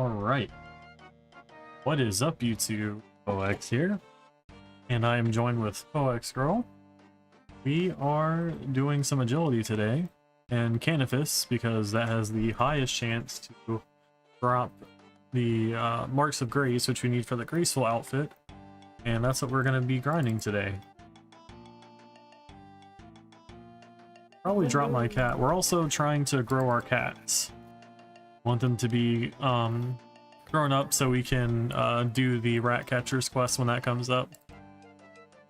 Alright. What is up, YouTube? Poex here. And I am joined with Poexgirl. We are doing some agility today. And Canifis, because that has the highest chance to drop the marks of grace, which we need for the Graceful outfit. And that's what we're going to be grinding today. Probably drop my cat. We're also trying to grow our cats. Want them to be grown up so we can do the rat catchers quest when that comes up.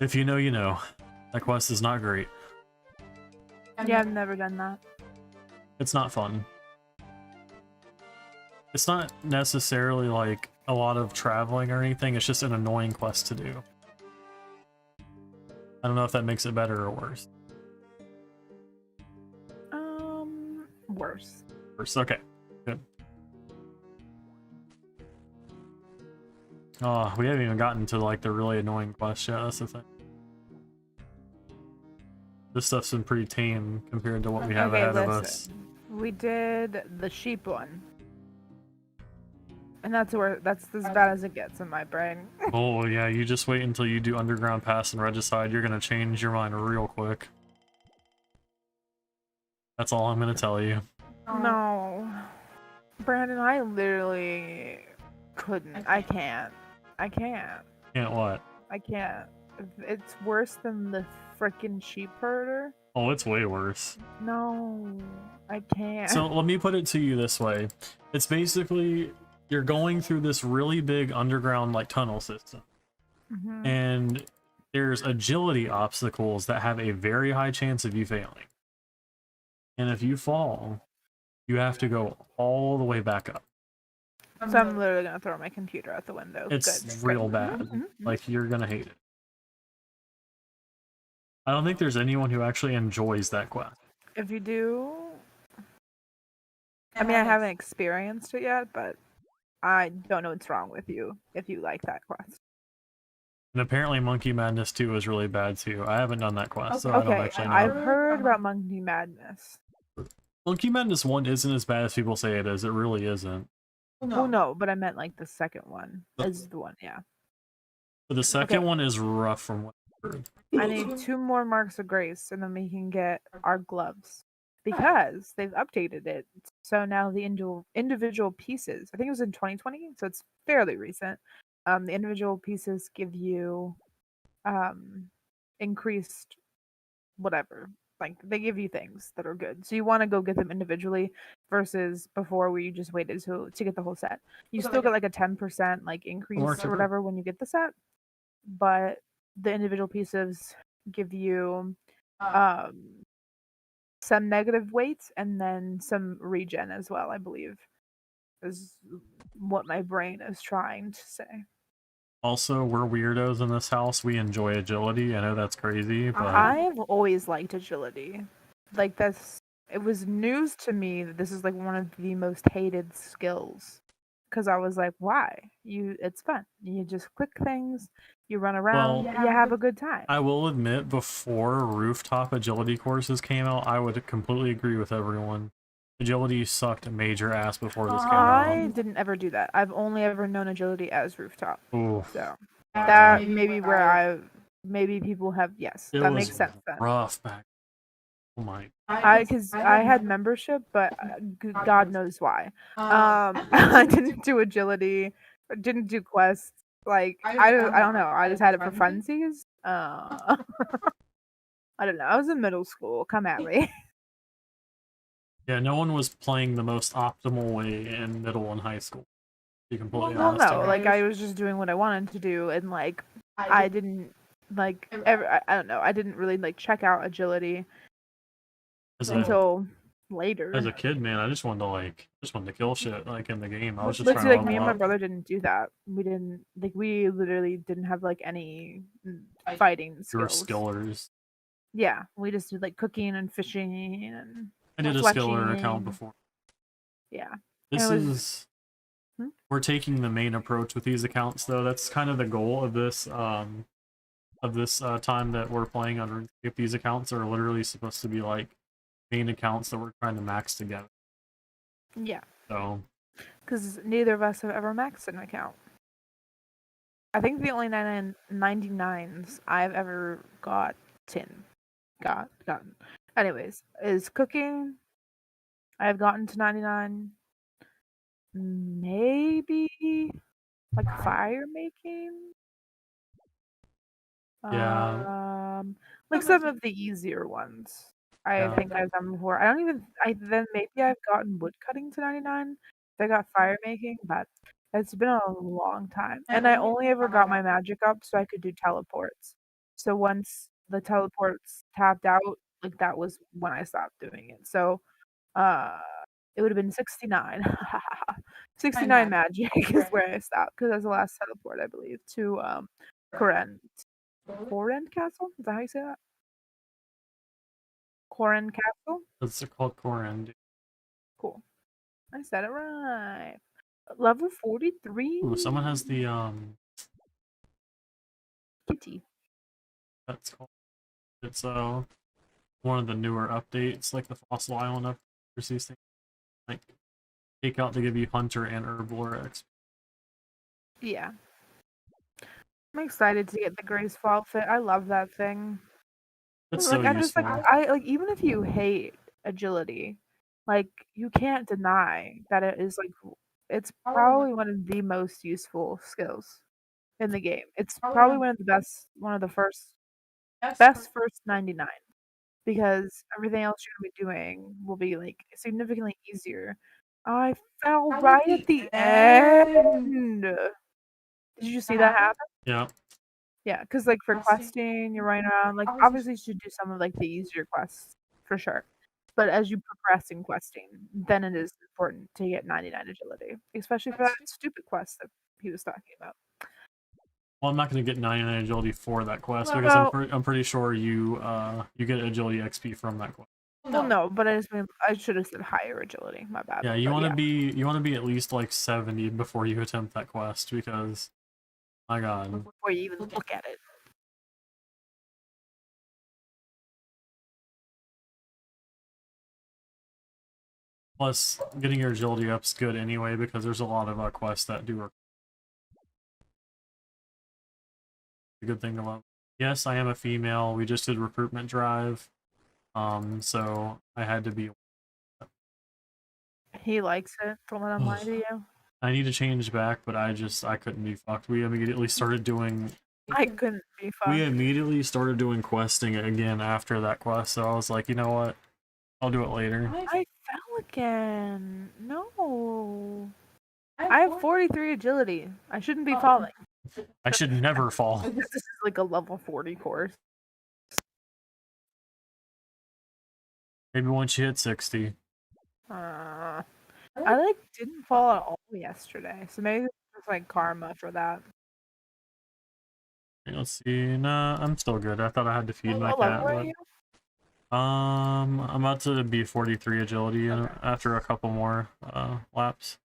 If you know, you know. That quest is not great. Yeah, I've never done that. It's not fun. It's not necessarily like a lot of traveling or anything, it's just an annoying quest to do. I don't know if that makes it better or worse. Worse. Worse, okay. Good. Oh, we haven't even gotten to like the really annoying quest yet, that's the thing. This stuff's been pretty tame compared to what we have ahead of us. We did the sheep one. And that's as bad as it gets in my brain. Oh yeah, you just wait until you do Underground Pass and Regicide, you're gonna change your mind real quick. That's all I'm gonna tell you. No. Brandon, I literally couldn't. I can't. Can't what? I can't. It's worse than the frickin' sheep herder. Oh, it's way worse. No, I can't. So let me put it to you this way. It's basically, you're going through this really big underground like tunnel system. And there's agility obstacles that have a very high chance of you failing. And if you fall, you have to go all the way back up. So I'm literally gonna throw my computer out the window. It's real bad. Like, you're gonna hate it. I don't think there's anyone who actually enjoys that quest. If you do, I mean, I haven't experienced it yet, but I don't know what's wrong with you if you like that quest. And apparently Monkey Madness 2 is really bad too. I haven't done that quest, so I don't actually know. I've heard about Monkey Madness. Monkey Madness 1 isn't as bad as people say it is. It really isn't. Oh no, but I meant like the second one is the one, yeah. But the second one is rough from what I've heard. I need 2 more marks of grace and then we can get our gloves. Because they've updated it. So now the individual pieces, I think it was in 2020, so it's fairly recent. The individual pieces give you increased whatever. Like, they give you things that are good. So you want to go get them individually versus before where you just waited to get the whole set. You still get like a 10% like increase or whatever when you get the set. But the individual pieces give you some negative weight and then some regen as well, I believe, is what my brain is trying to say. Also, we're weirdos in this house. We enjoy agility. I know that's crazy, but I've always liked agility. Like, it was news to me that this is like one of the most hated skills. Because I was like, why? It's fun. You just click things, you run around, you have a good time. I will admit, before rooftop agility courses came out, I would completely agree with everyone. Agility sucked major ass before this came out. I didn't ever do that. I've only ever known agility as rooftop. Ooh. So that maybe maybe people have, yes, that makes sense then. Rough back. Oh my. Because I had membership, but God knows why. I didn't do agility, didn't do quests. Like, I don't know. I just had it for funsies. I don't know. I was in middle school. Come at me. Yeah, no one was playing the most optimal way in middle and high school. To be completely Well, honest. no, like, I was just doing what I wanted to do, and like, I didn't like ever. I don't know. I didn't really like check out agility until later. As a kid, man, I just wanted to kill shit like in the game. I was just trying to to like me and my up. brother didn't do that. We literally didn't have like any fighting skills. You were skillers. Yeah, we just did like cooking and fishing and I did a skiller account before. Yeah. We're taking the main approach with these accounts though. That's kind of the goal of this time that we're playing on RuneScape. These accounts are literally supposed to be like main accounts that we're trying to max together. Yeah. So Because neither of us have ever maxed an account. I think the only 99s I've ever gotten. Anyways, is cooking. I've gotten to 99. Maybe like fire making. Yeah. Like some of the easier ones. I think I've done before. Then maybe I've gotten wood cutting to 99. I got fire making, but it's been a long time. And I only ever got my magic up so I could do teleports. So once the teleports tapped out, like that was when I stopped doing it. So uh it would have been 69. 69 magic is where I stopped because that's the last teleport, I believe, to Koren. Koren Castle? Is that how you say that? Koren Castle? It's called Corin. Cool. I said it right. Level 43? Ooh, someone has the Kitty. that's called. It's one of the newer updates, like the Fossil Island updates. These things like take out to give you Hunter and Herblore XP. Yeah. I'm excited to get the Graceful outfit. I love that thing. It's Like so I just useful. I like even if you hate agility, like you can't deny that it is like it's probably one of the most useful skills in the game. It's probably one of the best first 99 because everything else you're gonna be doing will be like significantly easier. I fell right at the end. Did you see that happen? Yeah. Yeah, because like for questing, you're running around. Like obviously, you should do some of like the easier quests for sure. But as you progress in questing, then it is important to get 99 agility, especially for that stupid quest that he was talking about. Well, I'm not going to get 99 agility for that quest because Well, I'm pretty sure you you get agility XP from that quest. well, no, but I should have said higher agility. My bad. Yeah, you want to be at least like 70 before you attempt that quest because my god. Before you even look at it. Plus, getting your agility up's good anyway because there's a lot of quests that do a good thing to love. Yes, I am a female. We just did recruitment drive, so I had to be. He likes it. Don't let him lie to you. I need to change back, but I couldn't be fucked. We immediately started doing. I couldn't be fucked. We immediately started doing questing again after that quest, so I was like, you know what? I'll do it later. I fell again. No. I have 43 agility. I shouldn't be falling. I should never fall. This is like a level 40 course. Maybe once you hit 60. I like didn't fall at all yesterday, so maybe it's like karma for that. Let's see. Nah, I'm still good. I thought I had to feed my What cat. level are you? I'm about to be 43 agility after a couple more laps.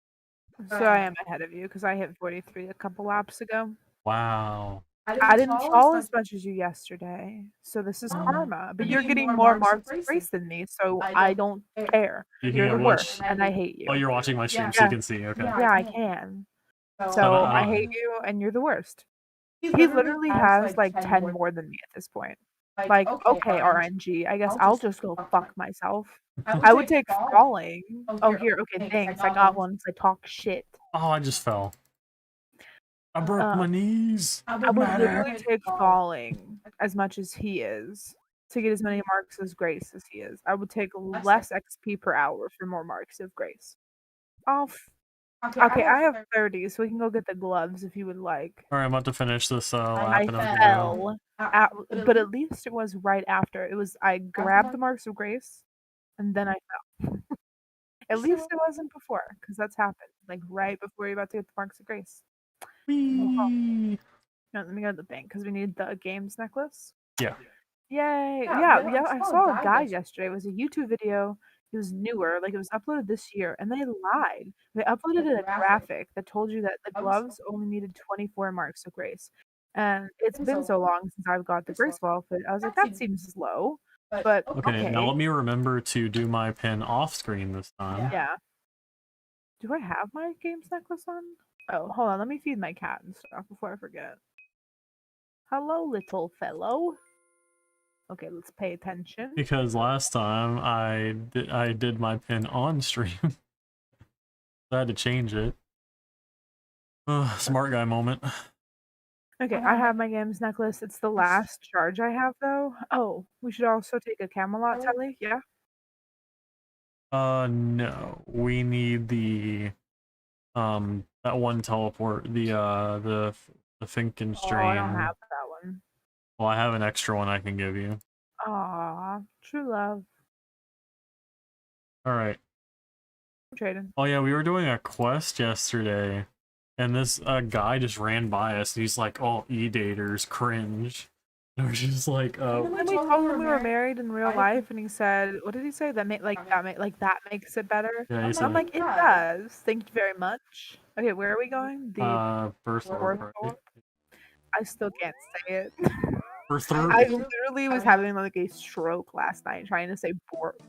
So I am ahead of you because I hit 43 a couple laps ago. Wow. I didn't fall as much as you yesterday, so this is karma. But you're getting more marks of grace than me, so I don't care. You're the worst, and I hate you. Oh, you're watching my stream, so you can see. Okay. Yeah, I can. So I hate you, and you're the worst. He literally has like 10 more than me at this point. Like, okay, RNG, I guess I'll just go fuck myself. I would take falling. Oh, here, okay, thanks. I got one because I talk shit. Oh, I just fell. I broke my knees. I would literally take falling as much as he is to get as many marks as Grace as he is. I would take less XP per hour for more marks of Grace. Okay, I have 30, so we can go get the gloves if you would like. Alright, I'm about to finish this lap. I fell, but at least it was right after. I grabbed the marks of Grace, and then I fell. At least it wasn't before, because that's happened. Like right before you're about to get the marks of Grace. Whee! No, let me go to the bank because we need the games necklace. Yeah. Yay! Yeah. I saw a guy yesterday. It was a YouTube video. It was newer, like it was uploaded this year, and they lied. They uploaded a graphic that told you that the gloves only needed 24 marks of grace. And it's been so long since I've got the Graceful outfit. I was like, that seems low. But okay, now let me remember to do my pin off screen this time. Yeah. Do I have my games necklace on? Oh, hold on. Let me feed my cat and stuff before I forget. Hello, little fellow. Okay, let's pay attention. Because last time I did my pin on stream. I had to change it. Smart guy moment. Okay, I have my games necklace. It's the last charge I have, though. Oh, we should also take a Camelot telly. Yeah. No. We need the that one teleport, the Finkenstrain. Oh, I don't have that one. Well, I have an extra one I can give you. Aw, true love. All right. I'm trading. Oh yeah, we were doing a quest yesterday, and this guy just ran by us, and he's like, "Oh, e-daters, cringe." And we're just like, And then we told him we were married in real life, and he said, "What did he say? That that makes it better." Yeah, I'm like, "It does. Thank you very much." Okay, where are we going? The first fourth. I still can't say it. First I literally was having like a stroke last night trying to say Bort.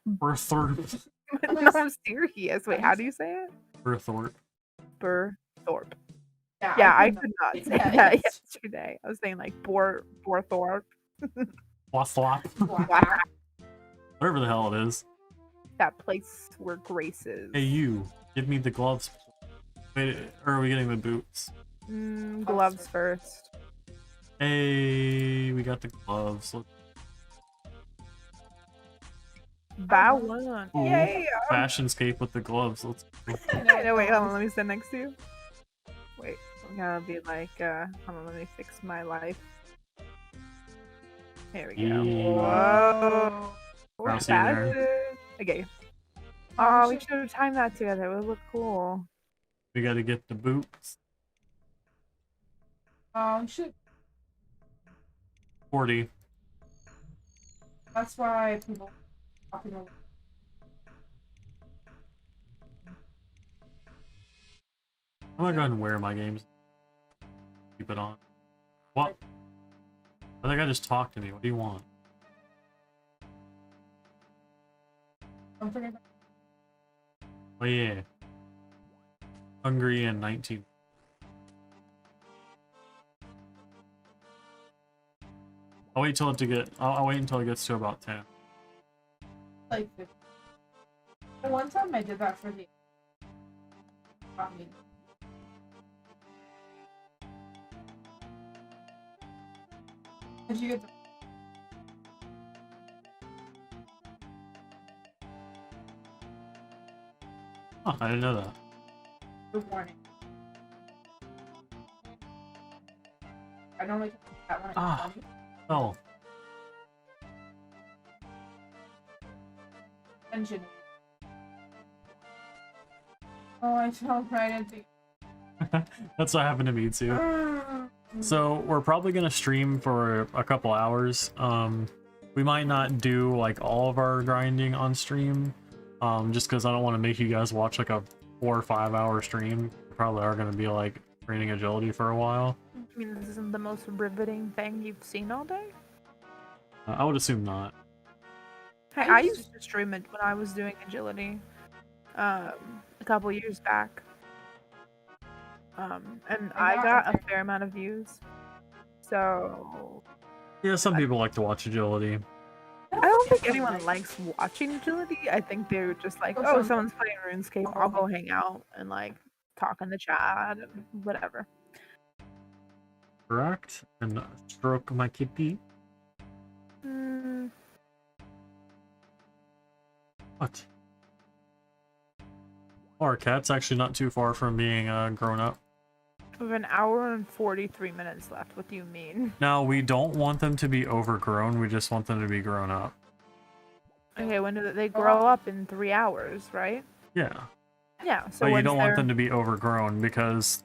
Burthorpe. No, I'm serious. Wait, how do you say it? Burthorpe. Burthorpe. Yeah, I could not say that yesterday. I was saying like Borthorpe. Wathwap. Whatever the hell it is. That place where Grace is. Hey, you. Give me the gloves. Wait, or are we getting the boots? Gloves first. Hey, we got the gloves. Look. Bow one. Ooh, Yay! Fashionscape with the gloves. Let's go. No, wait, hold on. Let me stand next to you. Wait, I'm gonna be like, hold on, let me fix my life. Here we go. Yeah. Whoa. Okay. Oh, we should have timed that together. It would look cool. We gotta get the boots. Should. 40. That's why people. I'm gonna go ahead and wear my games. Keep it on. What? I think I just talked to me. What do you want? Oh yeah. Hungry and 19. I'll wait till it to get. I'll wait until it gets to about 10. Like 50. One time I did that for the. Did you get the... Oh, I didn't know that. Good warning. I normally take that one. Ah. Oh. Engine. Oh, I fell right into. That's what happened to me too. So we're probably gonna stream for a couple hours. We might not do like all of our grinding on stream, just because I don't want to make you guys watch like a 4 or 5 hour stream. We probably are gonna be like training agility for a while. I mean, this isn't the most riveting thing you've seen all day? I would assume not. Hey, I used to stream it when I was doing agility, a couple years back. And I got a fair amount of views. So Yeah, some people like to watch agility. I don't think anyone likes watching agility. I think they're just like, oh, someone's playing RuneScape, I'll go hang out and like talk in the chat and whatever. Correct. And stroke my kitty. What? Our cat's actually not too far from being grown up. We have an hour and 43 minutes left. What do you mean? Now, we don't want them to be overgrown, we just want them to be grown up. Okay, when do they grow up? In 3 hours, right? Yeah. Yeah, so but you don't want them to be overgrown, because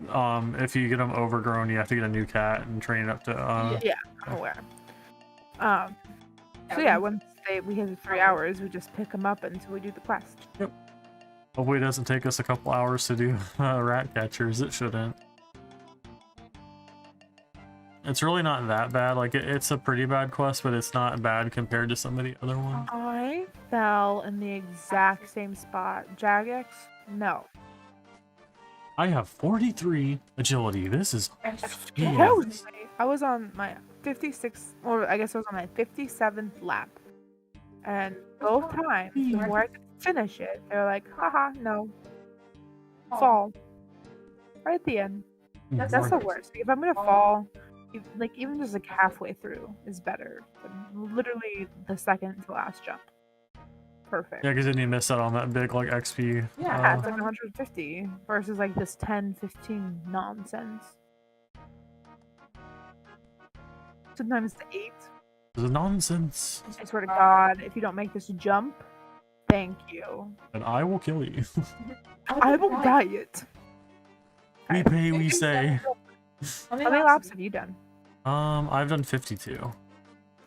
if you get them overgrown, you have to get a new cat and train it up to... Yeah, I'm aware. So yeah, once we hit the 3 hours, we just pick them up until we do the quest. Yep. Hopefully it doesn't take us a couple hours to do rat catchers. It shouldn't. It's really not that bad. Like, it's a pretty bad quest, but it's not bad compared to some of the other ones. I fell in the exact same spot. Jagex? No. I have 43 agility. This is Excuse yes. me. I was on my 56th, or I guess I was on my 57th lap. And both times, before I could finish it, they were like, haha, no. Fall. Right at the end. That's the worst. If I'm gonna fall, even just like halfway through is better than literally the second to last jump. Perfect. Yeah, because then you miss out on that big like XP. Yeah, it's like 150 versus like this 10, 15 nonsense. Sometimes it's 8. This is nonsense. I swear to God, if you don't make this jump, thank you. And I will kill you. I will diet. We pay, we say. How many laps have you done? I've done 52.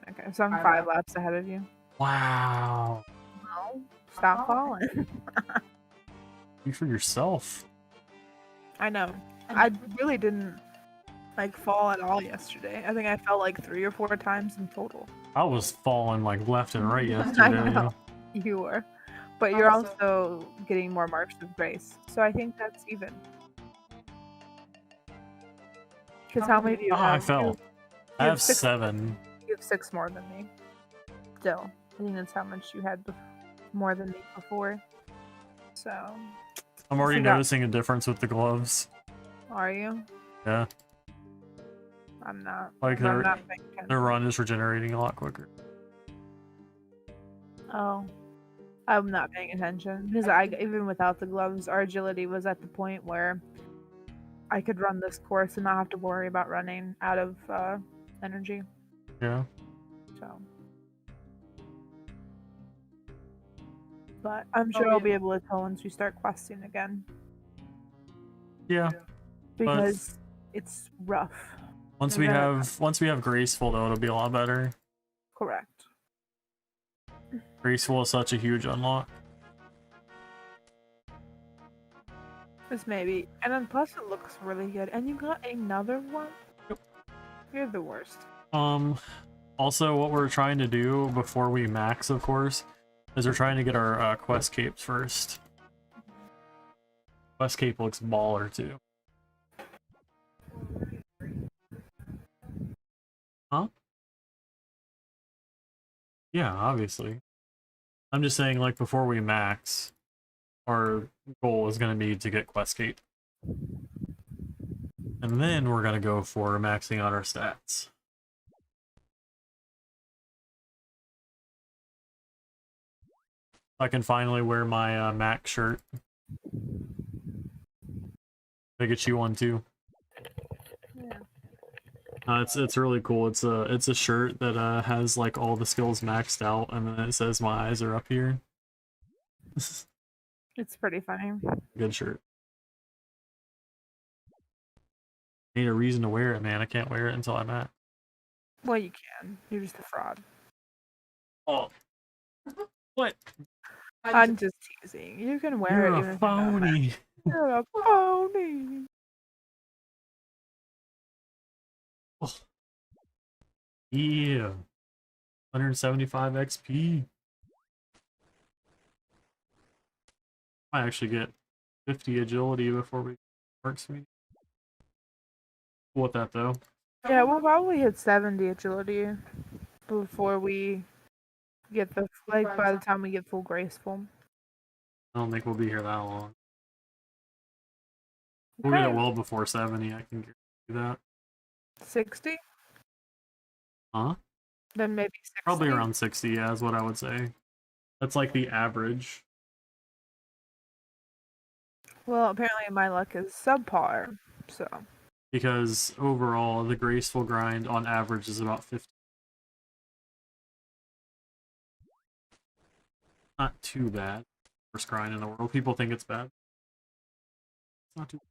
Okay, so I'm 5 laps ahead of you. Wow. No, stop falling. You for yourself. I know. I really didn't like fall at all yesterday. I think I fell like 3 or 4 times in total. I was falling like left and right I yesterday. know you were, but you're also getting more marks of grace, so I think that's even. Because how many do you have? I fell. I have 6. 7. You have 6 more than me. Still, I think that's how much you had more than me before. So. I'm already noticing a difference with the gloves. Are you? Yeah. I'm not. Like I'm not paying attention. their run is regenerating a lot quicker. Oh. I'm not paying attention because even without the gloves, our agility was at the point where I could run this course and not have to worry about running out of energy. Yeah. So, but I'm sure I'll be able to tell once we start questing again. Yeah. Because it's rough. Once we have Graceful though, it'll be a lot better. Correct. Graceful is such a huge unlock. This maybe, and then plus it looks really good. And you got another one. Yep. You're the worst. Also, what we're trying to do before we max, of course, is we're trying to get our quest capes first. Quest cape looks baller too. Huh? Yeah, obviously. I'm just saying, like, before we max, our goal is going to be to get quest cape. And then we're going to go for maxing out our stats. I can finally wear my Mac shirt. I get you one too. Yeah. It's really cool. It's a shirt that has like all the skills maxed out, and then it says my eyes are up here. It's pretty funny. Good shirt. Need a reason to wear it, man. I can't wear it until I'm at. Well, you can. You're just a fraud. Oh. What? I'm just teasing. You can wear You're it. a phony. You're a phony. Oh. Yeah. 175 XP. I actually get 50 agility before we works me. Cool with that though. Yeah, we'll probably hit 70 agility before we get the by the time we get full graceful. I don't think we'll be here that long. We'll get it well before 70, I can do that. 60? Huh? Then maybe 60. Probably around 60, yeah, is what I would say. That's like the average. Well, apparently my luck is subpar, so. Because overall, the graceful grind on average is about 50. Not too bad. Worst grind in the world. People think it's bad. It's not too bad.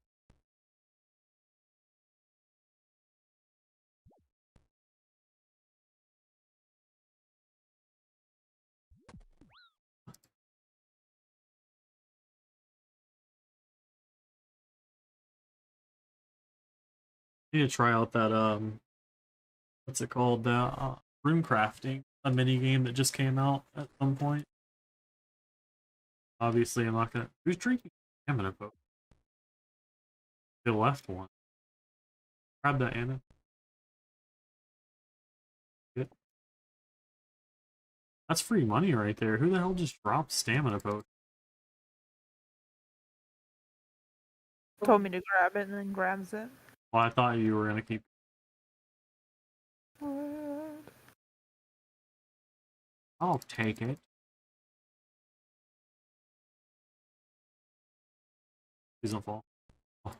Need to try out that what's it called? The rune crafting, a mini game that just came out at some point. Obviously, I'm not gonna. Who's drinking stamina potion? The left one. Grab that, Anna. Good. That's free money right there. Who the hell just dropped stamina potion? Told me to grab it and then grabs it. Well, I thought you were gonna keep. What? I'll take it. Please don't fall. Oh.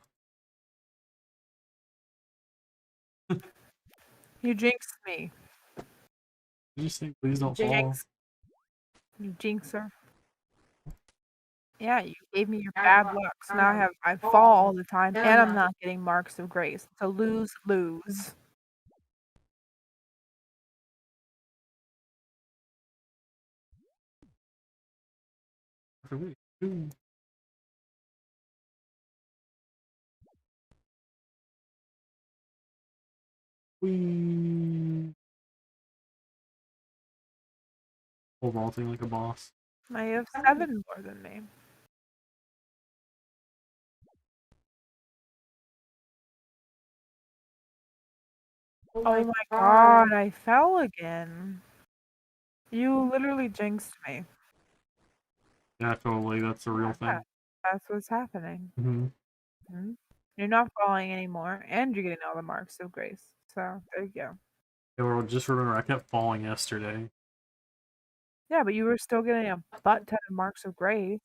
You jinxed me. Did you say please don't fall? Jinx. You jinxer. Yeah, you gave me your bad luck, so now I fall all the time, and I'm not getting marks of grace. It's a lose-lose. Whee! Pole vaulting like a boss. I have 7 more than me. Oh my god, I fell again. You literally jinxed me. Yeah, totally. That's a real thing. That's what's happening. Mm-hmm. Hmm? You're not falling anymore, and you're getting all the marks of grace. So, there you go. Yeah, well, just remember, I kept falling yesterday. Yeah, but you were still getting a butt ton of marks of grace.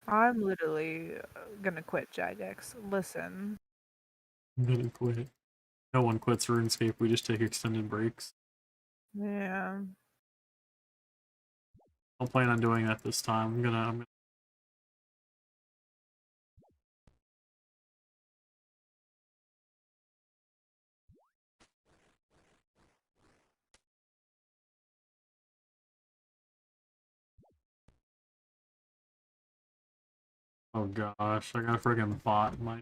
I'm literally gonna quit Jagex. Listen. I'm gonna quit. No one quits RuneScape. We just take extended breaks. Yeah. I'll plan on doing that this time. I'm gonna Oh gosh, I got a friggin' bot in my.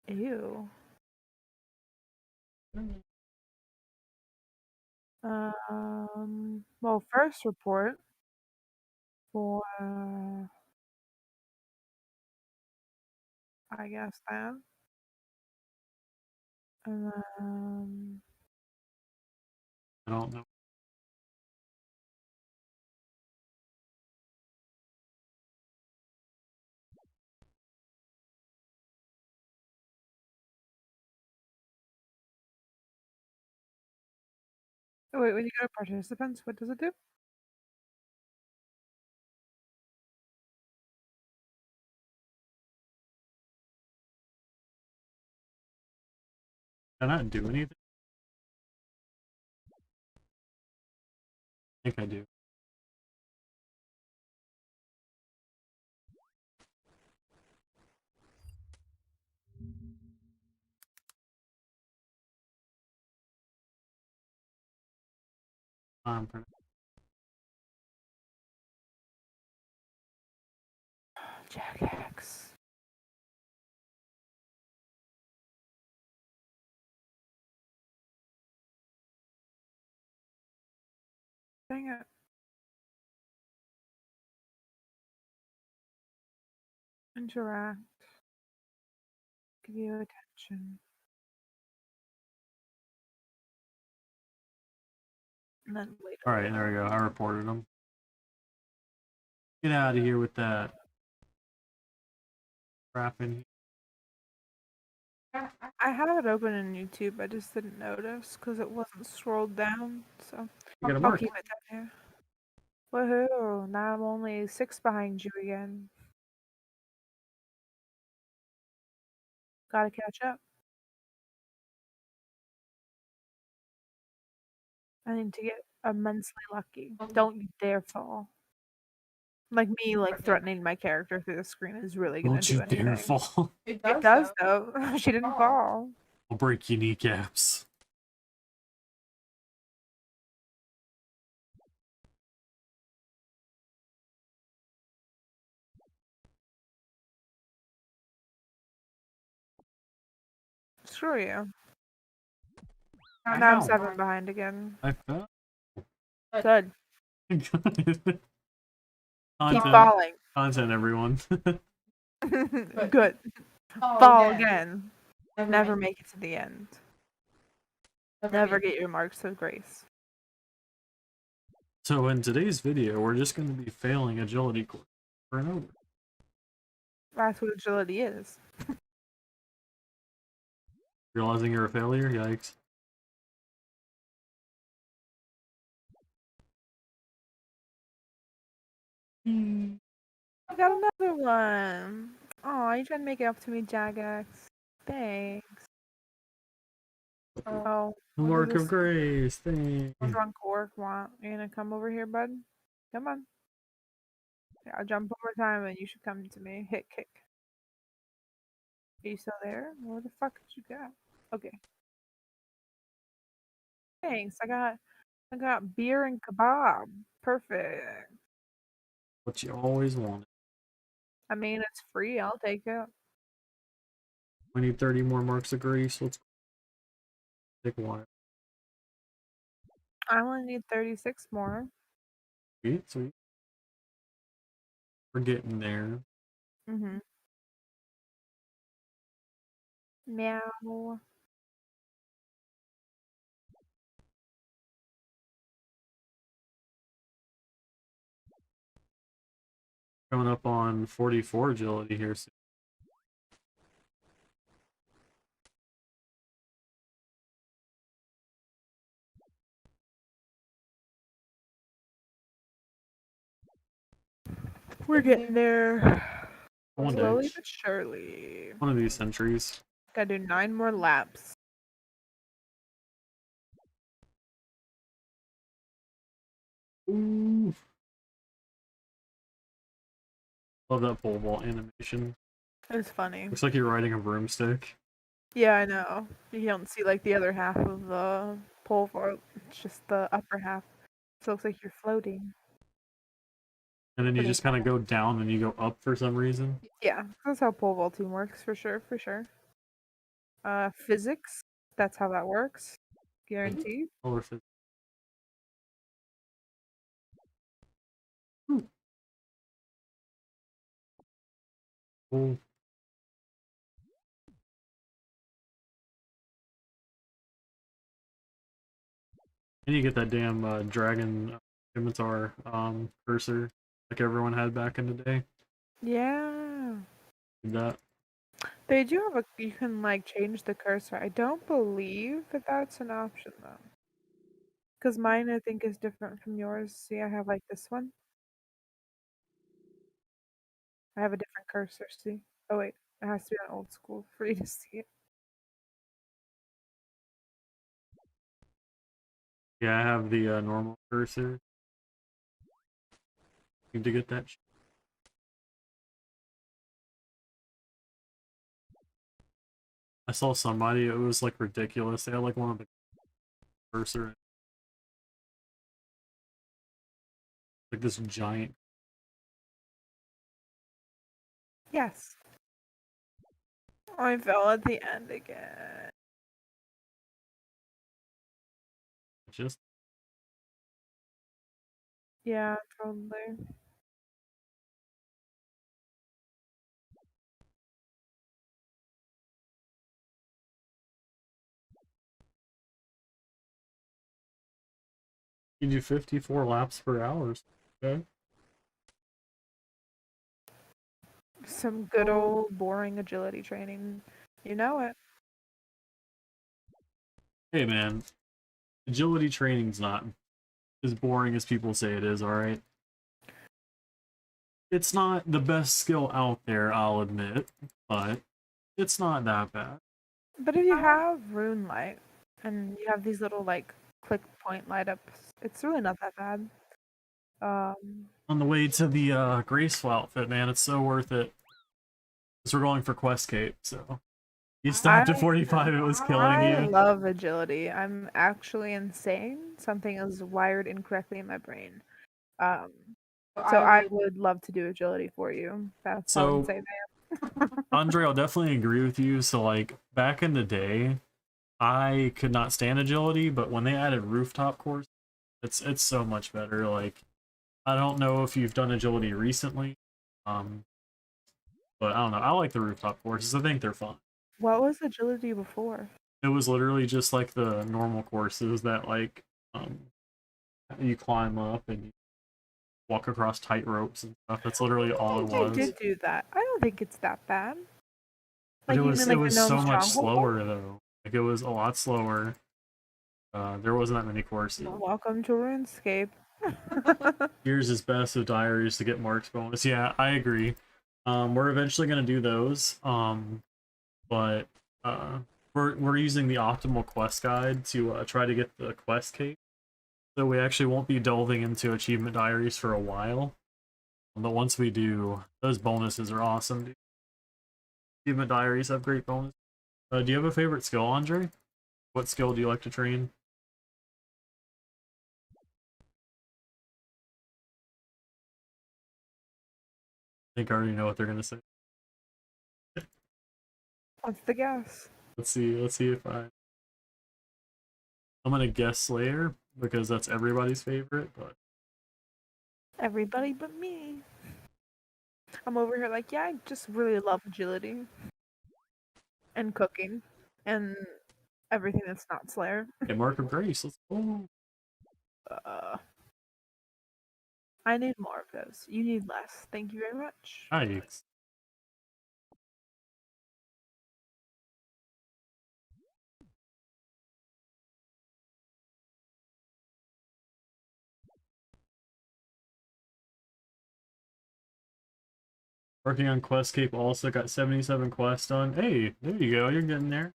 Ew. Well, first report for, I guess that. And then, I don't know. oh, wait, when you go to participants, what does it do? Can I not do anything? I think I do. I'm pretty. Jagex. Dang it. Interact. Give you attention. And then wait. Alright, there we go. I reported them. Get out of here with that crap in here. I have it open in YouTube, I just didn't notice because it wasn't scrolled down, so You got a I'll mark. keep it down here. Woohoo! Now I'm only 6 behind you again. Gotta catch up. I need to get immensely lucky. Don't you dare fall. Like me, like threatening my character through the screen is really gonna Don't do you anything. dare fall. It does though. She didn't fall. I'll break your kneecaps. Screw you. I Now I'm Ow. 7 behind again. I fell. Good. Keep Keep Content. falling. Content, everyone. Good. Fall again. Never make it to the end. Never get your marks of grace. So in today's video, we're just going to be failing agility course over and over. That's what agility is. Realizing you're a failure? Yikes. I got another one. Oh, you trying to make it up to me, Jagex. Thanks. Oh. The what mark does of this grace. Thanks. drunk orc want? You gonna come over here, bud? Come on. Yeah, I'll jump over time and you should come to me. Hit kick. Are you still there? Where the fuck did you go? Okay. Thanks. I got beer and kebab. Perfect. What you always wanted. I mean, it's free. I'll take it. We need 30 more marks of grace. Let's take one. I only need 36 more. Sweet, sweet. We're getting there. Mm-hmm. Meow. Coming up on 44 agility here soon. We're getting there. One Slowly day. but surely. One of these centuries. Gotta do 9 more laps. Ooh. Love that pole vault animation. It's funny. Looks like you're riding a broomstick. Yeah, I know. You don't see like the other half of the pole vault. It's just the upper half. So it looks like you're floating. And then you Pretty just kind of go down and you go up for some reason. Yeah, that's how pole vaulting works for sure, for sure. Physics, that's how that works. Guaranteed. Color fit. Cool. And you get that damn dragon scimitar cursor like everyone had back in the day. Yeah. Did that. They do have you can like change the cursor. I don't believe that that's an option though. Because mine I think is different from yours. See, I have like this one. I have a different cursor, see? Oh wait, it has to be on old school for you to see it. Yeah, I have the normal cursor. Need to get that. I saw somebody, it was like ridiculous. They had like one of the cursor. Like this giant. Yes. I fell at the end again. Just Yeah, totally. you do 54 laps per hour. Okay. Some good old boring agility training. You know it. Hey man, agility training's not as boring as people say it is, alright? It's not the best skill out there, I'll admit, but it's not that bad. But if you have rune light and you have these little like click point light ups, it's really not that bad. On the way to the Graceful outfit, man, it's so worth it. Because we're going for Quest Cape, so you stopped at 45, it was killing I you. love agility. I'm actually insane. Something is wired incorrectly in my brain. So I would love to do agility for you. That's how So insane I am. Andre, I'll definitely agree with you. So like back in the day, I could not stand agility, but when they added rooftop course, it's so much better. Like I don't know if you've done agility recently, um, but I don't know. I like the rooftop courses. I think they're fun. What was agility before? It was literally just like the normal courses that like you climb up and you walk across tight ropes and stuff. That's literally all it I was. did do that. I don't think it's that bad. But Like you mean like it the was gnome so much stronghold? slower though. Like it was a lot slower. There wasn't that many courses. Welcome to RuneScape. Yours is best of diaries to get marks bonus. Yeah, I agree. We're eventually gonna do those. But we're using the optimal quest guide to try to get the quest cape. So we actually won't be delving into achievement diaries for a while. But once we do, those bonuses are awesome, dude. Achievement diaries have great bonus. Do you have a favorite skill, Andre? What skill do you like to train? I think I already know what they're gonna say. What's the guess? Let's see if I'm gonna guess Slayer because that's everybody's favorite, but Everybody but me. I'm over here like, yeah, I just really love agility. And cooking. And everything that's not Slayer. hey, Mark of Grace, let's go. Uh, I need more of those. You need less. Thank you very much. Yikes. Working on Quest Cape also got 77 quests done. Hey, there you go, you're getting there.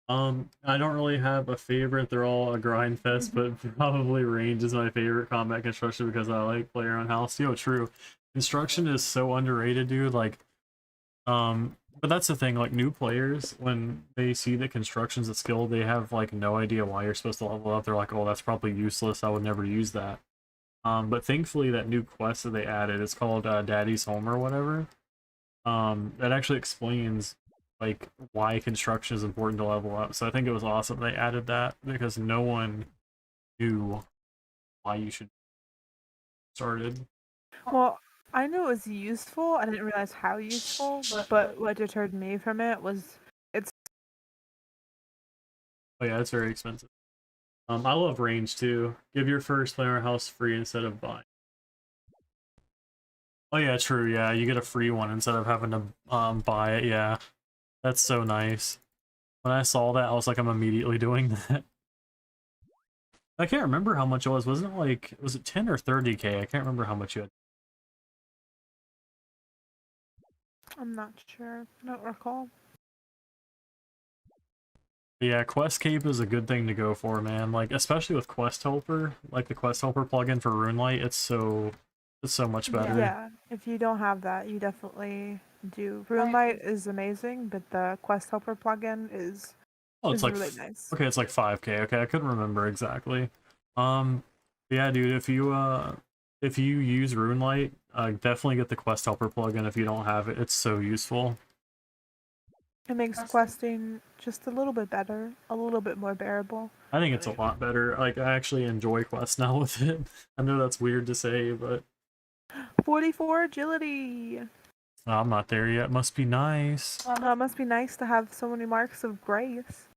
I don't really have a favorite, they're all a grind fest, but probably range is my favorite combat construction because I like player on house. Yo, true. Construction is so underrated, dude. Like, but that's the thing, like new players, when they see that construction's a skill, they have like no idea why you're supposed to level up. They're like, oh, that's probably useless, I would never use that. But thankfully that new quest that they added, it's called Daddy's Home or whatever. That actually explains like why construction is important to level up. So I think it was awesome they added that because no one knew why you should started. Well, I knew it was useful. I didn't realize how useful, but what deterred me from it was it's Oh yeah, it's very expensive. I love range too. Give your first player house free instead of buying. Oh yeah, true. Yeah, you get a free one instead of having to buy it. Yeah, that's so nice. When I saw that, I was like, I'm immediately doing that. I can't remember how much it was. Wasn't it like, was it 10 or 30k? I can't remember how much you had. I'm not sure. I don't recall. But yeah, Quest Cape is a good thing to go for, man. Like, especially with Quest Helper, like the Quest Helper plugin for RuneLight, it's so much better. Yeah, if you don't have that, you definitely do. RuneLight is amazing, but the Quest Helper plugin is Oh, it's like really nice. okay, it's like 5k. Okay, I couldn't remember exactly. Yeah, dude, if you use RuneLight, definitely get the Quest Helper plugin if you don't have it. It's so useful. It makes questing just a little bit better, a little bit more bearable. I think it's a lot better. Like, I actually enjoy Quest now with it. I know that's weird to say, but 44 agility. I'm not there yet. Must be nice. It must be nice to have so many marks of grace.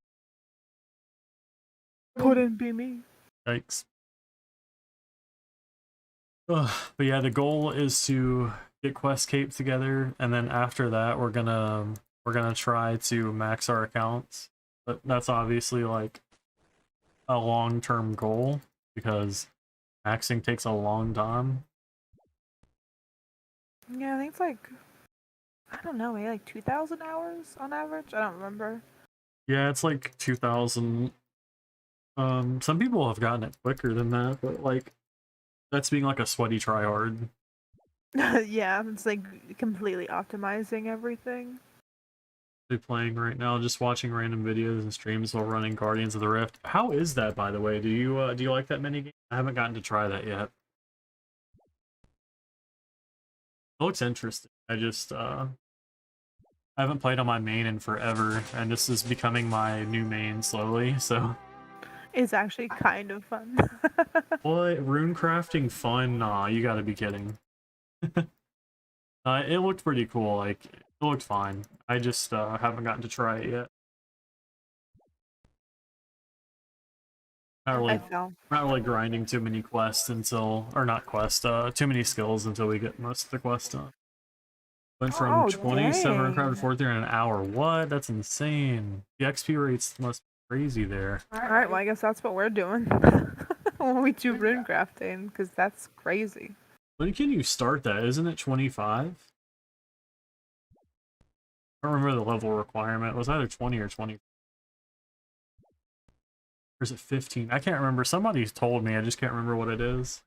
Couldn't be me. Yikes. Ugh, but yeah, the goal is to get Quest Cape together, and then after that, we're gonna try to max our accounts. But that's obviously like a long-term goal because maxing takes a long time. Yeah, I think it's like, I don't know, maybe like 2,000 hours on average? I don't remember. Yeah, it's like 2,000. Some people have gotten it quicker than that, but like that's being like a sweaty tryhard. Yeah, it's like completely optimizing everything. Playing right now, just watching random videos and streams while running Guardians of the Rift. How is that, by the way? Do you like that mini game? I haven't gotten to try that yet. It looks interesting. I just I haven't played on my main in forever, and this is becoming my new main slowly, so... It's actually kind of fun. What? Rune crafting fun? Nah, you gotta be kidding. It looked pretty cool, like, it looked fine. I just haven't gotten to try it yet. Not really grinding too many quests until, or not quests, too many skills until we get most of the quests done. Went from 27 crowd to 4th in an hour. What? That's insane. The XP rates must be crazy there. Alright, well I guess that's what we're doing. When we do rune crafting, because that's crazy. When can you start that? Isn't it 25? I don't remember the level requirement. It was either 20 or 20. Or is it 15? I can't remember. Somebody told me. I just can't remember what it is.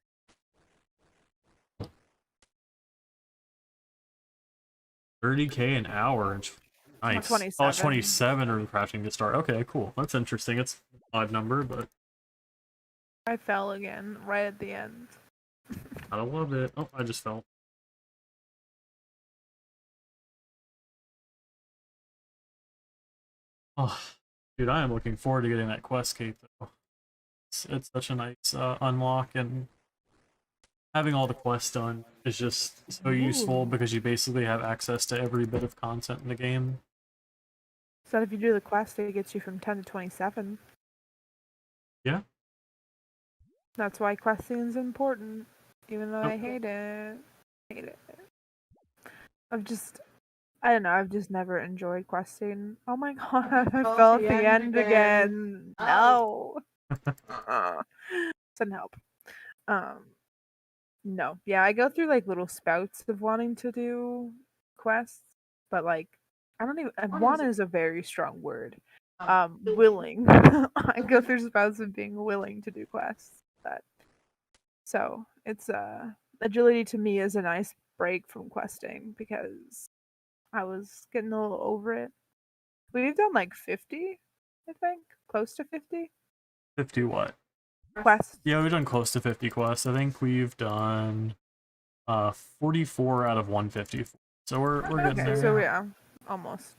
$30K an hour. Nice. 27. Oh, it's 27 rune crafting to start. Okay, cool. That's interesting. It's an odd number, but... I fell again, right at the end. I love it. Oh, I just fell. Oh, dude, I am looking forward to getting that quest cape, though. It's such a nice unlock, and having all the quests done is just so useful because you basically have access to every bit of content in the game. So if you do the quest, it gets you from 10 to 27. Yeah. That's why questing is important, even though I hate it. I don't know, I've just never enjoyed questing. Oh my god, I fell at the end again. No. Doesn't help. No. Yeah, I go through like little spouts of wanting to do quests, but like I don't even want is a very strong word. Willing. I go through spouts of being willing to do quests. So it's agility to me is a nice break from questing because I was getting a little over it. We've done like 50, I think, close to 50. 50 what? Quests. Yeah, we've done close to 50 quests. I think we've done 44 out of 154. So we're getting there. So yeah, almost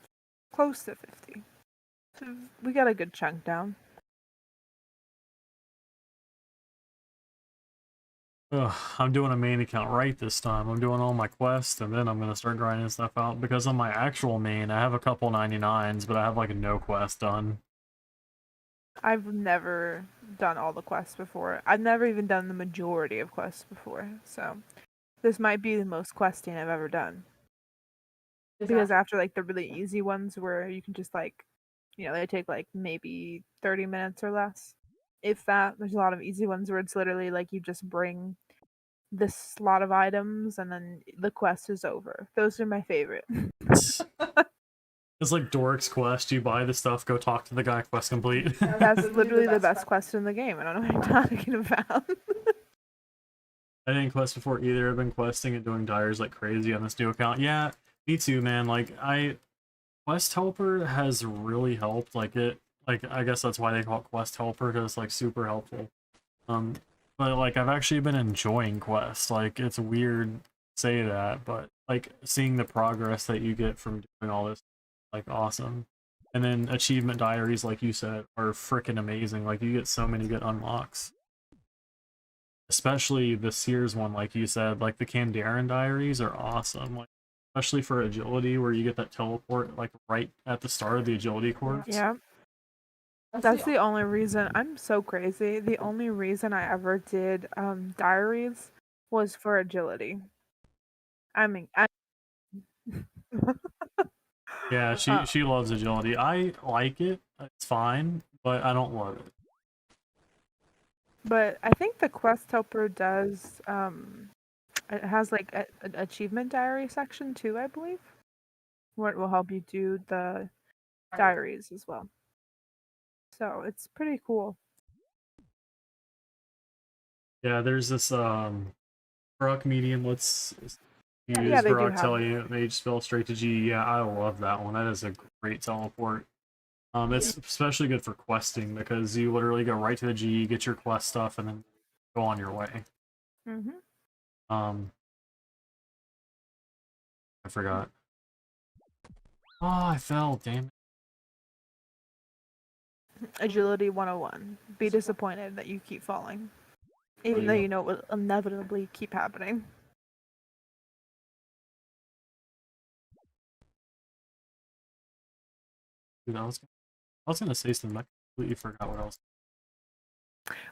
close to 50. So we got a good chunk down. Ugh, I'm doing a main account right this time. I'm doing all my quests, and then I'm going to start grinding stuff out. Because on my actual main, I have a couple 99s, but I have like no quest done. I've never done all the quests before. I've never even done the majority of quests before. So this might be the most questing I've ever done. Because after like the really easy ones where you can just like, you know, they take like maybe 30 minutes or less. If that, there's a lot of easy ones where it's literally like you just bring this slot of items and then the quest is over. Those are my favorite. It's like Doric's quest. You buy the stuff, go talk to the guy, quest complete. That's literally the best quest in the game. I don't know what you're talking about. I didn't quest before either. I've been questing and doing diaries like crazy on this new account. Yeah, me too, man. Like, Quest Helper has really helped. Like, I guess that's why they call it Quest Helper, because it's like super helpful. But like I've actually been enjoying quests. Like, it's weird to say that, but like seeing the progress that you get from doing all this, like, awesome. And then achievement diaries, like you said, are freaking amazing. Like, you get so many good unlocks. Especially the Sears one, like you said, like the Kandaren diaries are awesome. Like, especially for agility, where you get that teleport like right at the start of the agility course. Yeah. That's the only reason. I'm so crazy. The only reason I ever did diaries was for agility. I mean, Yeah, she loves agility. I like it. It's fine, but I don't love it. But I think the quest helper does. It has like an achievement diary section too, I believe, where it will help you do the diaries as well. So it's pretty cool. Yeah, there's this Brock medium. Let's use they Brock do tell have you mage spell straight to G. Yeah, I love that one. That is a great teleport. It's especially good for questing because you literally go right to the G, get your quest stuff, and then go on your way. I forgot. Oh, I fell, damn it. Agility 101. Be disappointed that you keep falling. Even though Yeah. you know it will inevitably keep happening. Dude, I was gonna say something, I completely forgot what else.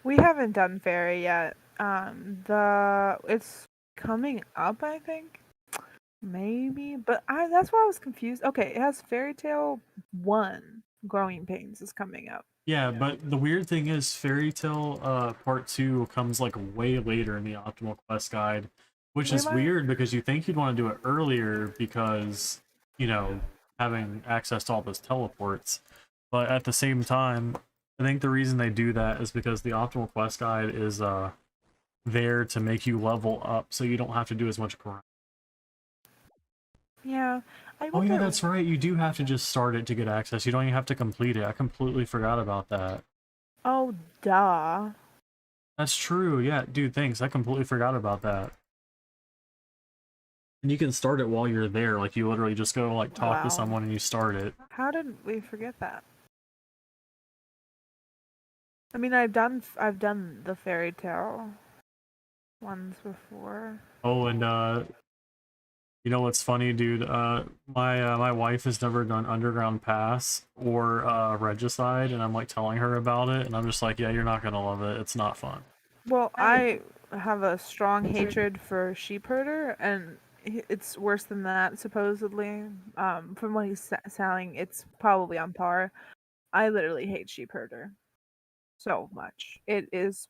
We haven't done fairy yet. It's coming up, I think. Maybe, but that's why I was confused. Okay, it has Fairy Tale 1 Growing Pains is coming up. Yeah, but the weird thing is Fairy Tale Part 2 comes like way later in the optimal quest guide, which is Really? weird because you think you'd want to do it earlier because, you know, having access to all those teleports. But at the same time, I think the reason they do that is because the optimal quest guide is there to make you level up so you don't have to do as much grind. Yeah. I Oh yeah, wonder. that's right. You do have to just start it to get access. You don't even have to complete it. I completely forgot about that. Oh, duh. That's true. Yeah, dude, thanks. I completely forgot about that. And you can start it while you're there. Like, you literally just go, like, talk to Wow. someone and you start it. How did we forget that? I mean, I've done the Fairy Tale ones before. Oh, and, you know what's funny, dude? My wife has never done Underground Pass or, Regicide, and I'm, like, telling her about it, and I'm just like, yeah, you're not gonna love it. It's not fun. Well, I have a strong hatred for Sheep Herder, and it's worse than that, supposedly. From what he's selling, it's probably on par. I literally hate Sheep Herder so much. It is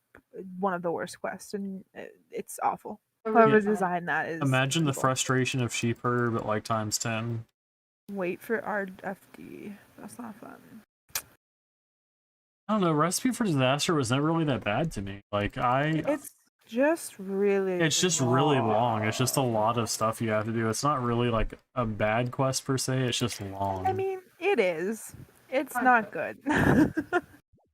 one of the worst quests, and it's awful. Whoever Yeah. designed that is Imagine the evil. frustration of Sheep Herder, but, like, times 10. Wait for RFD. That's not fun. I don't know, Recipe for Disaster was never really that bad to me. Like, It's just really it's just really long. It's just a lot of stuff you have to do. It's not really like a bad quest per se. It's just long. I mean, it is. It's not good.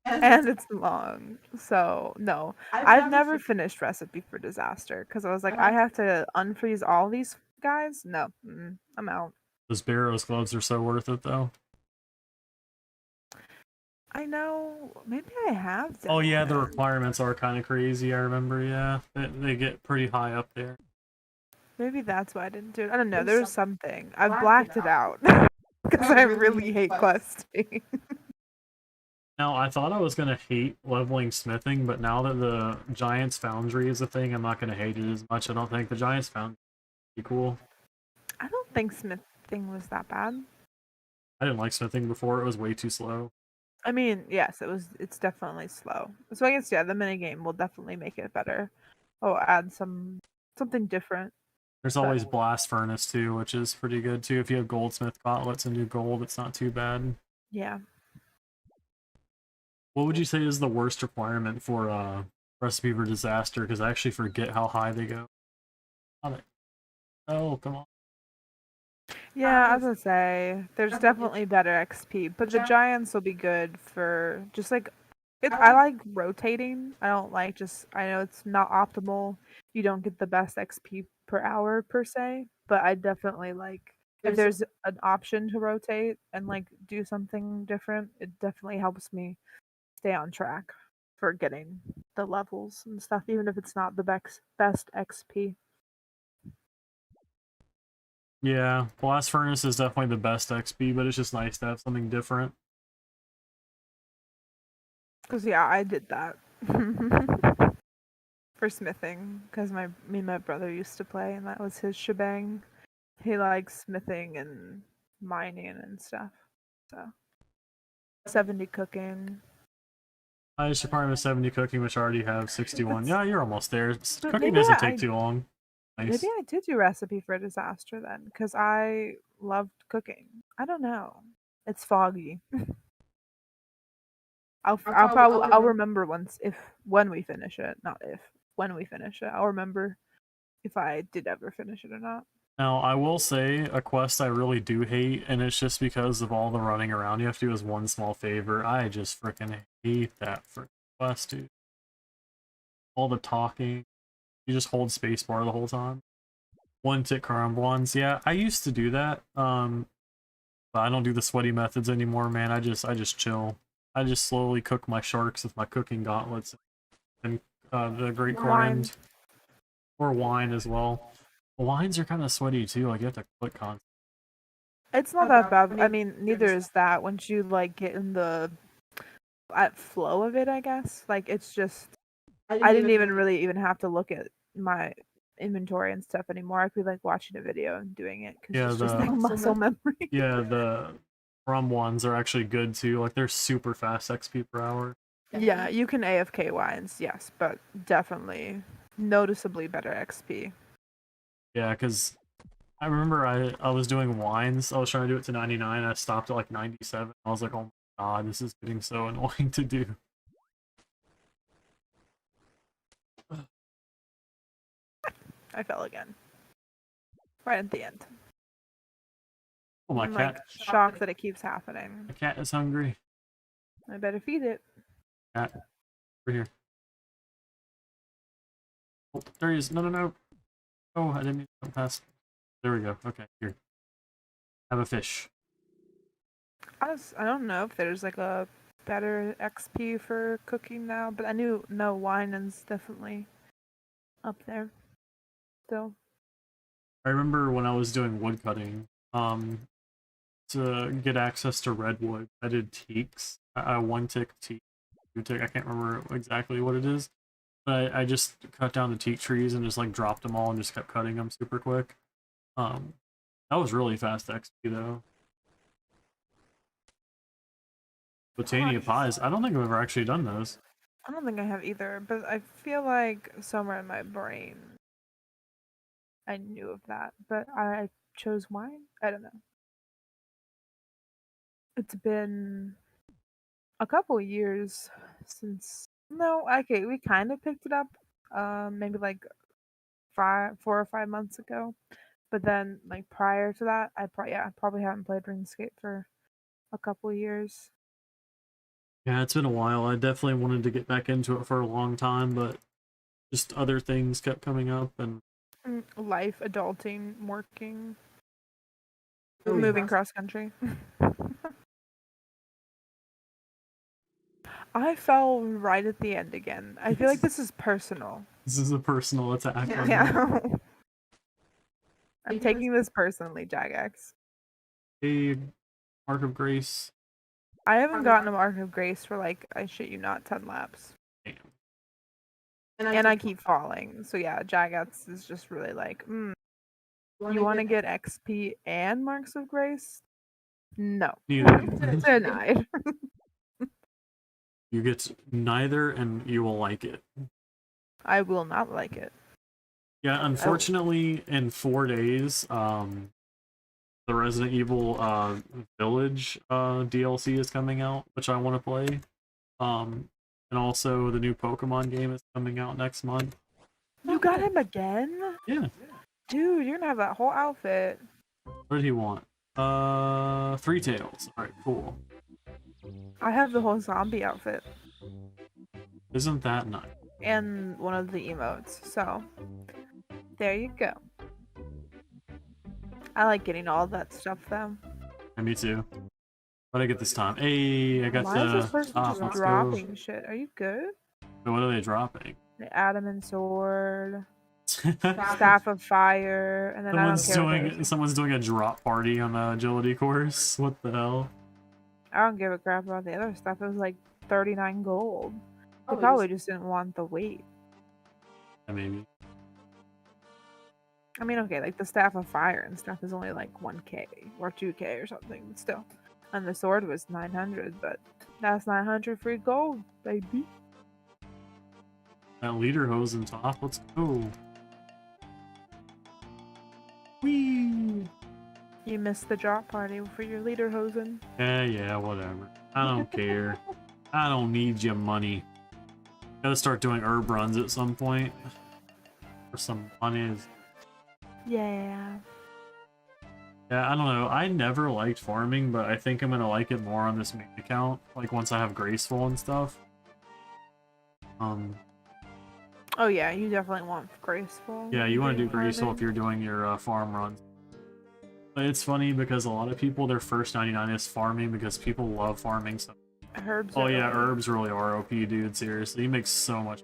And it's long. So, no. I've never finished Recipe for Disaster because I was like, I have to unfreeze all these guys? No. I'm out. Those Barrows gloves are so worth it, though. I know. Maybe I have done Oh yeah, the it. requirements are kind of crazy. I remember. Yeah, they get pretty high up there. Maybe that's why I didn't do it. I don't know. There's something. I've blacked it out because I really hate questing. Now, I thought I was gonna hate leveling smithing, but now that the Giant's Foundry is a thing, I'm not gonna hate it as much. I don't think the Giant's Foundry is pretty cool. I don't think smithing was that bad. I didn't like smithing before; it was way too slow. I mean, yes, it's definitely slow. So I guess, yeah, the minigame will definitely make it better. Oh, add something different. There's always Blast Furnace too, which is pretty good too. If you have Goldsmith gauntlets and do gold, it's not too bad. Yeah. What would you say is the worst requirement for Recipe for Disaster? Because I actually forget how high they go. Oh, come on. Yeah, as I say, there's definitely better XP, but the giants will be good for just like I like rotating. I don't like I know it's not optimal. You don't get the best XP per hour per se, but I definitely like if there's an option to rotate and like do something different, it definitely helps me stay on track for getting the levels and stuff, even if it's not the best XP. Yeah, Blast Furnace is definitely the best XP, but it's just nice to have something different. Because yeah, I did that for smithing because me and my brother used to play, and that was his shebang. He likes smithing and mining and stuff. So 70 cooking. I should probably have 70 cooking, which I already have 61. Yeah, you're almost there. Cooking maybe doesn't take too long. Nice. Maybe I did do Recipe for Disaster then, because I loved cooking. I don't know. It's foggy. I'll remember when we finish it, not if when we finish it. I'll remember if I did ever finish it or not. Now, I will say a quest I really do hate, and it's just because of all the running around you have to do is one small favor. I just freaking hate that freaking quest, dude. All the talking. You just hold spacebar the whole time. One tick crumblons. Yeah, I used to do that. But But I don't do the sweaty methods anymore, man. I just chill. I just slowly cook my sharks with my cooking gauntlets and the great corn Wine. end. Or wine as well. Wines are kind of sweaty too, like you have to click constantly. It's not that bad. I mean, neither is that once you like get in the flow of it, I guess. Like it's just I didn't even really even have to look at my inventory and stuff anymore. I could like watching a video and doing it because Yeah, it's just like muscle memory. Yeah, the rum ones are actually good too. Like they're super fast XP per hour. Yeah, you can AFK wines, yes, but definitely noticeably better XP. Yeah, because I remember I was doing wines. I was trying to do it to 99. I stopped at like 97. I was like, oh my god, this is getting so annoying to do. I fell again. Right at the end. Oh, my I'm cat. like shocked that it keeps happening. My cat is hungry. I better feed it. Cat, over here. Oh, there he is. No, no, no. Oh, I didn't mean to come past. There we go. Okay, here. Have a fish. I don't know if there's like a better XP for cooking now, but I knew no wine is definitely up there. Still. I remember when I was doing woodcutting, to get access to redwood, I did teaks. I one tick teak, two tick. I can't remember exactly what it is, but I just cut down the teak trees and just like dropped them all and just kept cutting them super quick. That was really fast XP though. Botania pies. I don't think I've ever actually done those. I don't think I have either, but I feel like somewhere in my brain I knew of that, but I chose wine. I don't know. It's been a couple of years since. No, okay, we kind of picked it up, maybe like 4 or 5 months ago. But then, like prior to that, I probably haven't played RuneScape for a couple of years. Yeah, it's been a while. I definitely wanted to get back into it for a long time, but just other things kept coming up and Life, adulting, working, moving cross country. I fell right at the end again. I feel like this is personal. this is a personal attack on me. Yeah. I'm taking this personally, Jagex. Hey, Mark of Grace. I haven't gotten a Mark of Grace for like, I shit you not, 10 laps. Damn. And I keep falling. So yeah, Jagex is just really like, you want to get XP and Marks of Grace? No. Neither. Denied. You get neither and you will like it. I will not like it. Yeah, unfortunately, in 4 days, the Resident Evil Village DLC is coming out, which I want to play. And also the new Pokemon game is coming out next month. You got him again? Yeah. Dude, you're gonna have that whole outfit. What did he want? 3 tails. Alright, cool. I have the whole zombie outfit. Isn't that nice? And one of the emotes, so there you go. I like getting all that stuff though. Yeah, me too. What did I get this time? Hey, I got Why is this the person top. just Let's go. dropping shit? Are you good? Wait, what are they dropping? The adamant sword, staff of fire, and then I don't care. Someone's doing a drop party on the agility course. What the hell? I don't give a crap about the other stuff. It was like 39 gold. They probably just didn't want the weight. Yeah, maybe. I mean, okay, like the staff of fire and stuff is only like 1k or 2k or something, but still. And the sword was 900, but that's 900 free gold, baby. That leader hose and top. Let's go. Whee! You missed the drop party for your leader hosen. Yeah, whatever. I don't care. I don't need your money. Gotta start doing herb runs at some point. For some monies. Yeah. Yeah, I don't know. I never liked farming, but I think I'm gonna like it more on this main account. Like once I have Graceful and stuff. Oh yeah, you definitely want Graceful. Yeah, you want to do farming. Graceful if you're doing your farm runs. But it's funny because a lot of people, their first 99 is farming because people love farming. So, Herbs. oh are yeah, OP. herbs really are OP, dude. Seriously, you make so much.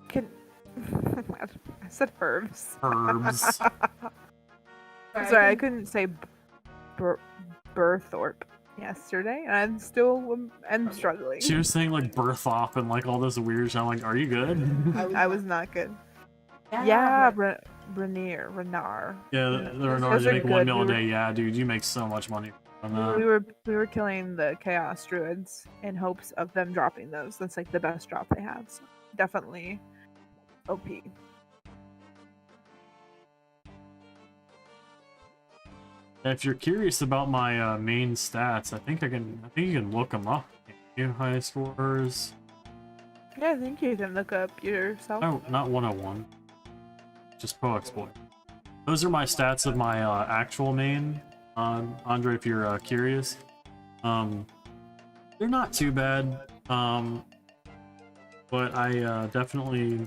Can I said herbs. Herbs. Sorry, I couldn't say Burthorpe yesterday, and I'm still struggling. She was saying like Berthop and like all this weird shit. I'm like, are you good? I was not good. Yeah, Renar. Yeah, the Renars, you make 1 mil a day. Yeah, dude, you make so much money on that. We were killing the Chaos Druids in hopes of them dropping those. That's like the best drop they have. So definitely OP. If you're curious about my main stats, I think you can look them up. You high scores. Yeah, I think you can look up yourself. Oh, not 101. Just Poexgirl. Those are my stats of my actual main. Andre, if you're curious. They're not too bad. But I definitely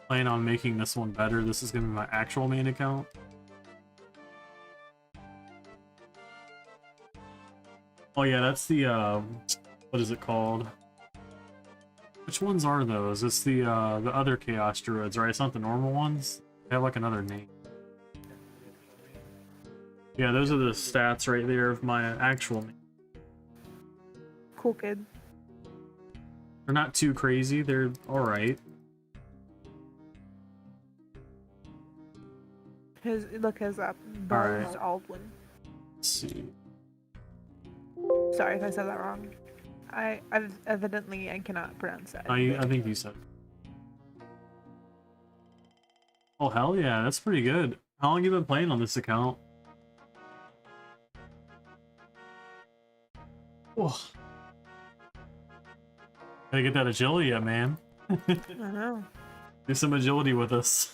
plan on making this one better. This is gonna be my actual main account. Oh yeah, that's the what is it called? Which ones are those? It's the other Chaos Druids, right? It's not the normal ones. They have like another name. Yeah, those are the stats right there of my actual name. Cool kid. They're not too crazy, they're alright. Look his up. Buzz Aldwin. Let's see. Sorry if I said that wrong. I cannot pronounce that. I think you said. Oh hell yeah, that's pretty good. How long have you been playing on this account? Oh. Gotta get that agility up, man. I know. Do some agility with us.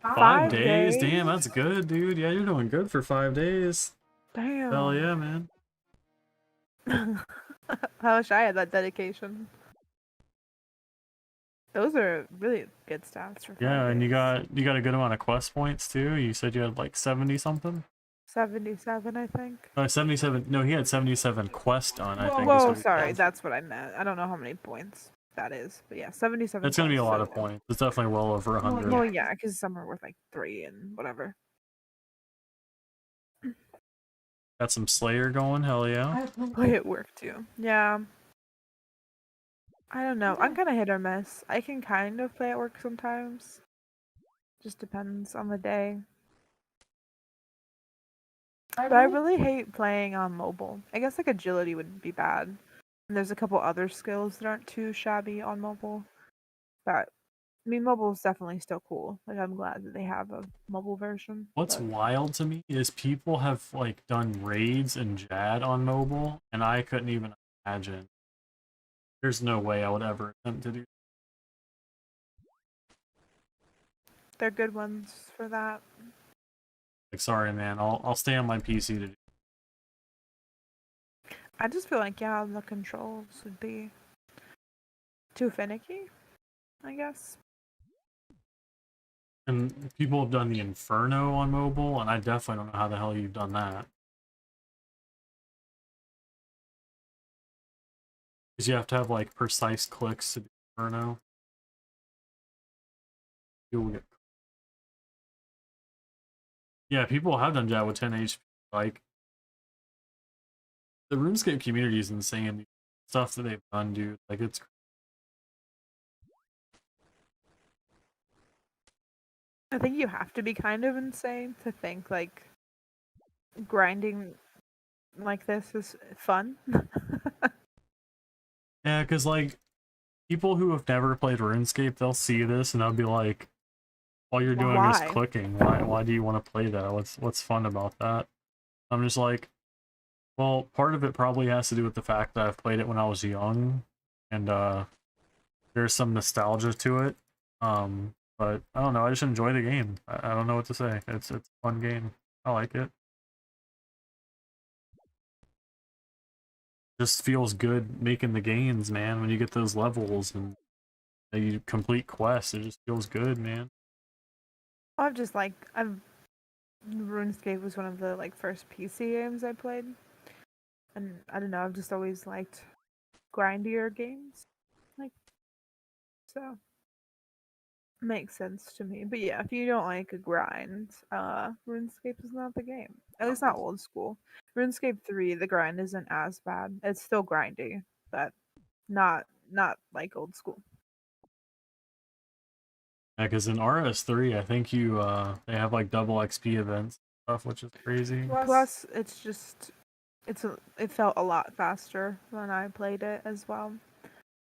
5 days? Damn, that's good, dude. Yeah, you're doing good for 5 days. Damn. Hell yeah, man. I wish I had that dedication. Those are really good stats for 5 Yeah, and days. you got a good amount of quest points too. You said you had like 70 something. 77, I think. 77. No, he had 77 quest done. I think. Whoa, sorry, that's what I meant. I don't know how many points that is, but yeah, 77. That's gonna be a lot of points. It's definitely well over 100. Well, yeah, because some are worth like 3 and whatever. Got some Slayer going. Hell yeah. Play at work too. Yeah. I don't know. I'm kind of hit or miss. I can kind of play at work sometimes. Just depends on the day. But I really hate playing on mobile. I guess like agility would be bad. And there's a couple other skills that aren't too shabby on mobile. But I mean, mobile is definitely still cool. Like I'm glad that they have a mobile version. What's wild to me is people have like done raids and Jad on mobile, and I couldn't even imagine. There's no way I would ever attempt to do. They're good ones for that. Like, sorry, man. I'll stay on my PC to do. I just feel like yeah, the controls would be too finicky, I guess. And people have done the Inferno on mobile, and I definitely don't know how the hell you've done that. Because you have to have like precise clicks to do Inferno. You'll get. Yeah, people have done Jad with 10 HP. Like, the RuneScape community is insane. The stuff that they've done, dude. Like, it's. I think you have to be kind of insane to think like grinding like this is fun. Yeah, because like people who have never played RuneScape, they'll see this and they'll be like, "All you're doing is clicking. Why do you want to play that? What's fun about that?" I'm just like, well, part of it probably has to do with the fact that I've played it when I was young, and there's some nostalgia to it. But I don't know. I just enjoy the game. I don't know what to say. It's a fun game. I like it. just feels good making the gains, man. When you get those levels and you complete quests, it just feels good, man. I've RuneScape was one of the like first PC games I played, and I don't know, I've just always liked grindier games, like, so makes sense to me. But yeah, if you don't like a grind, RuneScape is not the game. At least not old school. RuneScape 3, the grind isn't as bad. It's still grindy, but not like old school. Yeah, because in RS3, I think you they have like double XP events and stuff, which is crazy. Plus, it's just it felt a lot faster when I played it as well.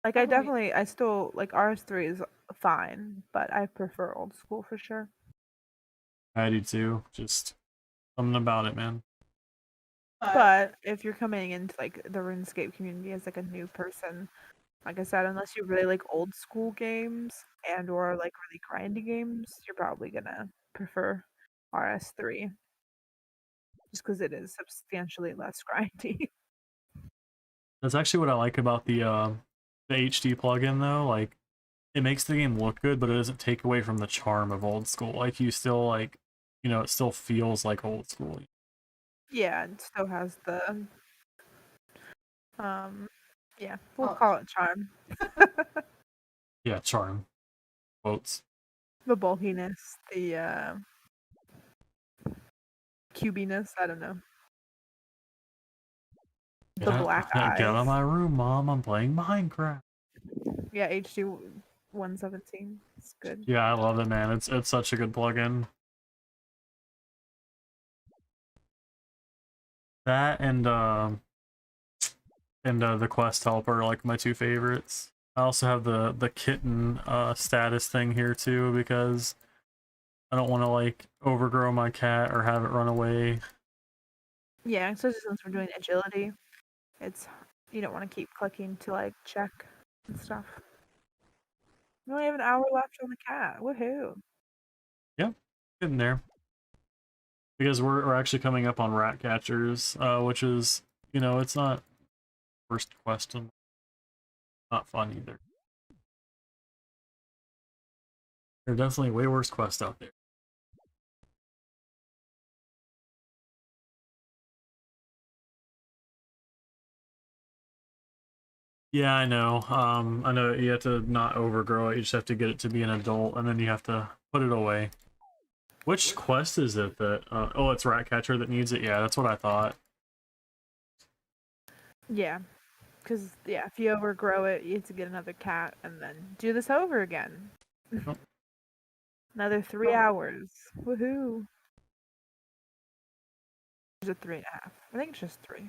Like I still like RS3 is fine, but I prefer old school for sure. I do too. Just something about it, man. But if you're coming into like the RuneScape community as like a new person, like I said, unless you really like old school games and or like really grindy games, you're probably gonna prefer RS3 just because it is substantially less grindy. That's actually what I like about the HD plugin, though. Like, it makes the game look good, but it doesn't take away from the charm of old school. Like, you still like, you know, it still feels like old school. Yeah, it still has the yeah, we'll call it charm. Yeah, charm. Quotes. The bulkiness, the cubiness, I don't know. The black eyes. Get out of my room, Mom. I'm playing Minecraft. Yeah, HD 117. It's good. Yeah, I love it, man. It's such a good plugin. That and the quest helper are like my two favorites. I also have the kitten status thing here too because I don't want to like overgrow my cat or have it run away. Yeah, especially since we're doing agility, it's you don't want to keep clicking to like check and stuff. We only have an hour left on the cat. Woohoo! Yeah, getting there. Because we're actually coming up on rat catchers, which is, you know, it's not first quest and not fun either. There are definitely way worse quests out there. Yeah, I know. I know you have to not overgrow it. You just have to get it to be an adult, and then you have to put it away. Which quest is it that... oh, it's Ratcatcher that needs it? Yeah, that's what I thought. Yeah, because yeah, if you overgrow it, you have to get another cat and then do this over again. Oh. Another 3 hours. Woohoo! Is it 3.5? I think it's just 3.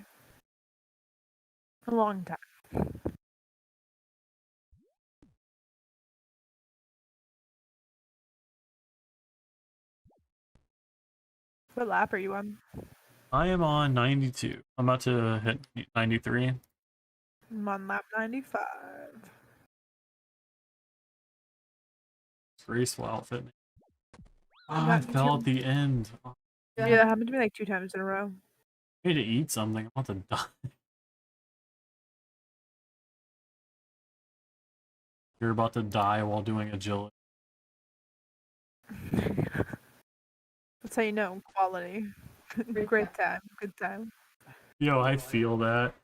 A long time. What lap are you on? I am on 92. I'm about to hit 93. I'm on lap 95. Graceful outfit. Oh, got I fell at two. the end. Yeah, that happened to me like 2 times in a row. I need to eat something. I'm about to die. You're about to die while doing agility. That's how you know quality. Great time. Good time. Yo, I feel that.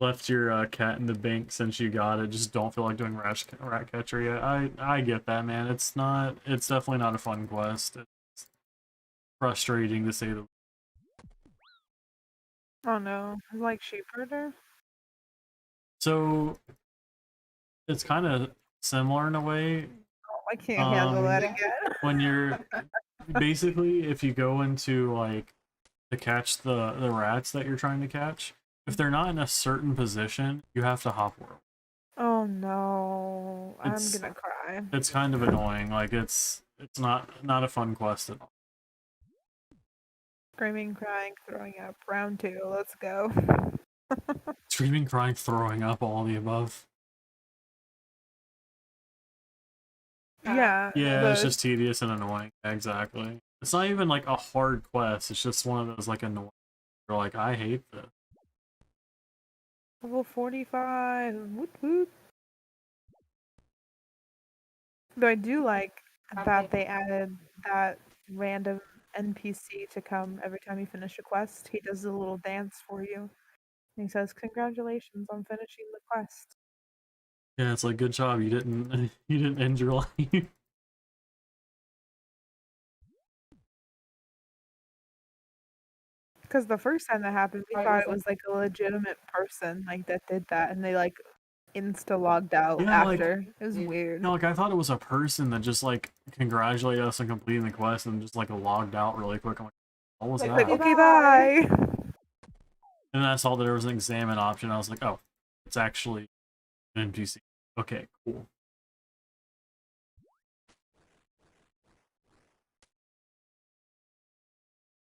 Left your cat in the bank since you got it. Just don't feel like doing rat catcher yet. I get that, man. It's definitely not a fun quest. It's frustrating to say the least. Oh no, like sheep herder? So it's kind of similar in a way. Oh, I can't handle that again. When you're basically, if you go into like to catch the rats that you're trying to catch, if they're not in a certain position, you have to hop world. Oh no, I'm gonna cry. It's kind of annoying. Like it's not a fun quest at all. Screaming, crying, throwing up. Round 2. Let's go. Screaming, crying, throwing up, all the above. Yeah. Yeah, it's just tedious and annoying. Exactly. It's not even like a hard quest. It's just one of those like annoying. You're like, I hate this. Level 45. Woot woot. Though I do like that they added that random NPC to come every time you finish a quest. He does a little dance for you. And he says, "Congratulations on finishing the quest." Yeah, it's like, good job, you didn't you didn't end your life. Because the first time that happened, we thought it was like a legitimate person like that did that, and they like insta logged out Yeah, like, after. It was weird. like, I thought it was a person that just like congratulated us on completing the quest and just like logged out really quick. I'm like, what was Like, that? okay, bye. And then I saw that there was an examine option. I was like, oh, it's actually an NPC. Okay, cool.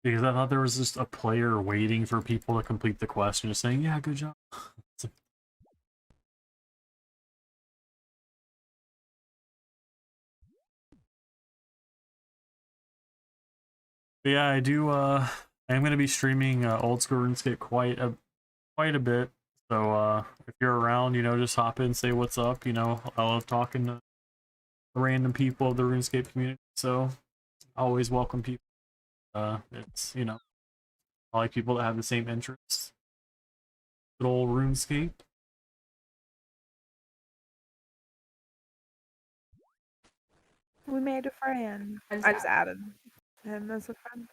Because I thought there was just a player waiting for people to complete the quest and just saying, yeah, good job. But yeah, I do, I am going to be streaming Old School Runescape quite a bit. So if you're around, you know, just hop in, say what's up. You know, I love talking to random people of the RuneScape community. So I always welcome people. It's, you know, I like people that have the same interests. Good old RuneScape. We made a friend. I just added him as a friend.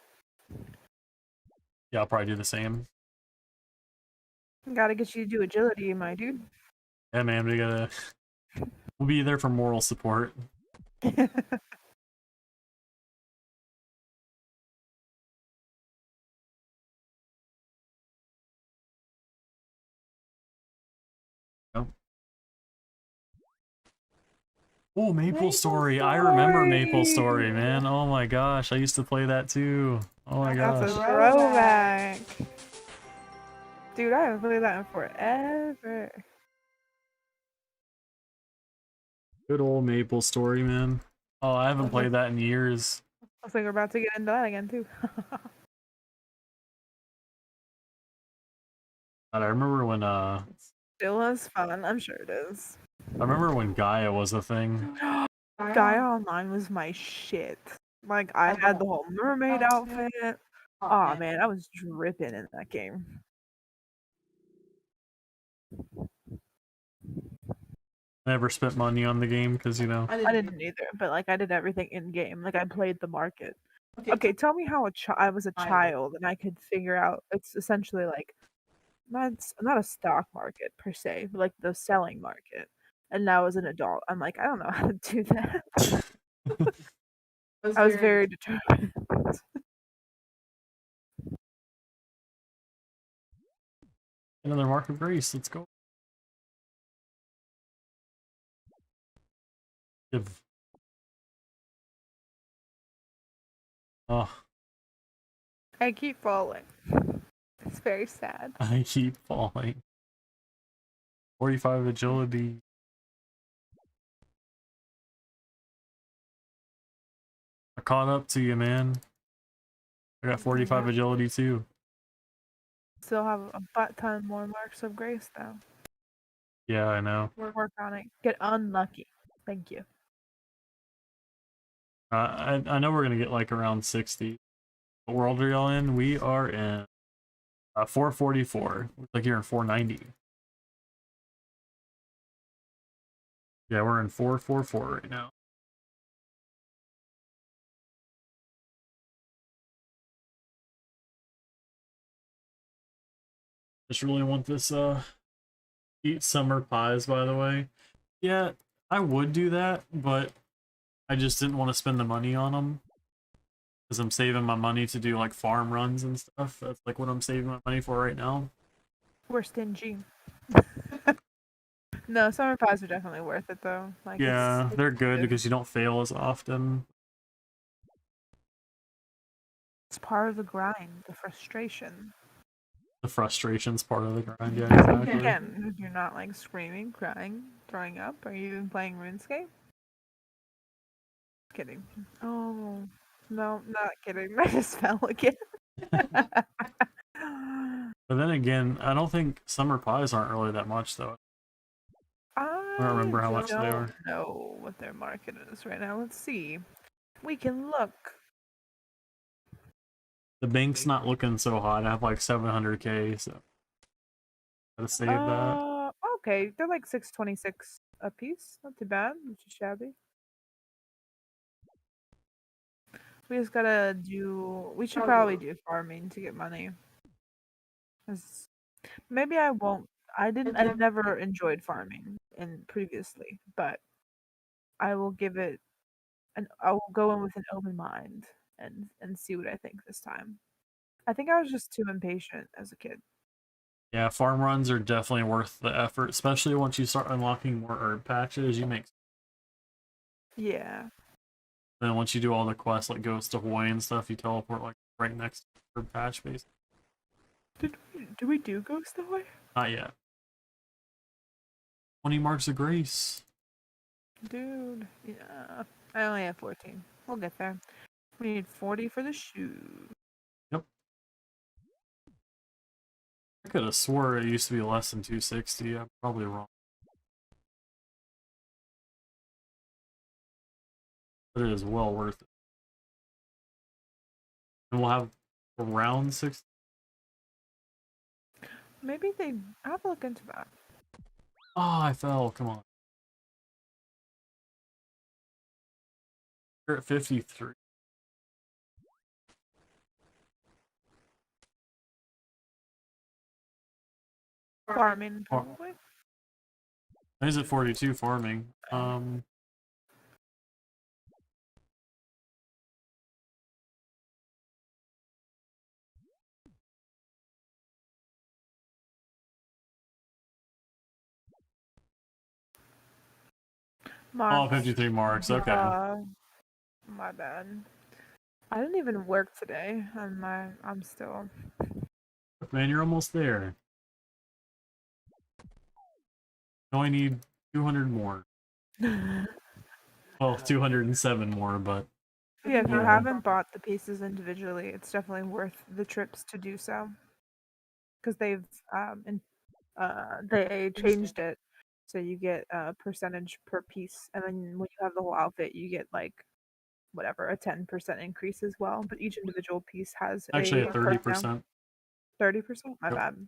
Yeah, I'll probably do the same. Gotta get you to do agility, my dude. Yeah, man, we'll be there for moral support. Oh, Maple Story. I remember Maple Story, man. Oh my gosh, I used to play that too. Oh my gosh. That's a throwback. Dude, I haven't played that in forever. Good old Maple Story, man. Oh, I haven't played that in years. I think we're about to get into that again, too. I remember when Still was fun, I'm sure it is. I remember when Gaia was a thing. Gaia Online was my shit. Like, I had the whole mermaid outfit. Oh man, I was dripping in that game. Never spent money on the game because, you know. I didn't either, but like I did everything in game. Like I played the market. Okay, tell me how I was a child and I could figure out it's essentially like not a stock market per se, but like the selling market. And now as an adult, I'm like, I don't know how to do that. I was very determined. Another Mark of Grace, let's go. Give. Oh, I keep falling. It's very sad. I keep falling. 45 agility. I caught up to you, man. I got 45 agility too. Still have a butt ton more marks of grace though. Yeah, I know. Work on it. Get unlucky. Thank you. I know we're gonna get like around 60. What world are y'all in? We are in 444. Looks like you're in 490. Yeah, we're in 444 right now. Just really want this eat summer pies, by the way. Yeah, I would do that, but I just didn't want to spend the money on them. Because I'm saving my money to do like farm runs and stuff. That's like what I'm saving my money for right now. We're stingy. No, summer pies are definitely worth it though. Like Yeah, they're good because you don't fail as often. It's part of the grind, the frustration. The frustration's part of the grind, yeah, exactly. Again, you're not like screaming, crying, throwing up. Are you even playing RuneScape? Kidding. Oh, no, not kidding. I just fell again. But then again, I don't think summer pies aren't really that much though. I don't remember how much they don't are. know what their market is right now. Let's see. We can look. The bank's not looking so hot. I have like 700k, so gotta save that. Okay, they're like 626 a piece. Not too bad. Not too shabby. We just gotta do. We should probably do farming to get money. 'Cause maybe I won't. I've never enjoyed farming in previously, but I will give it. And I will go in with an open mind and see what I think this time. I think I was just too impatient as a kid. Yeah, farm runs are definitely worth the effort, especially once you start unlocking more herb patches. You make. Yeah. Then once you do all the quests like Ghost of Hawaii and stuff, you teleport like right next to the herb patch base. Do we do Ghost Away? Not yet. 20 marks of grace. Dude, yeah. I only have 14. We'll get there. We need 40 for the shoe. Yep. I could have swore it used to be less than 260. I'm probably wrong. But it is well worth it. And we'll have around 60. Maybe they. I'll have to look into that. Oh, I fell. Come on. You're at 53. Farming, probably. Is it 42 farming? Marks. Oh, 53 marks. Okay. My bad. I didn't even work today. I'm still. Man, you're almost there. You only need 200 more. Well, 207 more, but... Yeah, if you haven't bought the pieces individually, it's definitely worth the trips to do so. Because they changed it, so you get a percentage per piece, and then when you have the whole outfit, you get like whatever, a 10% increase as well. But each individual piece has actually a at 30%. 30%? My Yep. bad.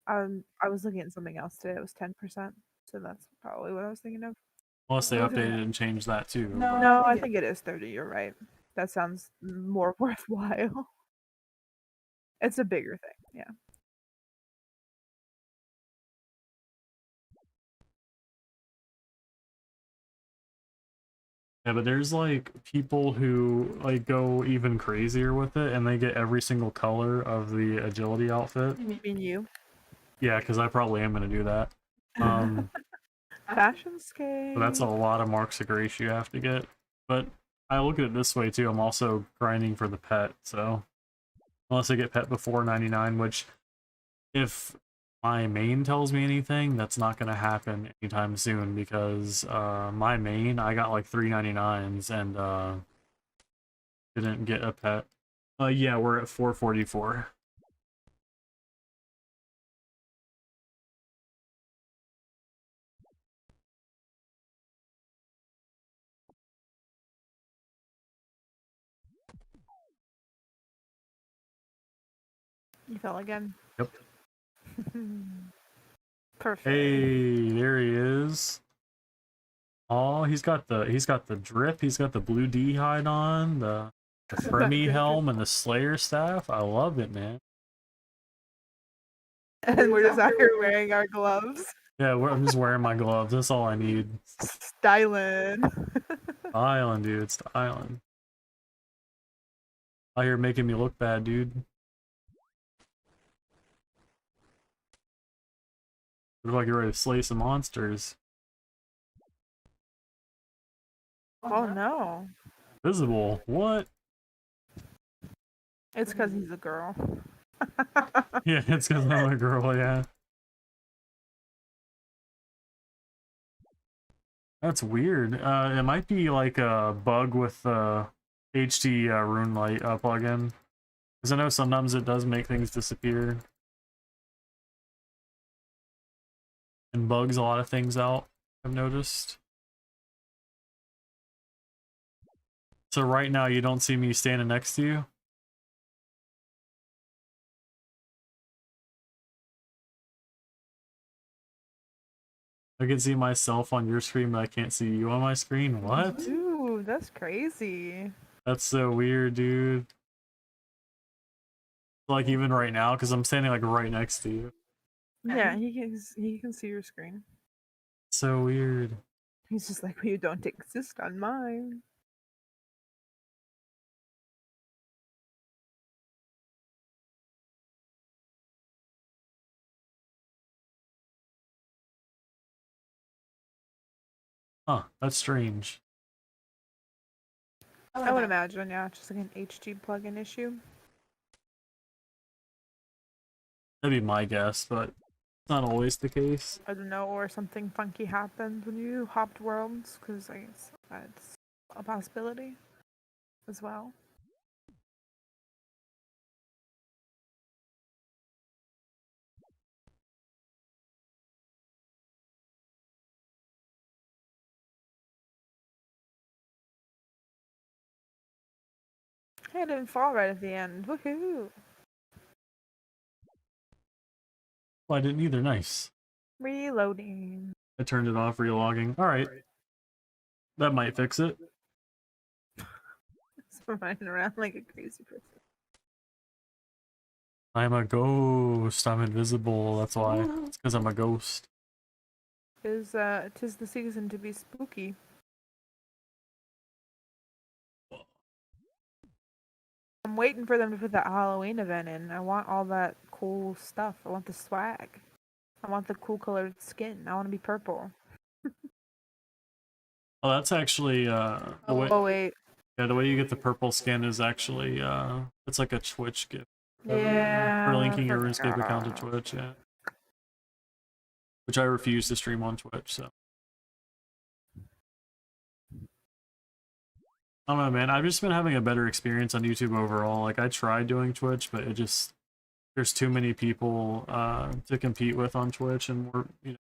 I was looking at something else today. It was 10%, so that's probably what I was thinking of. Unless they updated and changed that too. No, I think it is 30. You're right. That sounds more worthwhile. It's a bigger thing, yeah. Yeah, but there's like people who like go even crazier with it, and they get every single color of the agility outfit. You mean you? Yeah, because I probably am gonna do that. Fashion scale. So that's a lot of marks of grace you have to get. But I look at it this way too. I'm also grinding for the pet, so unless I get pet before 99, which if my main tells me anything, that's not going to happen anytime soon, because my main, I got like 399s and didn't get a pet. Yeah, we're at 444. You fell again. Yep. Perfect. Hey, there he is. Oh, he's got the drip. He's got the blue D hide on, the Fremy helm, and the Slayer staff. I love it, man. And we're just out here wearing our gloves. Yeah, I'm just wearing my gloves. That's all I need. Styling. Styling, dude. It's the island. Out here making me look bad, dude. Look like you're ready to slay some monsters. Oh no. Visible. What? It's because he's a girl. Yeah, it's because I'm a girl, yeah. That's weird. It might be like a bug with the HD Rune Light plugin. Because I know sometimes it does make things disappear. and bugs a lot of things out, I've noticed. So right now you don't see me standing next to you? I can see myself on your screen, but I can't see you on my screen? What? Dude, that's crazy. That's so weird, dude. Like even right now, because I'm standing like right next to you. Yeah, he can see your screen. So weird. He's just like, well, you don't exist on mine. Huh, that's strange. I would imagine, yeah, just like an HG plugin issue. That'd be my guess, but it's not always the case. I don't know, or something funky happened when you hopped worlds, because I guess that's a possibility as well. Hey, I didn't fall right at the end. Woohoo! Well, I didn't either. Nice. Reloading. I turned it off, relogging. Alright. That might fix it. So running around like a crazy person. I'm a ghost. I'm invisible. That's why. It's because I'm a ghost. Tis the season to be spooky. I'm waiting for them to put that Halloween event in. I want all that cool stuff. I want the swag. I want the cool colored skin. I want to be purple. Oh, that's actually the way. Oh wait. Yeah, the way you get the purple skin is actually it's like a Twitch gift. Yeah. For linking your I RuneScape account to forgot. Twitch, yeah. Which I refuse to stream on Twitch, so. I don't know, man. I've just been having a better experience on YouTube overall. Like, I tried doing Twitch, but it just... There's too many people to compete with on Twitch, and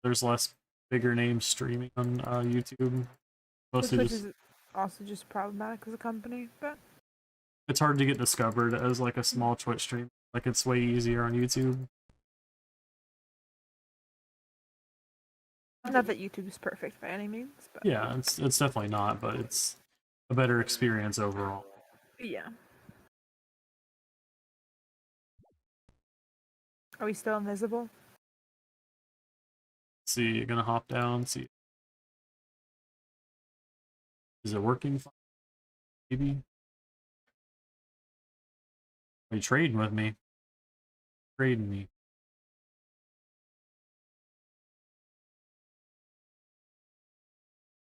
there's less bigger names streaming on YouTube. Mostly Twitch just... is also just problematic as a company, but... It's hard to get discovered as, like, a small Twitch stream. Like, it's way easier on YouTube. Not that YouTube is perfect by any means, but... Yeah, it's definitely not, but it's a better experience overall. Yeah. Are we still invisible? See, you're gonna hop down, see. Is it working fine? Maybe? Are you trading with me? Trading me.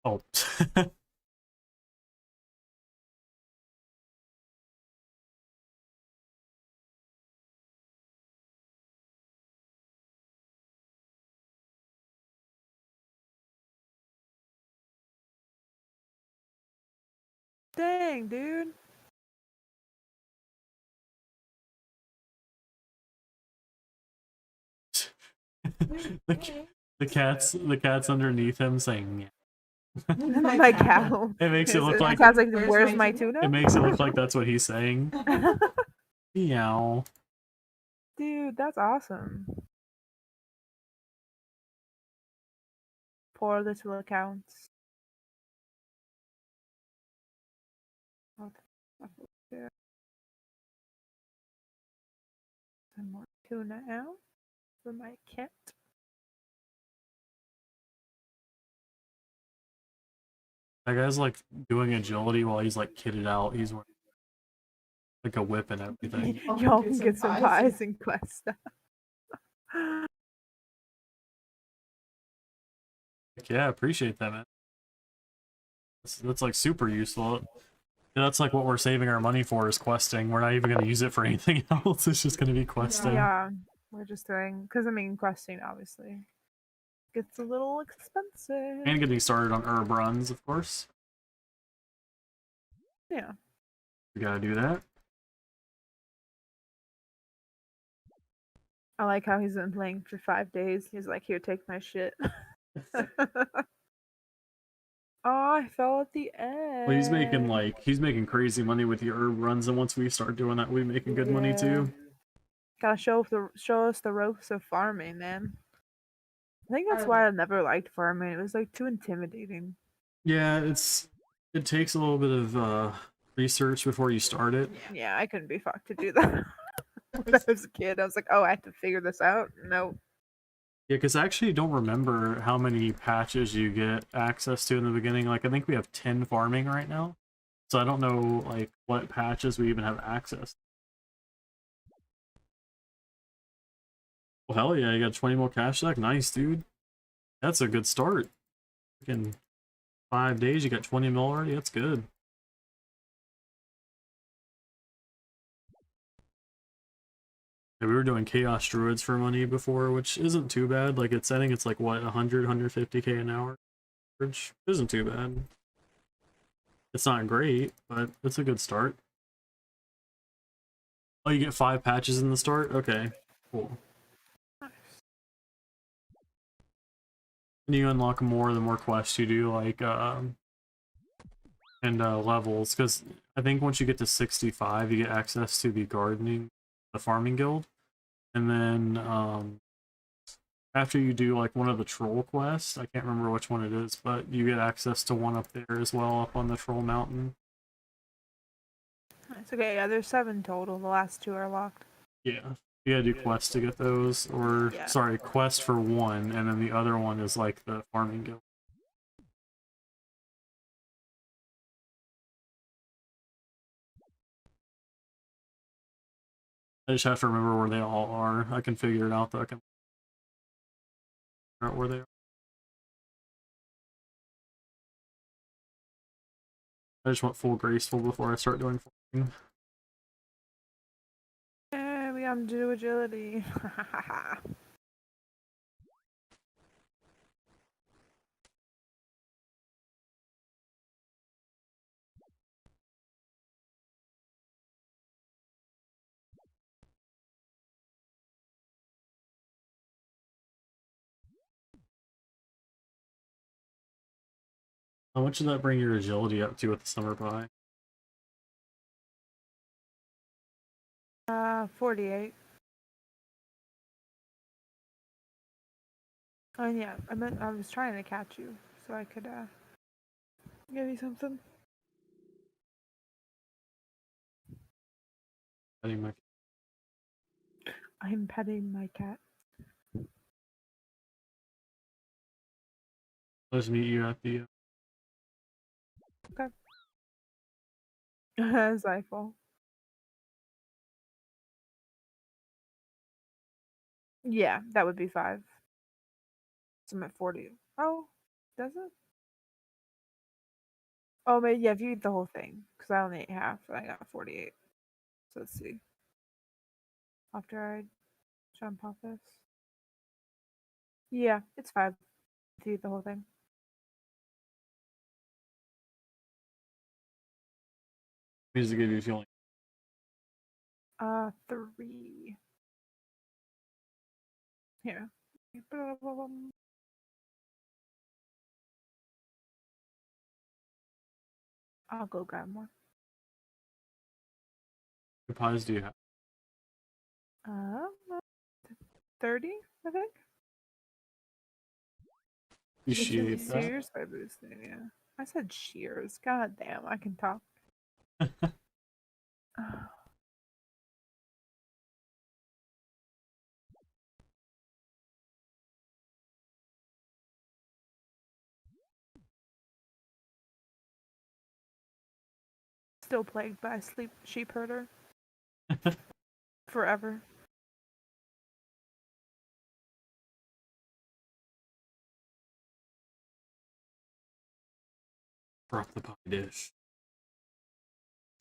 Oh. Dang, dude. the cat's underneath him saying yeah. My cow. It makes it look like Cat's like, where's my tuna? it makes it look like that's what he's saying. Meow. Dude, that's awesome. Poor little accounts. Some more tuna out for my cat. That guy's like doing agility while he's like kitted out. He's wearing like a whip and everything. Y'all can get some pies and quest stuff. Yeah, appreciate that, man. That's like super useful. That's like what we're saving our money for is questing. We're not even going to use it for anything else. It's just going to be questing. Yeah, we're just doing, because I mean, questing obviously gets a little expensive. And getting started on herb runs, of course. Yeah. We gotta do that. I like how he's been playing for 5 days. He's like, here, take my shit. Oh, I fell at the end. Well, he's making crazy money with your herb runs, and once we start doing that, we making good money too. Gotta show us the ropes of farming, man. I think that's why I never liked farming. It was like too intimidating. Yeah, it takes a little bit of research before you start it. Yeah, I couldn't be fucked to do that. When I was a kid, I was like, oh, I have to figure this out. No. Yeah, because I actually don't remember how many patches you get access to in the beginning. Like, I think we have 10 farming right now. So I don't know, like, what patches we even have access to. Well, hell yeah, you got 20 more cash stack? Nice, dude. That's a good start. In 5 days, you got 20 mil already? That's good. Yeah, we were doing Chaos Druids for money before, which isn't too bad. Like, I think it's like, what, 100, 150k an hour? Which isn't too bad. It's not great, but it's a good start. Oh, you get 5 patches in the start? Okay, cool. And you unlock more the more quests you do, like, and levels, because I think once you get to 65, you get access to the farming guild. And then, after you do, like, one of the troll quests, I can't remember which one it is, but you get access to one up there as well, up on the troll mountain. It's okay, yeah, there's 7 total. The last 2 are locked. Yeah. You gotta do quests to get those, or, sorry, quest for 1, and then the other one is, like, the farming guild. I just have to remember where they all are. I can figure it out, though. I can figure out where they are. I just want full Graceful before I start doing farming. Yeah, we gotta do agility. How much does that bring your agility up to with the summer pie? 48. Oh yeah, I was trying to catch you so I could give you something. I'm petting my cat. Let's meet you at the... Okay. Zyphal. Yeah, that would be 5. So I'm at 40. Oh, does it? Oh, maybe, yeah, if you eat the whole thing. Because I only ate half, and I got 48. So let's see. After I jump off this. Yeah, it's 5 if you eat the whole thing. What does it give you feeling? 3. Here. I'll go grab more. How many pies do you have? 30, I think. Appreciate that. Shears by boosting, yeah. I said shears. God damn, I can talk. Still plagued by a sheep herder. Forever. Drop the pie dish.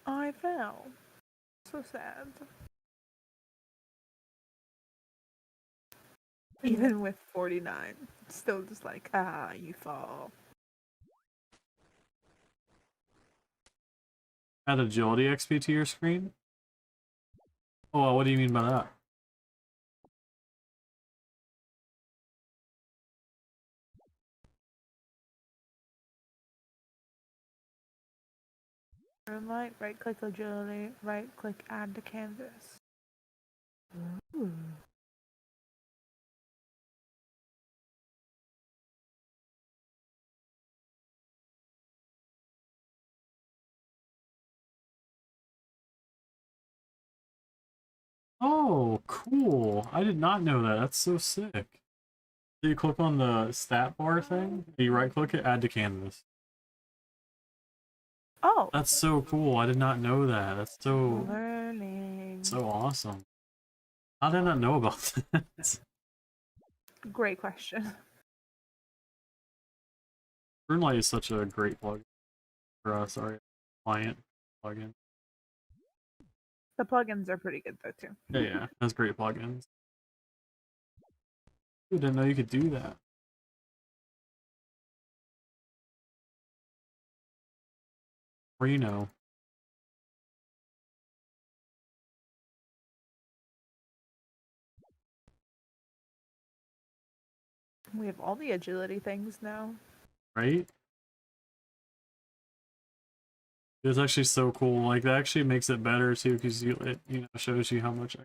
I fell. So sad. Even with 49, still just like, you fall. Add agility XP to your screen? Oh, what do you mean by that? Moonlight, right click agility, right click add to canvas. Ooh. Oh, cool. I did not know that. That's so sick. So you click on the stat bar thing, you right click it, add to canvas. Oh. That's so cool. I did not know that. That's so Learning. awesome. How did I not know about that? Great question. RuneLight is such a great plugin for us, our client plugin. The plugins are pretty good though too. Yeah, it has great plugins. I didn't know you could do that. Or you know. We have all the agility things now. Right? It's actually so cool. Like, that actually makes it better too, because it shows you how much.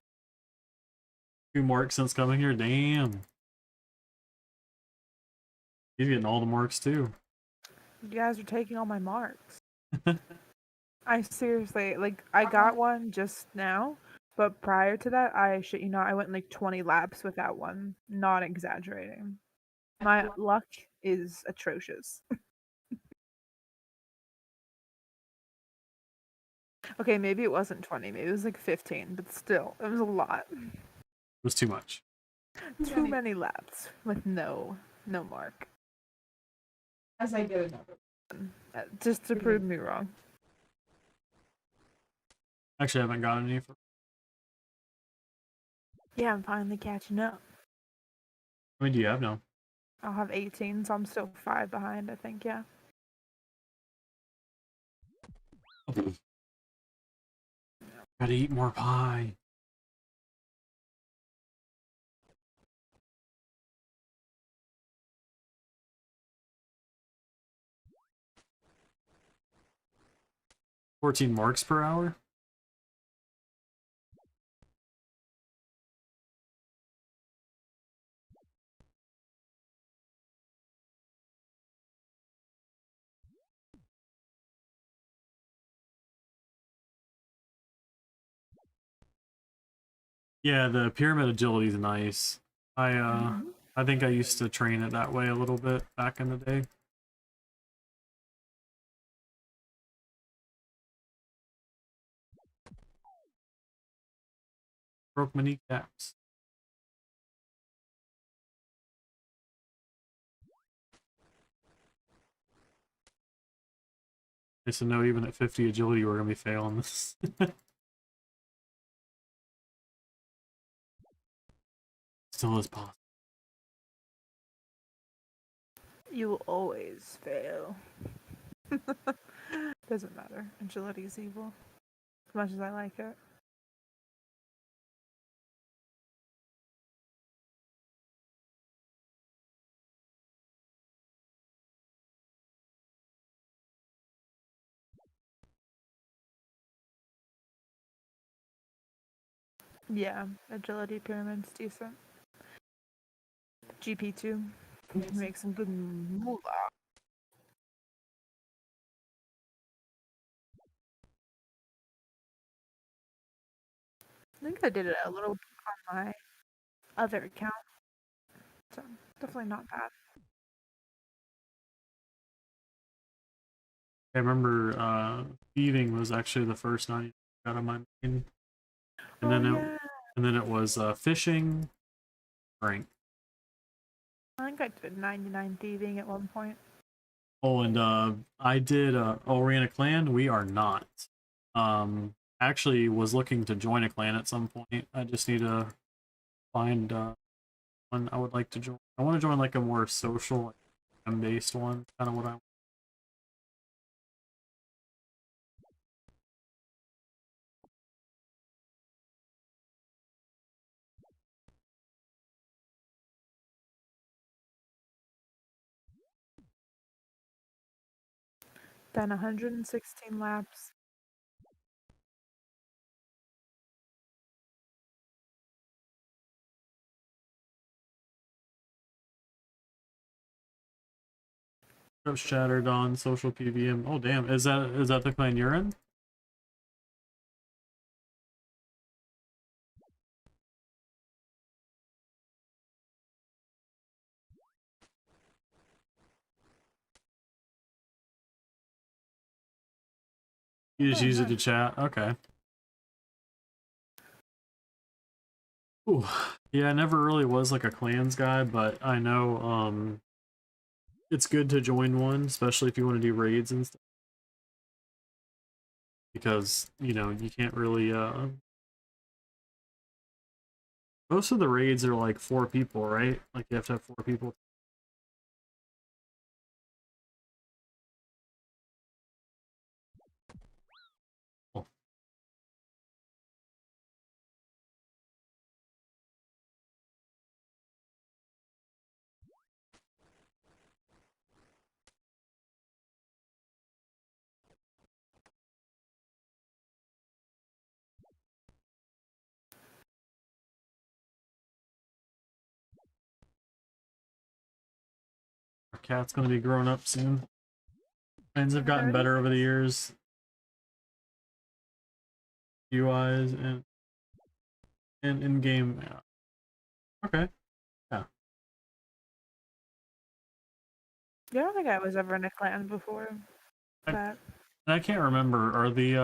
2 marks since coming here. Damn. He's getting all the marks too. You guys are taking all my marks. I seriously, like, I got one just now, but prior to that, I went like 20 laps without one. Not exaggerating. My luck is atrocious. Okay, maybe it wasn't 20, maybe it was like 15, but still, it was a lot. It was too much. Too many laps with no mark. As I get another. Just to prove me wrong. Actually, I haven't gotten any for. Yeah, I'm finally catching up. How many do you have now? I'll have 18, so I'm still 5 behind, I think, yeah. Gotta eat more pie. $14 marks per hour? Yeah, the pyramid agility is nice. I think I used to train it that way a little bit back in the day. Broke my kneecaps. I used to know even at 50 agility we're gonna be failing this. Still is possible. You will always fail. Doesn't matter. Agility is evil. As much as I like it. Yeah, agility pyramid's decent. GP2. Make some good moolah. I think I did it a little on my other account. So definitely not bad. I remember thieving was actually the first night out of my main. And then it was fishing, rank. I think I did 99 thieving at one point. Oh, and I did ran a clan. We are not. Actually was looking to join a clan at some point. I just need to find one I would like to join. I want to join like a more social, like, based one. Kind of what I. Done 116 laps. Shattered on social PVM. Oh damn, is that the clan you're in? You just Oh, use it to nice. chat? Okay. Ooh. Yeah, I never really was like a clans guy, but I know it's good to join one, especially if you want to do raids and stuff. Because, you know, you can't really most of the raids are like 4 people, right? Like you have to have 4 people. Oh. Our cat's gonna be growing up soon. Clans have gotten Very better over the nice. years. UIs and in-game. Okay. Yeah. Yeah, I don't think I was ever in a clan before. But I can't remember. Are the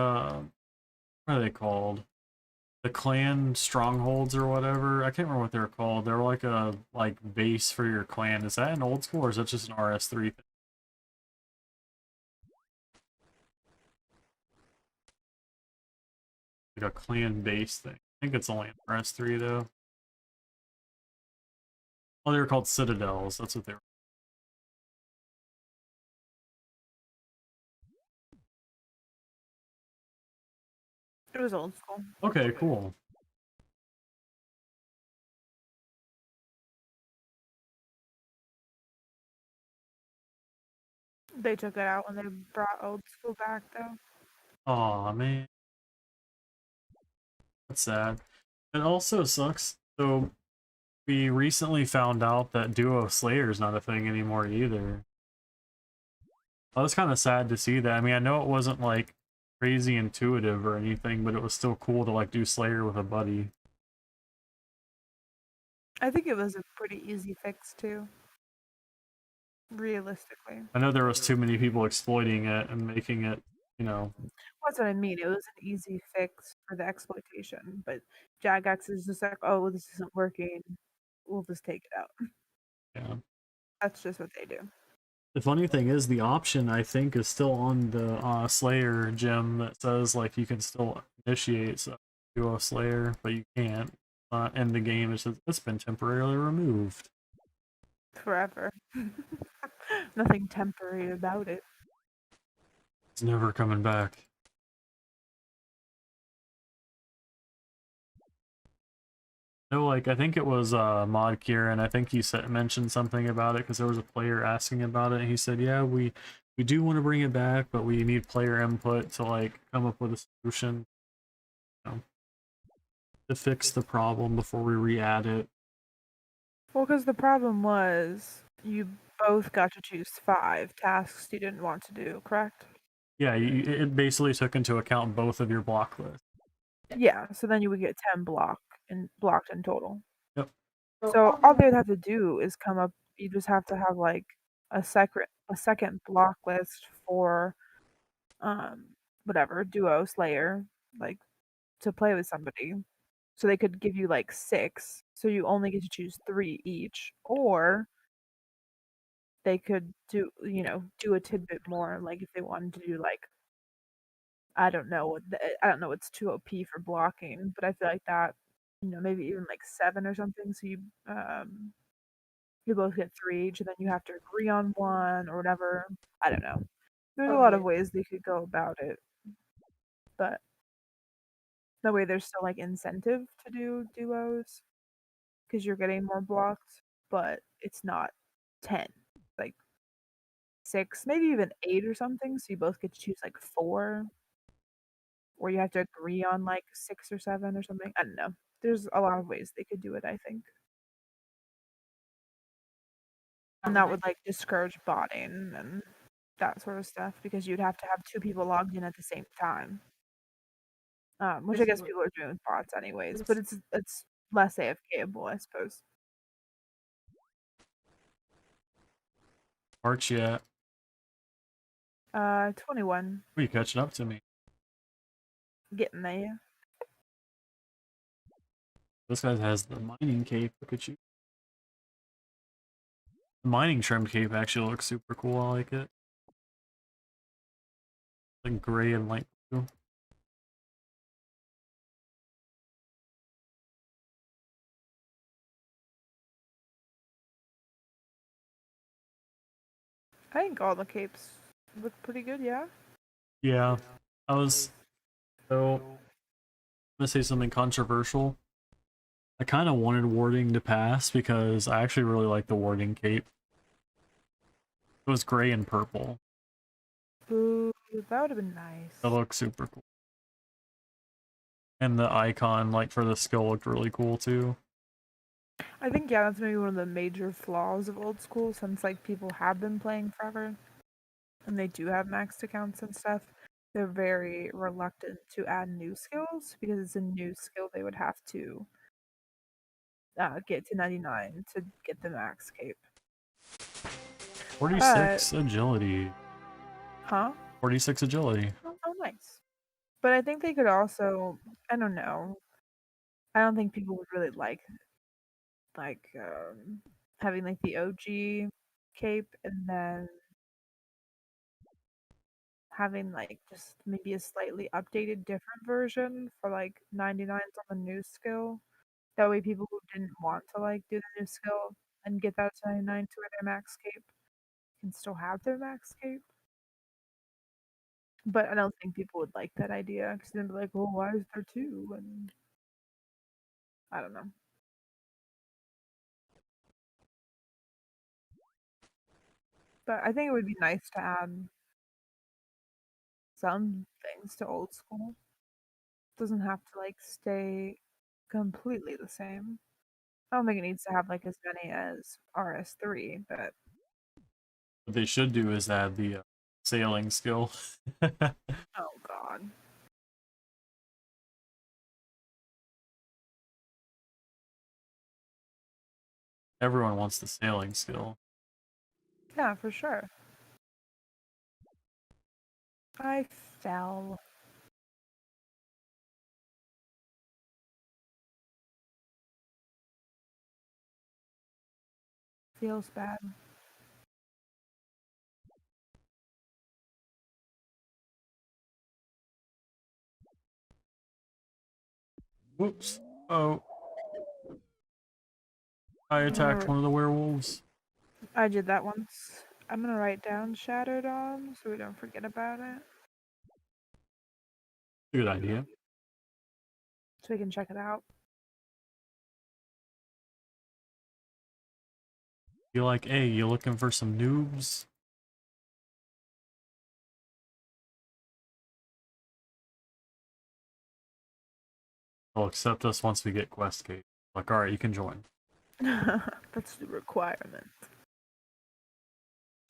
what are they called? The clan strongholds or whatever. I can't remember what they're called. They're like a base for your clan. Is that an old school or is that just an RS3 thing? Like a clan base thing. I think it's only an RS3 though. Oh, they were called citadels. That's what they were. it was old school. Okay, cool. They took it out when they brought old school back, though. Aw, man. That's sad. It also sucks. So we recently found out that Duo Slayer is not a thing anymore either. I was kind of sad to see that. I mean, I know it wasn't like crazy intuitive or anything, but it was still cool to like do Slayer with a buddy. I think it was a pretty easy fix, too. Realistically. I know there was too many people exploiting it and making it, you know. That's what I mean. It was an easy fix for the exploitation, but Jagex is just like, oh, this isn't working. We'll just take it out. Yeah. That's just what they do. The funny thing is, the option I think is still on the Slayer gem that says like you can still initiate Duo Slayer, but you can't end the game. It says it's been temporarily removed. Forever. Nothing temporary about it. It's never coming back. No, like I think it was Mod Kieran. I think he mentioned something about it because there was a player asking about it. And he said, "Yeah, we do want to bring it back, but we need player input to like come up with a solution, you know, to fix the problem before we re-add it." Well, because the problem was you both got to choose 5 tasks you didn't want to do, correct? Yeah, it basically took into account both of your block lists. Yeah, so then you would get 10 blocked in total. Yep. So all they would have to do is come up. You just have to have like a second block list for whatever duo slayer, like to play with somebody. So they could give you like 6, so you only get to choose 3 each, or they could do a tidbit more, like if they wanted to do like I don't know, I don't know what's too OP for blocking, but I feel like that maybe even like 7 or something. So you both get 3 each, and then you have to agree on one or whatever. I don't know. There's a lot of ways they could go about it, but that way there's still like incentive to do duos because you're getting more blocked, but it's not 10, like 6, maybe even 8 or something. So you both get to choose like 4, or you have to agree on like 6 or 7 or something. I don't know. There's a lot of ways they could do it, I think. And that would like discourage botting and that sort of stuff, because you'd have to have 2 people logged in at the same time. Which I guess people are doing with bots anyways, but it's less AFKable, I suppose. Arch yet? 21. Are you catching up to me? Getting there. This guy has the mining cape. Look at you. The mining trimmed cape actually looks super cool. I like it. Like gray and light blue. I think all the capes look pretty good, yeah? Yeah. So I'm gonna say something controversial. I kind of wanted warding to pass because I actually really like the warding cape. It was gray and purple. Ooh, that would have been nice. That looks super cool. And the icon, like, for the skill looked really cool, too. I think, yeah, that's maybe one of the major flaws of Old School, since, like, people have been playing forever, and they do have maxed accounts and stuff. They're very reluctant to add new skills, because it's a new skill they would have to get to 99 to get the max cape. 46 agility. Huh? 46 agility. Oh, nice. But I think they could also, I don't know. I don't think people would really like having like the OG cape and then having like just maybe a slightly updated different version for like 99s on the new skill. That way people who didn't want to like do the new skill and get that to 99 to their max cape can still have their max cape. But I don't think people would like that idea because they'd be like, well, why is there two? And I don't know. But I think it would be nice to add some things to Old School. It doesn't have to like stay completely the same. I don't think it needs to have like as many as RS3, but What they should do is add the sailing skill. oh god. Everyone wants the sailing skill. Yeah, for sure. I fell. Feels bad. Whoops. Oh. I attacked one of the werewolves. I did that once. I'm gonna write down Shattered On so we don't forget about it. Good idea. So we can check it out. You're like, hey, you looking for some noobs? They'll accept us once we get quest cake. Like, alright, you can join. That's the requirement.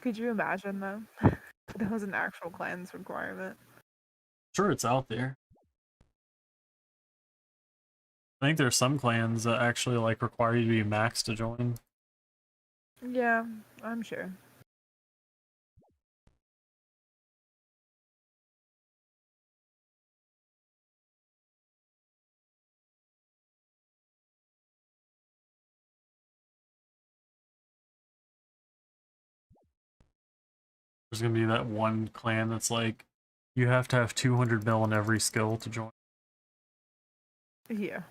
Could you imagine though? That was an actual clan's requirement. Sure, it's out there. I think there's some clans that actually like require you to be max to join. Yeah, I'm sure. There's gonna be that one clan that's like, you have to have 200 mil in every skill to join. Yeah.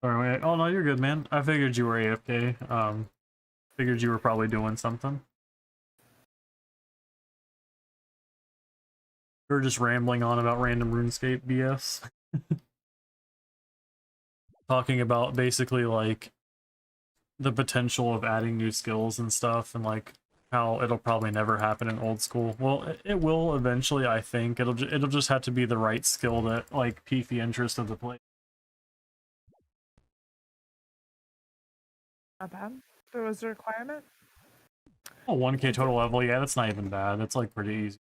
Alright, oh no, you're good, man. I figured you were AFK. Figured you were probably doing something. We were just rambling on about random RuneScape BS. talking about basically like the potential of adding new skills and stuff, and like how it'll probably never happen in old school. Well, it will eventually, I think. It'll just have to be the right skill that like pique the interest of the player. Not bad. There was a requirement. Oh, 1k total level, yeah, that's not even bad. That's like pretty easy.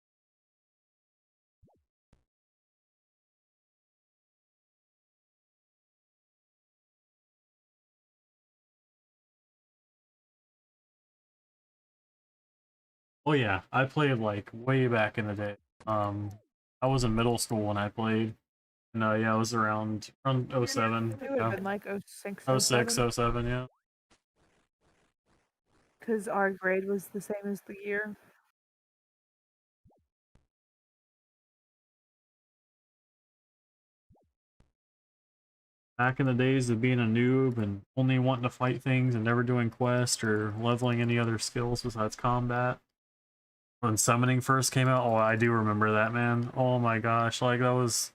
Oh yeah, I played like way back in the day. I was in middle school when I played. No, yeah, I was around '07. It would have been like 06, 06, 07, yeah. Because our grade was the same as the year. Back in the days of being a noob and only wanting to fight things and never doing quests or leveling any other skills besides combat. When summoning first came out, oh, I do remember that, man. Oh my gosh, like that was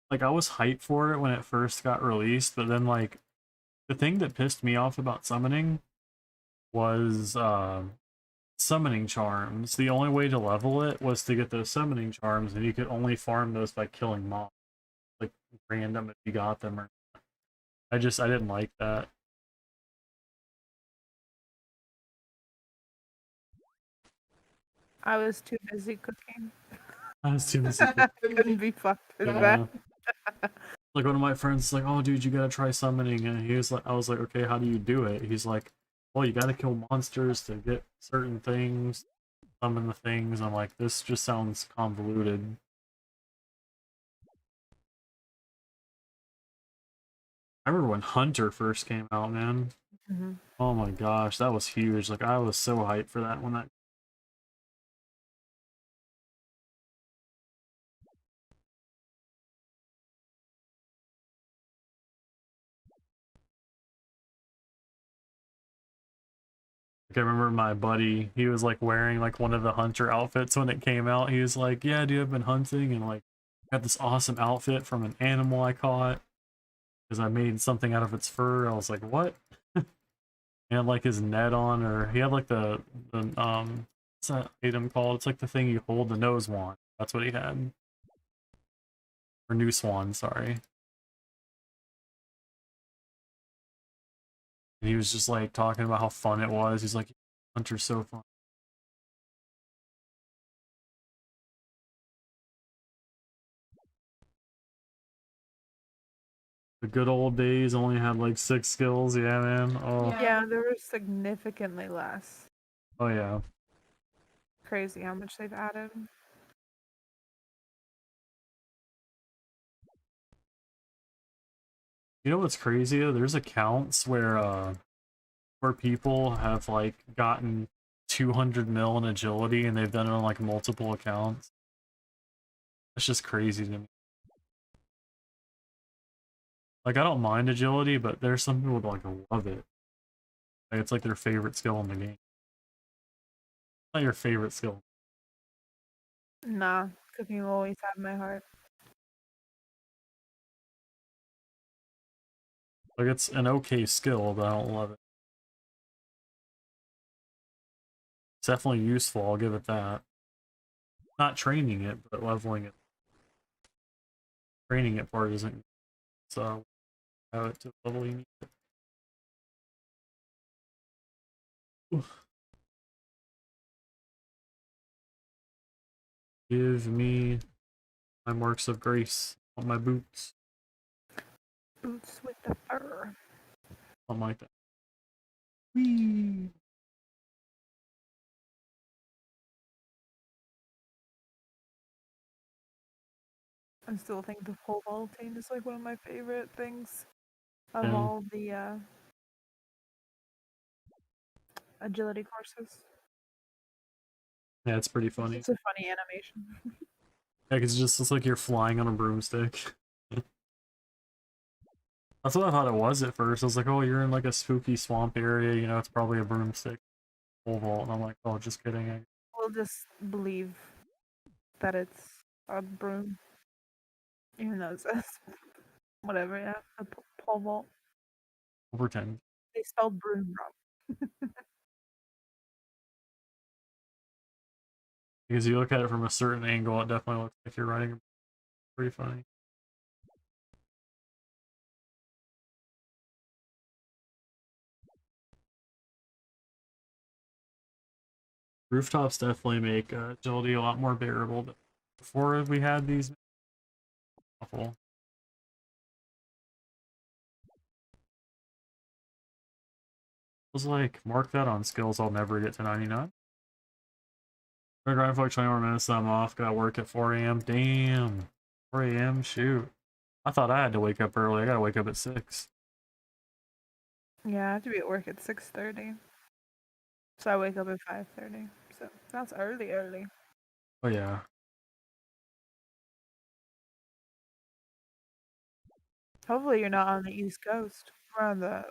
like I was hyped for it when it first got released, but then like the thing that pissed me off about summoning was summoning charms. The only way to level it was to get those summoning charms, and you could only farm those by killing mobs, like random if you got them. Or I didn't like that. I was too busy cooking. I was too busy. Couldn't be fucked with Yeah. that. Like one of my friends is like, "Oh, dude, you gotta try summoning," and he was like, "I was like, okay, how do you do it?" He's like, "Well, you gotta kill monsters to get certain things, summon the things." I'm like, this just sounds convoluted. I remember when Hunter first came out, man. Mm-hmm. Oh my gosh, that was huge. Like I was so hyped for that when that. Like, I remember my buddy, he was like wearing like one of the Hunter outfits when it came out. He was like, "Yeah, dude, I've been hunting and like got this awesome outfit from an animal I caught because I made something out of its fur." I was like, "What?" He had like his net on, or he had like the what's that item called? It's like the thing you hold, the nose wand. That's what he had. Or new swan, sorry. And he was just like talking about how fun it was. He's like, "Hunter's so fun." The good old days only had like 6 skills, yeah, man. Oh, Yeah, there was significantly less. oh yeah. Crazy how much they've added. You know what's crazy? There's accounts where people have like gotten 200 mil in agility and they've done it on like multiple accounts. That's just crazy to me. Like I don't mind agility, but there's some people that like love it. Like, it's like their favorite skill in the game. Not your favorite skill. Nah, cooking will always have my heart. Like it's an okay skill, but I don't love it. It's definitely useful, I'll give it that. Not training it, but leveling it. Training it part isn't, so have it to the level you need it. Oof. Give me my marks of grace on my boots. Boots with the fur. Something like that. Whee! I still think the pole vaulting is like one of my favorite things of Yeah. all the agility courses. Yeah, it's pretty funny. It's a funny animation. Yeah, 'cause it just looks like you're flying on a broomstick. That's what I thought it was at first. I was like, oh, you're in like a spooky swamp area, you know, it's probably a broomstick pole vault. And I'm like, oh, just kidding. We'll just believe that it's a broom. Even though it says whatever, yeah, a pole vault. We'll pretend. They spelled broom wrong. Because you look at it from a certain angle, it definitely looks like you're writing pretty funny. Rooftops definitely make agility a lot more bearable. But before we had these, awful. I was like, mark that on skills. I'll never get to 99. I grind for like 20 more minutes. Then I'm off. Got work at 4 a.m. Damn, 4 a.m. Shoot. I thought I had to wake up early. I gotta wake up at 6. Yeah, I have to be at work at 6:30. So I wake up at 5:30. So that's early. Oh yeah. Hopefully you're not on the East Coast. We're on the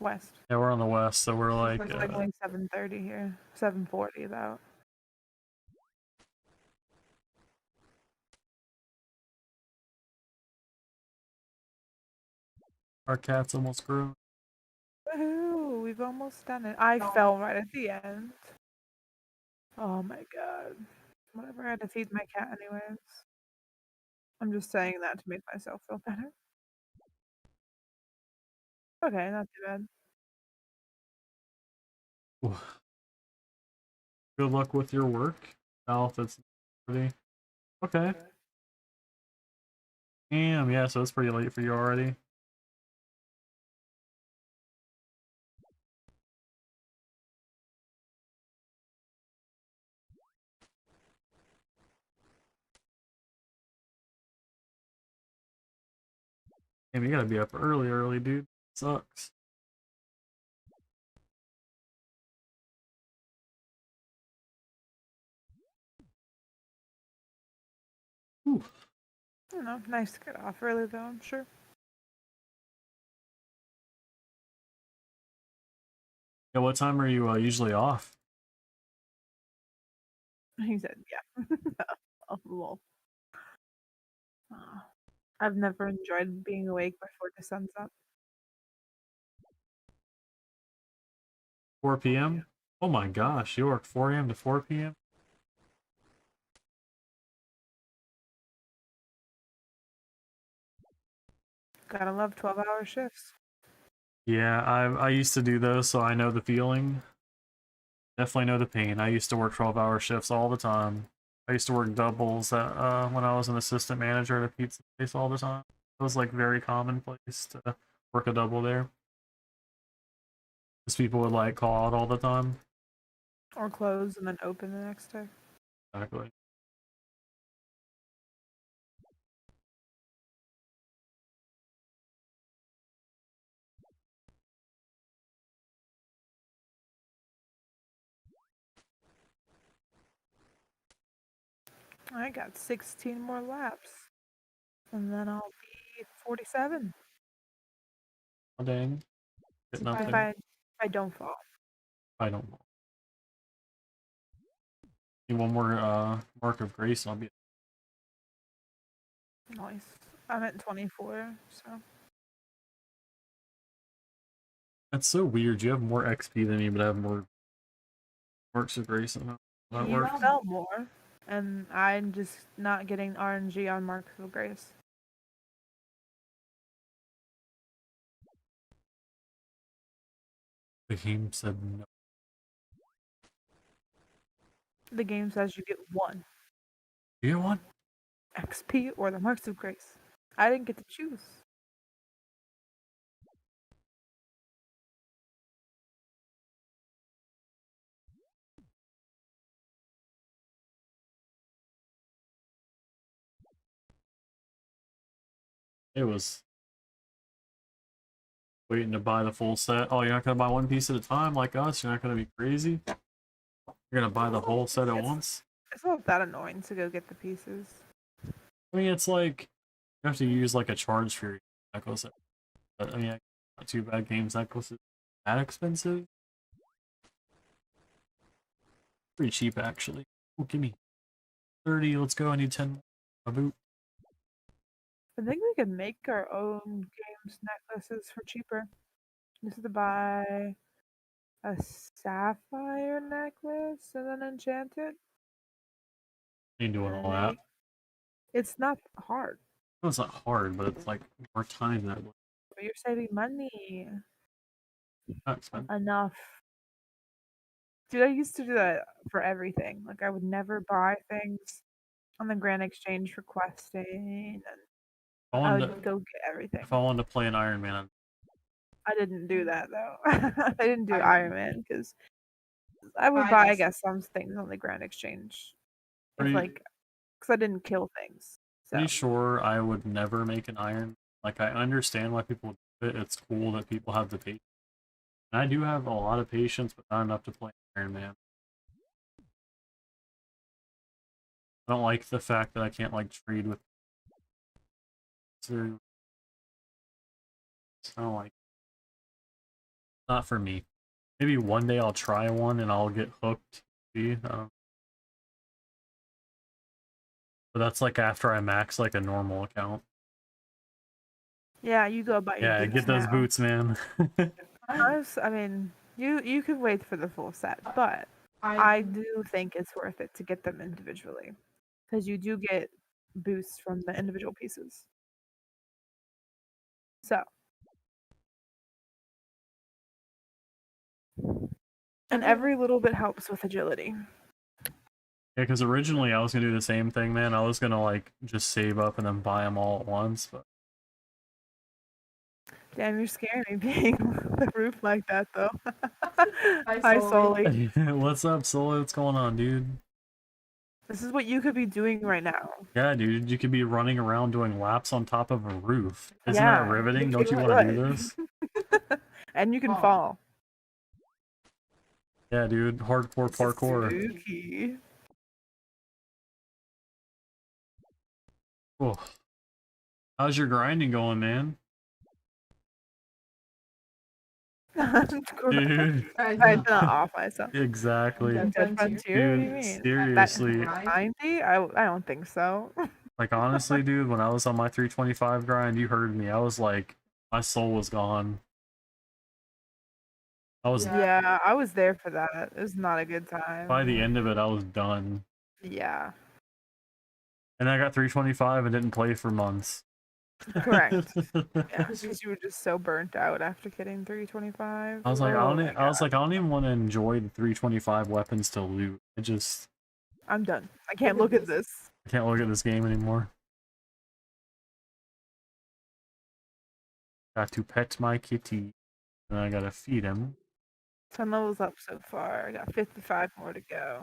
West. Yeah, we're on the west, so we're like. It's like only 7:30 here. 7:40 about. Our cat's almost grew. Woohoo! We've almost done it. I fell right at the end. Oh my god. Whatever, I had to feed my cat anyways. I'm just saying that to make myself feel better. Okay, not too bad. Good luck with your work. If it's pretty. Okay. Damn, yeah, so it's pretty late for you already. Damn, you gotta be up early, dude. Sucks. Whew. I don't know, nice to get off early though, I'm sure. Yeah, what time are you usually off? He said, yeah. Oh, lol. I've never enjoyed being awake before the sun's up. 4 p.m.? Oh my gosh, you work 4 a.m. to 4 p.m.? Gotta love 12-hour shifts. Yeah, I used to do those, so I know the feeling. Definitely know the pain. I used to work 12-hour shifts all the time. I used to work doubles when I was an assistant manager at a pizza place all the time. It was like very commonplace to work a double there. Because people would like call out all the time. Or close and then open the next day. Exactly. I got 16 more laps. And then I'll be 47. Oh dang. Get nothing. If I don't fall. I don't know. Need one more mark of grace and I'll be. Nice. I'm at 24, so. That's so weird. You have more XP than me, but I have more marks of grace than that You works. felt more, and I'm just not getting RNG on Marks of Grace. The game said no. The game says you get 1 You get one? XP or the Marks of Grace. I didn't get to choose. It was waiting to buy the full set. Oh, you're not gonna buy one piece at a time like us? You're not gonna be crazy? You're gonna buy the whole set at once? It's not that annoying to go get the pieces. I mean, it's like you have to use like a charge for your necklace. But, I mean, not too bad. Games necklaces that expensive? Pretty cheap actually. Oh, give me 30. Let's go. I need 10. A boot. I think we could make our own games necklaces for cheaper. This is to buy a sapphire necklace and then enchant it. Ain't doing all that. It's not hard. No, it's not hard, but it's like more time that way. But you're saving money. Not expensive. Enough. Dude, I used to do that for everything. Like, I would never buy things on the Grand Exchange for questing, and I I wanted would go get everything. if I wanted to play an Iron Man, I didn't do that, though. I didn't do Iron Man, because I would buy, I guess, some things on the Grand Exchange. If, Pretty- like, because I didn't kill things. So. pretty sure I would never make an Iron. Like, I understand why people do it. It's cool that people have the patience. And I do have a lot of patience, but not enough to play Iron Man. I don't like the fact that I can't, like, trade with... I don't like... Not for me. Maybe one day I'll try one and I'll get hooked. See? But that's like after I max like a normal account. Yeah, you go buy your boots get those now. boots, man. I mean, you can wait for the full set, but I do think it's worth it to get them individually, because you do get boosts from the individual pieces. So, and every little bit helps with agility. Yeah, because originally I was gonna do the same thing, man. I was gonna like just save up and then buy them all at once, but Damn, you're scaring me being the roof like that, though. Hi, Sully. What's up, Solo? What's going on, dude? This is what you could be doing right now. Yeah, dude, you could be running around doing laps on top of a roof. Isn't Yeah, that riveting? you Don't you could want to do this? And you can fall. Yeah, dude, hardcore parkour. Spooky. Cool. How's your grinding going, man? Dude. I did not off myself. Exactly. Dead Frontier? What do you Dude, mean? seriously. 90? I don't think so. Like, honestly, dude, when I was on my 325 grind, you heard me. I was like, my soul was gone. Yeah, I was there for that. It was not a good time. By the end of it, I was done. Yeah. And I got 325 and didn't play for months. Correct. Yeah, because you were just so burnt out after getting 325. I was like, Oh I don't even want to enjoy the 325 weapons to loot. I'm done. I can't look at this. I can't look at this game anymore. Got to pet my kitty. And I gotta feed him. 10 levels up so far. I got 55 more to go.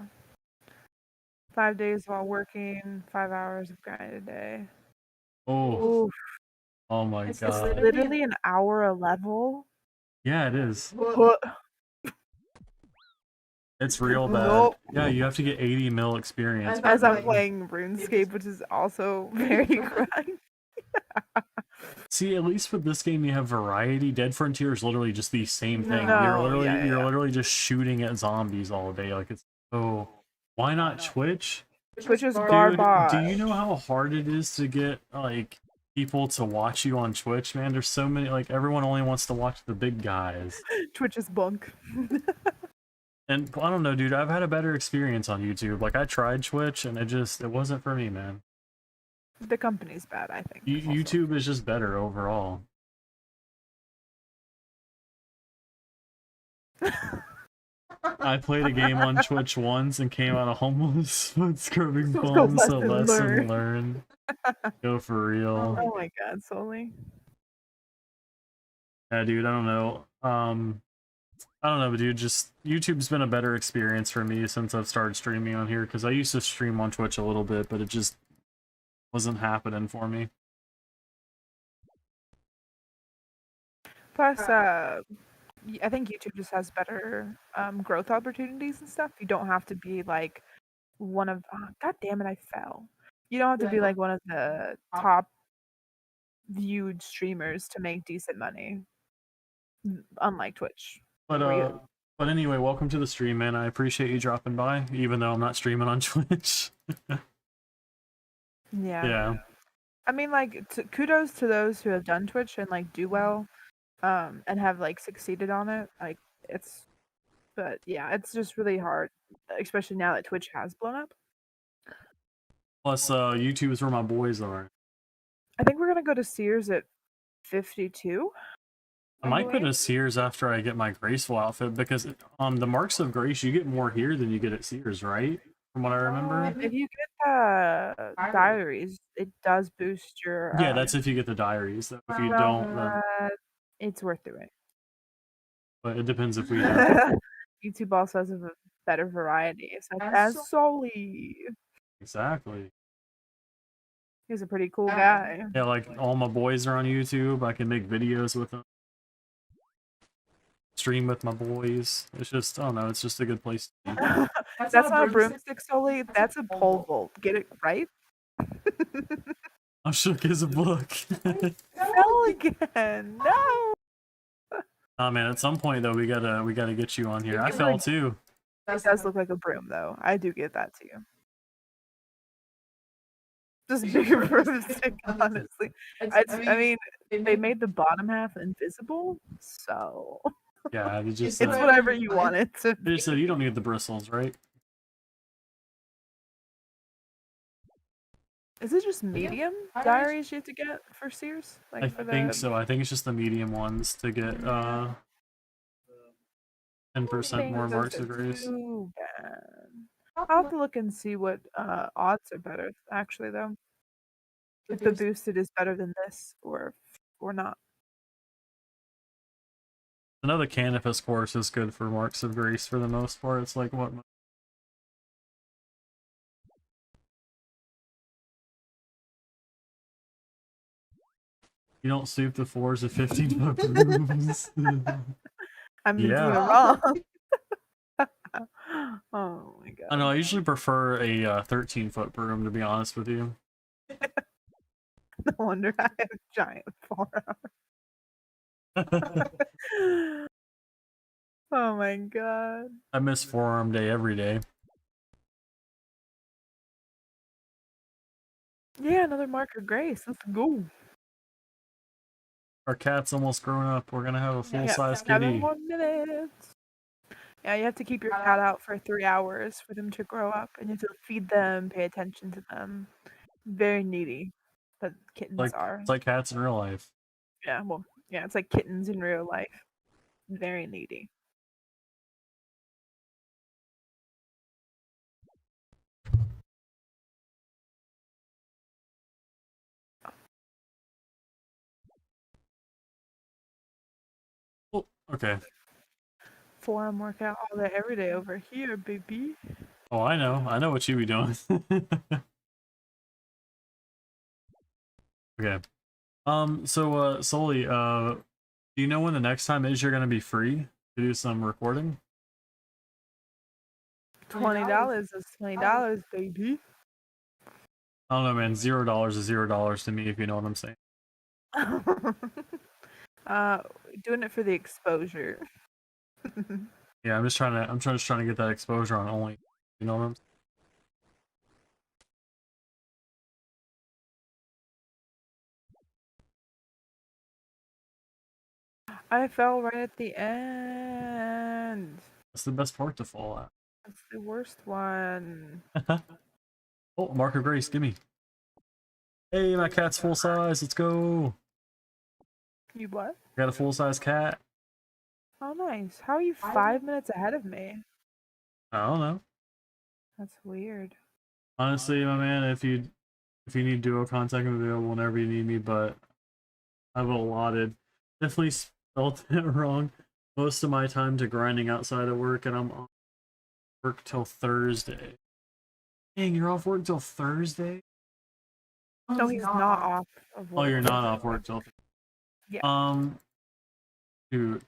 5 days while working, 5 hours of grind a day. Oh. Oof. Oh my It's god. literally an hour a level. Yeah, it is. What? It's real bad. Nope. Yeah, you have to get 80 mil experience. As I'm playing RuneScape, which is also very grind. See, at least with this game, you have variety. Dead Frontier is literally just the same thing. No, you're literally just shooting at zombies all day. Like, it's so. Why not Twitch? Twitch is Dude, garbage. do you know how hard it is to get like people to watch you on Twitch, man? There's so many. Like, everyone only wants to watch the big guys. Twitch is bunk. And I don't know, dude. I've had a better experience on YouTube. Like, I tried Twitch, and it wasn't for me, man. The company's bad, I think. YouTube is just better overall. I played a game on Twitch once and came out of homeless food scrubbing fun, so lesson learned. Go for real. Oh my god, Sully. Yeah, dude, I don't know. I don't know, but dude, just YouTube's been a better experience for me since I've started streaming on here, because I used to stream on Twitch a little bit, but it just wasn't happening for me. Plus, I think YouTube just has better growth opportunities and stuff. You don't have to be like one of. Oh, god damn it! I fell. You don't have to be like one of the top viewed streamers to make decent money, unlike Twitch. But anyway, welcome to the stream, man. I appreciate you dropping by, even though I'm not streaming on Twitch. Yeah. Yeah. I mean, like, kudos to those who have done Twitch and like do well. and have like succeeded on it. Like but yeah, it's just really hard, especially now that Twitch has blown up. Plus, YouTube is where my boys are. I think we're gonna go to Sears at 52. I might go to Sears after I get my Graceful outfit because the Marks of Grace, you get more here than you get at Sears, right? From what I remember. If you get diaries, it does boost your. Yeah, that's if you get the diaries. Though. If you don't, then it's worth doing. but it depends if we. YouTube also has a better variety, such as Soli. Exactly. He's a pretty cool guy. Yeah, like all my boys are on YouTube. I can make videos with them. Stream with my boys. It's just, I don't know, it's just a good place to be. That's not a broomstick, Soli. That's a pole vault. Get it right? I'm shook as a book. Fell again. No. Oh man, at some point though, we gotta get you on here. I fell too. It does look like a broom though. I do get that too. Just bigger broomstick, honestly. I mean, they made the bottom half invisible, so yeah, it's just it's whatever you want it to be. They just said you don't need the bristles, right? Is it just medium diaries you have to get for Sears? Like I think so. I think it's just the medium ones to get 10% more Marks of Grace. I'll have to look and see what odds are better, actually, though. If the boosted is better than this, or not. Another Canopus course is good for Marks of Grace for the most part. It's like what? You don't stoop to 4s of 15-foot brooms. I'm doing it wrong. Oh my god. I know, I usually prefer a 13-foot broom, to be honest with you. No wonder I have giant forearms. Oh my god. I miss forearm day every day. Yeah, another Mark of Grace. Let's go. Our cat's almost grown up. We're gonna have a full-size kitty. 7 more minutes. Yeah, you have to keep your cat out for 3 hours for them to grow up, and you have to feed them, pay attention to them. Very needy, but kittens are. It's like cats in real life. Yeah, well, yeah, it's like kittens in real life. Very needy. Oh, okay. Forearm workout all day, every day over here, baby. Oh, I know what you be doing. Okay. So, Soli, do you know when the next time is you're gonna be free to do some recording? $20 is $20, baby. I don't know, man. $0 is $0 to me, if you know what I'm saying. Doing it for the exposure. Yeah, I'm just trying to get that exposure on only. You know what I'm saying? I fell right at the end. That's the best part to fall at. That's the worst one. Oh, Mark of Grace, gimme. Hey, my cat's full size. Let's go. You what? Got a full size cat. Oh, nice. How are you 5 minutes ahead of me? I don't know. That's weird. Honestly, my man, if you need duo contact, I'm available whenever you need me. But I've allotted, definitely spelled it wrong, most of my time to grinding outside of work, and I'm on work till Thursday. Dang, you're off work till Thursday? No, he's not off of work. Oh, you're not off work till. Yeah. Dude,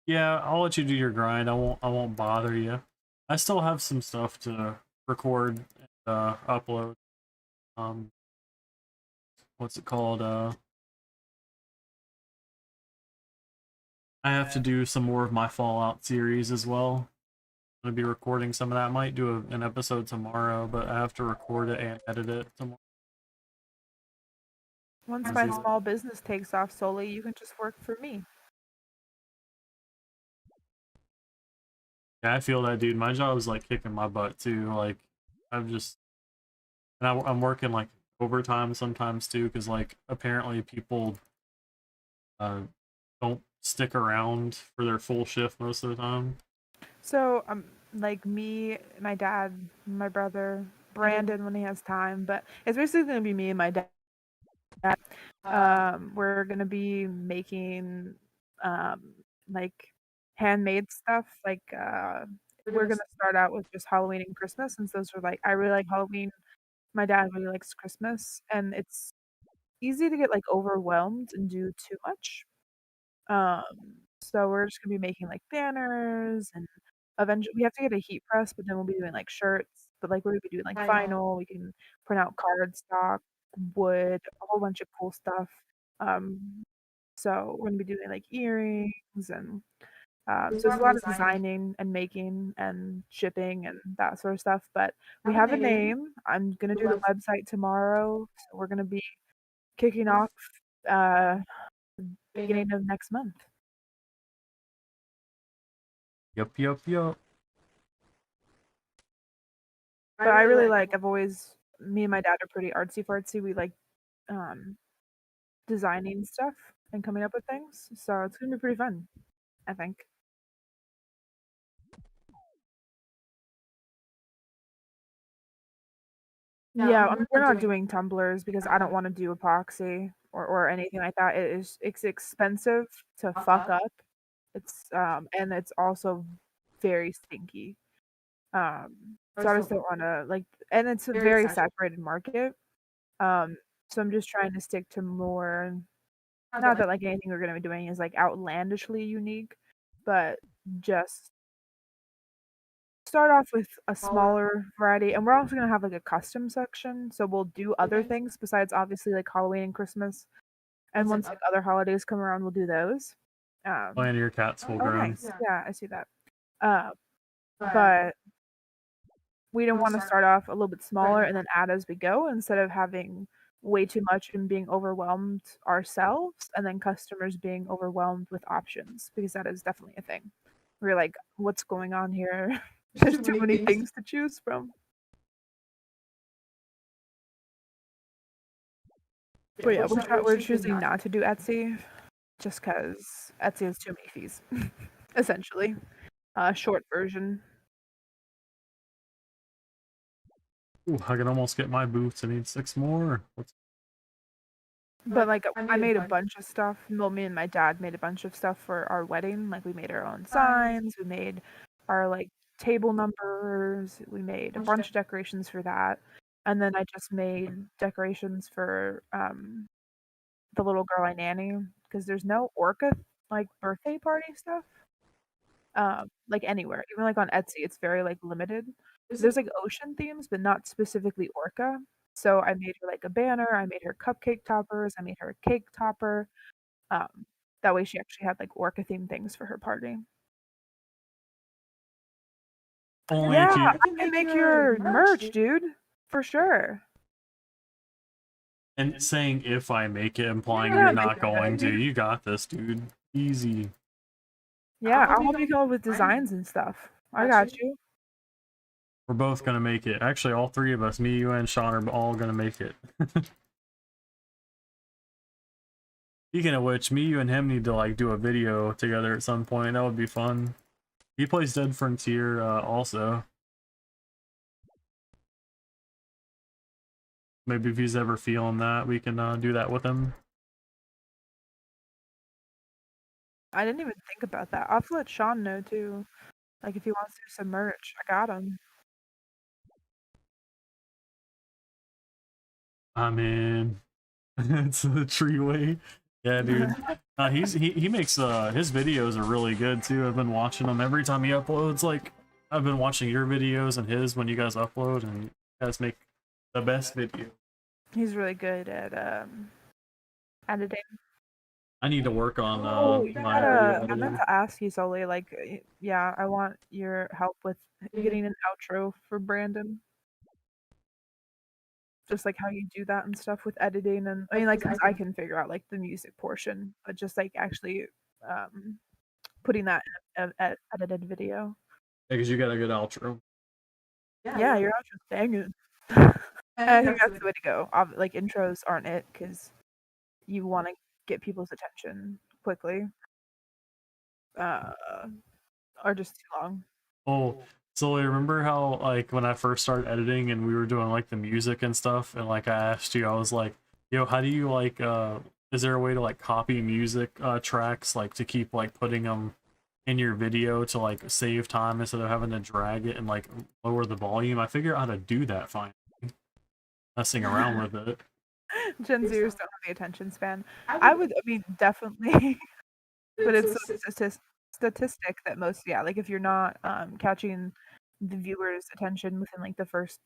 yeah, I'll let you do your grind. I won't bother you. I still have some stuff to record and upload. What's it called? I have to do some more of my Fallout series as well. I'm gonna be recording some of that. I might do an episode tomorrow, but I have to record it and edit it tomorrow. Once my small business takes off solely, you can just work for me. Yeah, I feel that, dude. My job is like kicking my butt too. Like, I'm just, and I'm working like overtime sometimes too, because like apparently people uh don't stick around for their full shift most of the time. So, like me, my dad, my brother, Brandon when he has time, but it's basically gonna be me and my dad. We're gonna be making like handmade stuff. Like we're gonna start out with just Halloween and Christmas, since those are like I really like Halloween. My dad really likes Christmas, and it's easy to get like overwhelmed and do too much. So we're just gonna be making like banners, and eventually we have to get a heat press, but then we'll be doing like shirts. But like we're gonna be doing like vinyl. We can print out cardstock, wood, a whole bunch of cool stuff. Um, so we're gonna be doing like earrings, and so there's a lot of designing and making and shipping and that sort of stuff. But we have a name. I'm gonna do the website tomorrow. So we're gonna be kicking off uh beginning of next month. Yup. But I really like, me and my dad are pretty artsy fartsy. We like designing stuff and coming up with things. So it's gonna be pretty fun, I think. Yeah, we're not doing tumblers because I don't want to do epoxy or anything like that. It's expensive to fuck up. It's and it's also very stinky. So I just don't want to like, and it's a very saturated market. So I'm just trying to stick to more. Not that like anything we're gonna be doing is like outlandishly unique, but just start off with a smaller variety. And we're also gonna have like a custom section, so we'll do other things besides obviously like Halloween and Christmas. And once like other holidays come around, we'll do those. Playing your cat's full Oh, grown. nice. Yeah, I see that. But we don't want to start off a little bit smaller and then add as we go, instead of having way too much and being overwhelmed ourselves, and then customers being overwhelmed with options, because that is definitely a thing. We're like, what's going on here? There's too many things to choose from. But yeah, we're choosing not to do Etsy just because Etsy has too many fees, essentially. Short version. Ooh, I can almost get my boots. I need 6 more. But like I made a bunch of stuff. Well, me and my dad made a bunch of stuff for our wedding. Like we made our own signs. We made our like table numbers. We made a bunch of decorations for that. And then I just made decorations for the little girl I nanny, because there's no orca like birthday party stuff. Like anywhere, even like on Etsy, it's very like limited. There's like ocean themes, but not specifically orca. So I made her like a banner. I made her cupcake toppers. I made her a cake topper. Um, that way she actually had like orca themed things for her party. Only Yeah, if you, I can make your merch, dude, for sure. and saying if I make it, implying Yeah, you're make not it, going to. dude. You got this, dude. Easy. Yeah, I'll help you come up with designs and stuff. I got you. We're both gonna make it. Actually, all 3 of us, me, you, and Sean, are all gonna make it. Speaking of which, me, you, and him need to like do a video together at some point. That would be fun. He plays Dead Frontier also. Maybe if he's ever feeling that, we can do that with him. I didn't even think about that. I'll have to let Sean know too. Like if he wants to do some merch, I got him. I'm in. It's the tree way. Yeah, dude. He makes his videos are really good too. I've been watching them every time he uploads. Like I've been watching your videos and his when you guys upload, and you guys make the best video. He's really good at editing. I need to work on my video I editing. meant to ask you, Sully. Like, yeah, I want your help with getting an outro for Brandon. just like how you do that and stuff with editing. And I mean, like, 'cause I can figure out like the music portion, but just like actually putting that in an edited video. Because you got a good outro. Yeah, you're not just banging. I think that's the way to go. Like intros aren't it because you want to get people's attention quickly, or just too long. Oh, so I remember how like when I first started editing and we were doing like the music and stuff, and like I asked you, I was like, yo, how do you like is there a way to like copy music tracks like to keep like putting them in your video to like save time instead of having to drag it and like lower the volume? I figured out how to do that finally. Messing around with it. Gen Zers don't have the attention span. I mean, definitely, but it's a statistic that most, like if you're not catching the viewer's attention within like the first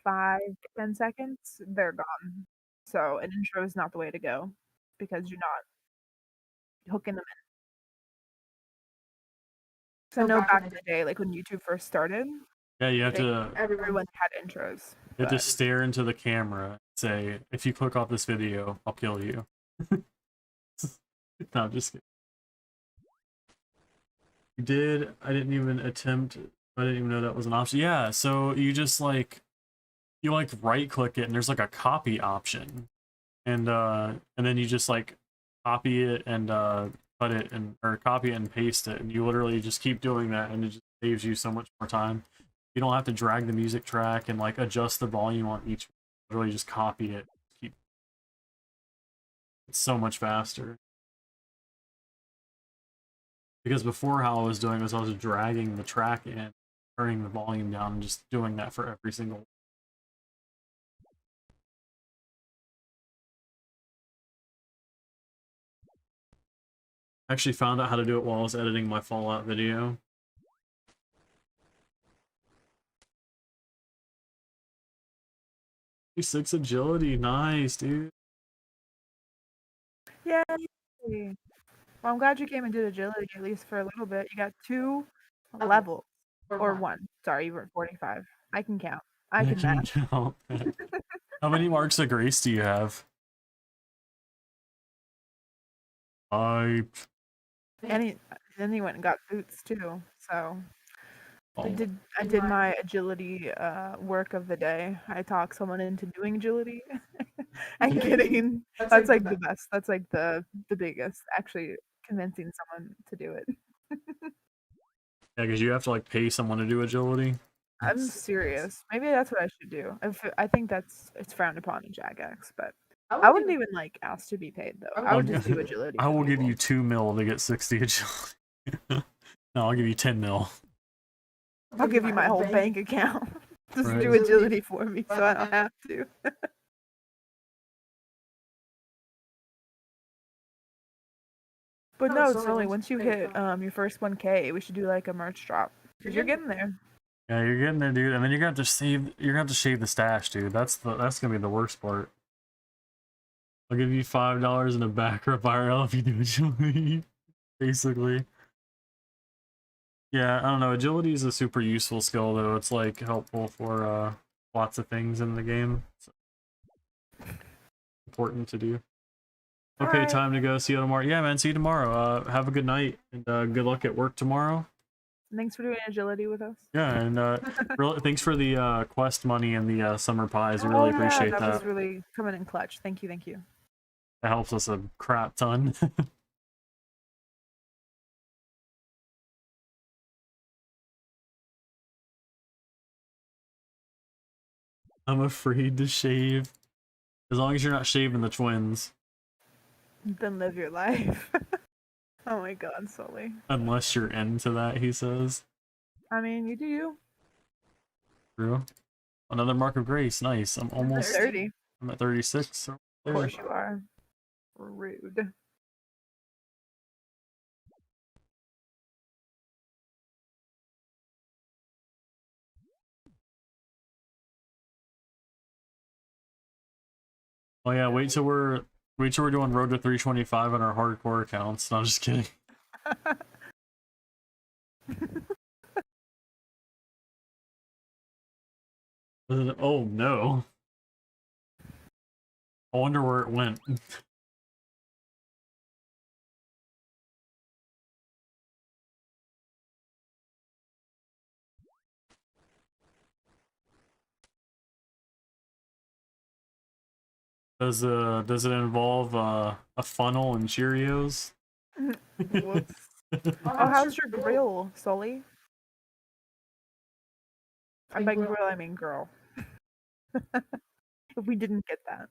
5 to 10 seconds, they're gone. So an intro is not the way to go because you're not hooking them in. So I know back in the day, like when YouTube first started, Yeah, you have to. Everyone had intros. You have to stare into the camera and say, if you click off this video, I'll kill you. No, I'm just kidding. You did. I didn't even attempt. I didn't even know that was an option. Yeah, so you just like, you like right click it and there's like a copy option. And then you just like copy it and cut it and or copy it and paste it, and you literally just keep doing that, and it just saves you so much more time. You don't have to drag the music track and like adjust the volume on each. Literally just copy it. It's so much faster. Because before, how I was doing was I was dragging the track in, turning the volume down, and just doing that for every single. I actually found out how to do it while I was editing my Fallout video. Six agility, nice, dude. Yay! Well, I'm glad you came and did agility at least for a little bit. You got 2 levels, or 1. Sorry, you were 45. I can count. I can math. Count. How many marks of grace do you have? And then he went and got boots too. So I did my agility work of the day. I talked someone into doing agility. I'm kidding. That's like the best. That's like the biggest. Actually, convincing someone to do it. Yeah, because you have to like pay someone to do agility. I'm serious. Maybe that's what I should do. I think it's frowned upon in Jagex, but I wouldn't even like ask to be paid though. I would just do agility. I will give you 2 mil to get 60 agility. No, I'll give you 10 mil. I'll give you my whole bank account. Just do agility for me so I don't have to. But no, it's only once you hit your first 1K, we should do like a merch drop. Cause you're getting there. Yeah, you're getting there, dude. And then you're gonna have to shave the stash, dude. That's gonna be the worst part. I'll give you $5 in a back rub IRL if you do agility. Basically. Yeah, I don't know. Agility is a super useful skill though. It's like helpful for lots of things in the game. So, important to do. Okay, right. Time to go. See you tomorrow. Yeah, man. See you tomorrow. Have a good night and good luck at work tomorrow. Thanks for doing agility with us. Yeah, and really, thanks for the quest money and the summer pies. We really appreciate that. That was really coming in clutch. Thank you. That helps us a crap ton. I'm afraid to shave. As long as you're not shaving the twins. Then live your life. Oh my god, Sully. Unless you're into that, he says. I mean, you do you. True. Another mark of grace. Nice. I'm almost 30. I'm at 36. Of course you are. Rude. Oh yeah, wait till we're doing Road to 325 on our hardcore accounts. No, I'm just kidding. Oh no. I wonder where it went. Does it involve a funnel and Cheerios? Whoops. Oh, how's your grill, Sully? And by grill, I mean girl. If we didn't get that.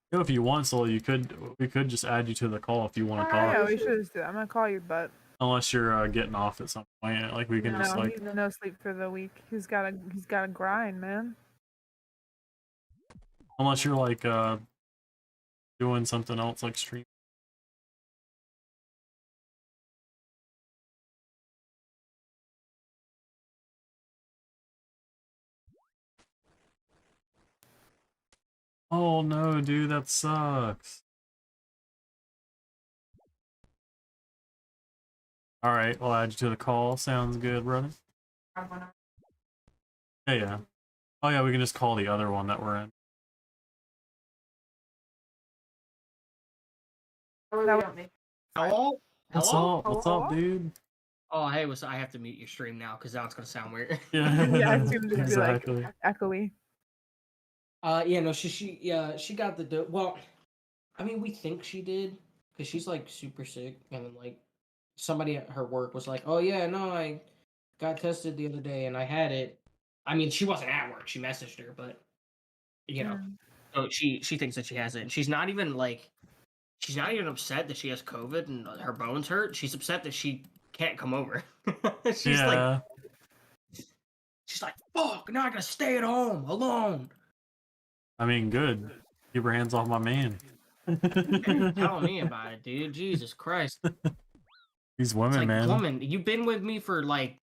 You know, if you want, so we could just add you to the call if you want to talk. Yeah, we should just do that. I'm gonna call you, but Unless you're getting off at some point, like we can no, just like. he's no sleep for the week. He's gotta grind, man. Unless you're like doing something else like stream. Oh no, dude, that sucks. Alright, I'll add you to the call. Sounds good, brother. Yeah, yeah. Oh yeah, we can just call the other one that we're in. Hello? What's Hello? up? What's up, dude? Oh, hey, I have to mute your stream now because now it's gonna sound weird. Yeah, Yeah, I assumed it'd exactly. be like echoey. Yeah, no, she got the well, I mean, we think she did because she's like super sick, and then like somebody at her work was like, "Oh yeah, no, I got tested the other day and I had it." I mean, she wasn't at work; she messaged her, but you know, so she thinks that she has it, and she's not even upset that she has COVID and her bones hurt. She's upset that she can't come over. she's Yeah. she's like, "Fuck! Now I gotta stay at home alone." I mean, good. Keep your hands off my man. Tell me about it, dude. Jesus Christ. These It's women, like, man. woman, you've been with me for like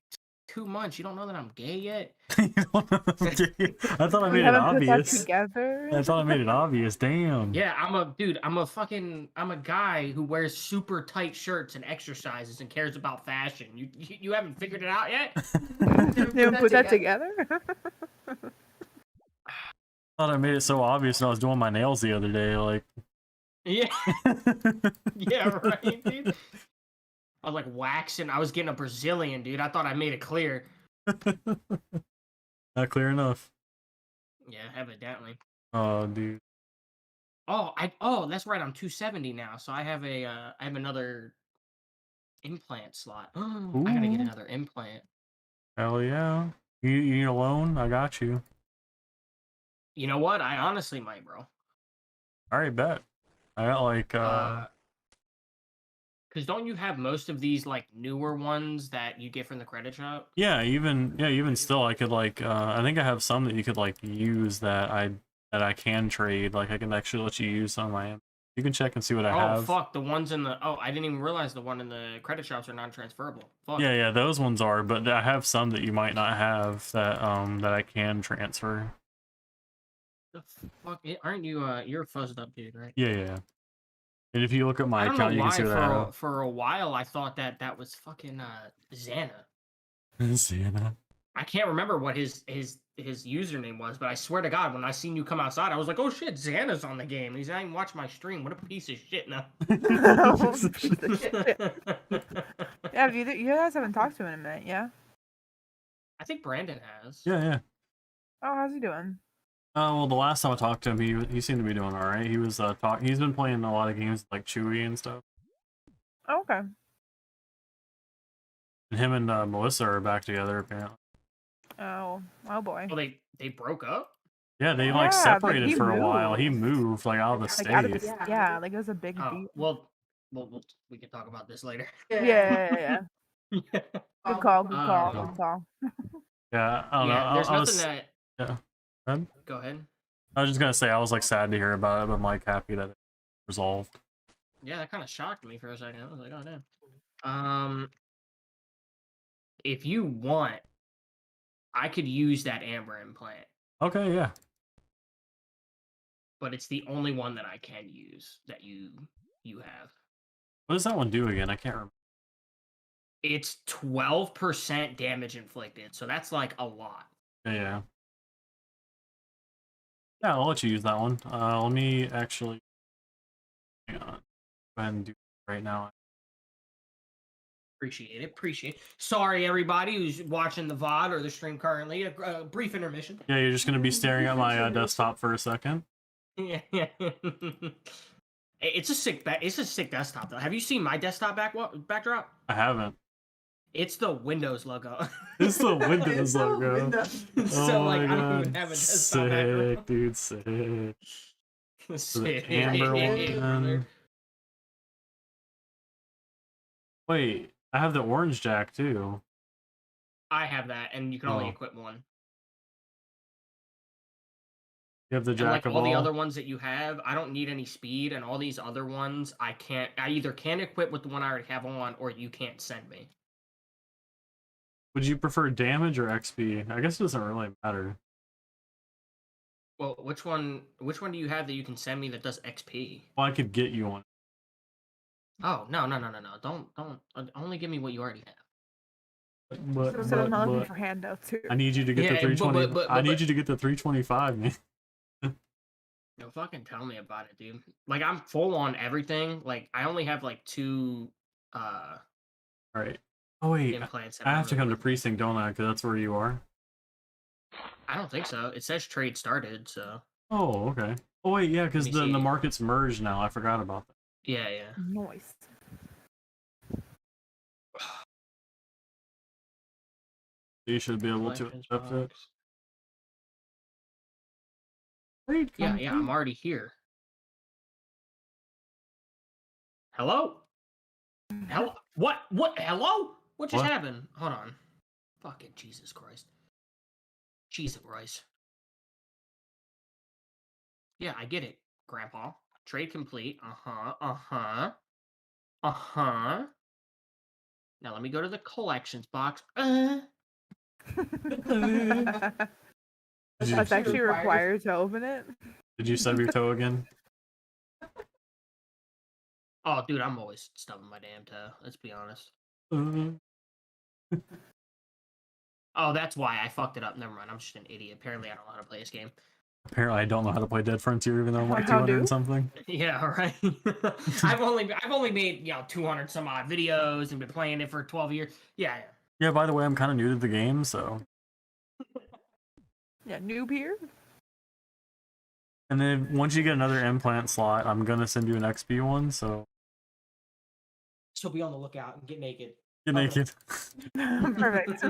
2 months. You don't know that I'm gay yet? I thought I We made it haven't put that obvious. together. I thought I made it obvious. Damn. Yeah, I'm a guy who wears super tight shirts and exercises and cares about fashion. You haven't figured it out yet? You haven't put that together? I thought I made it so obvious when I was doing my nails the other day. Like, Yeah. Yeah, right, dude. I was like waxing. I was getting a Brazilian, dude. I thought I made it clear. not clear enough. Yeah, evidently. Oh, dude. Oh, that's right. I'm 270 now, so I have another implant slot. I gotta get Ooh. another implant. Hell yeah. You need a loan? I got you. You know what? I honestly might, bro. All right, bet. I got like Because don't you have most of these like newer ones that you get from the credit shop? yeah, even still, I could like I think I have some that you could like use that I can trade. Like I can actually let you use some of my. You can check and see what I have. Oh fuck, the ones in the I didn't even realize the one in the credit shops are non-transferable. Fuck. Yeah, those ones are, but I have some that you might not have that that I can transfer. The fuck, aren't you you're a fuzzed up dude, right? Yeah. And if you look at my I don't account, know you why can see what I have. for a while I thought that was fucking Xana. Sienna. I can't remember what his username was, but I swear to God, when I seen you come outside, I was like, "Oh shit, Xana's on the game." He's not even watching my stream. What a piece of shit! Now. Yeah, you guys haven't talked to him in a minute, yeah? I think Brandon has. Yeah. Oh, how's he doing? Well, the last time I talked to him, he seemed to be doing all right. He was He's been playing a lot of games like Chewy and stuff. Oh, okay. And him and Melissa are back together apparently. Oh boy. Oh, they broke up. Yeah, they Yeah, like but separated he for a while. He moved. moved like out of the state. Like out of the, yeah, like it was a big Oh, deal. well, we can talk about this later. Yeah. Yeah. Good call. Good call. Yeah, I don't know. There's I nothing was, that. Yeah. Go ahead. Go ahead. I was just gonna say I was like sad to hear about it, but I'm like happy that it resolved. Yeah, that kind of shocked me for a second. I was like, oh damn. If you want, I could use that amber implant, Okay, yeah. but it's the only one that I can use that you have. What does that one do again? I can't remember. It's 12% damage inflicted, so that's like a lot. Yeah. Yeah, I'll let you use that one. Let me actually... Hang on. Go ahead and do it right now. Appreciate it. Sorry, everybody who's watching the VOD or the stream currently. A brief intermission. Yeah, you're just going to be staring at my desktop for a second. Yeah. It's a sick desktop though. Have you seen my desktop backdrop? I haven't. It's the Windows logo. It's the Windows It's the logo. Windows. So Oh like my I don't even God. have a desktop Sick, backdrop. dude, sick. Sick. The amber Yeah. one. Wait, I have the orange jack too. I have that, and you can only Oh. equip one. You have the And jack like of all the other ones that you have, I don't need any speed, and all these other ones, I either can't equip with the one I already have on, or you can't send me. Would you prefer damage or XP? I guess it doesn't really matter. Well, which one do you have that you can send me that does XP? Well, I could get you one. Oh, no. Don't only give me what you already have. But, So I'm not looking but for handouts too. I need you to get the Yeah, 320. I need you to get the 325, man. No, fucking tell me about it, dude. Like I'm full on everything. Like I only have like 2 All right. Oh wait, implants. I have to come to precinct, don't I? Because that's where you are. I don't think so. It says trade started, so. Oh, okay. Oh wait, yeah, because Let me the see. market's merged now. I forgot about that. Yeah. Nice. You should be able to Collections accept it. box. Wait, Yeah, I'm already here. Hello? Hello? What? Hello? What just What? happened? Hold on. Fucking Jesus Christ. Jesus Christ. Yeah, I get it, Grandpa. Trade complete. Uh-huh. Now let me go to the collections box. Did you, That's actually required. required to open it. did you stub your toe again? Oh, dude, I'm always stubbing my damn toe. Let's be honest. Oh, that's why I fucked it up. Never mind. I'm just an idiot. Apparently, I don't know how to play this game. Apparently, I don't know how to play Dead Frontier, even though I'm like How 200 do? and something. Yeah, right. I've only made 200 some odd videos and been playing it for 12 years. Yeah. Yeah, by the way, I'm kind of new to the game, so. Yeah, noob here. And then once you get another implant slot, I'm gonna send you an XP one, so So be on the lookout and get naked. get Okay. naked. Perfect.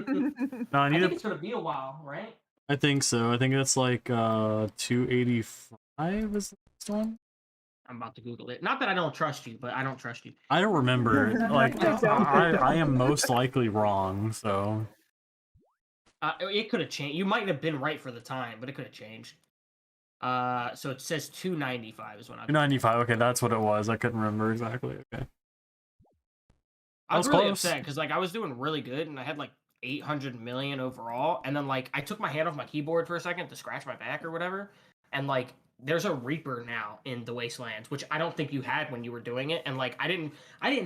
No, I I need think a, it's gonna be a while, right? I think so. I think it's like 285 is the next one. I'm about to Google it. Not that I don't trust you, but I don't trust you. I don't remember. Like Don't. I am most likely wrong, so It could have changed. You might have been right for the time, but it could have changed. So it says 295 is what I'm. 295. Okay, that's what it was. I couldn't remember exactly. Okay. I was That was really close. upset because like I was doing really good and I had like 800 million overall, and then like I took my hand off my keyboard for a second to scratch my back or whatever, and like there's a Reaper now in the Wastelands, which I don't think you had when you were doing it, and like I didn't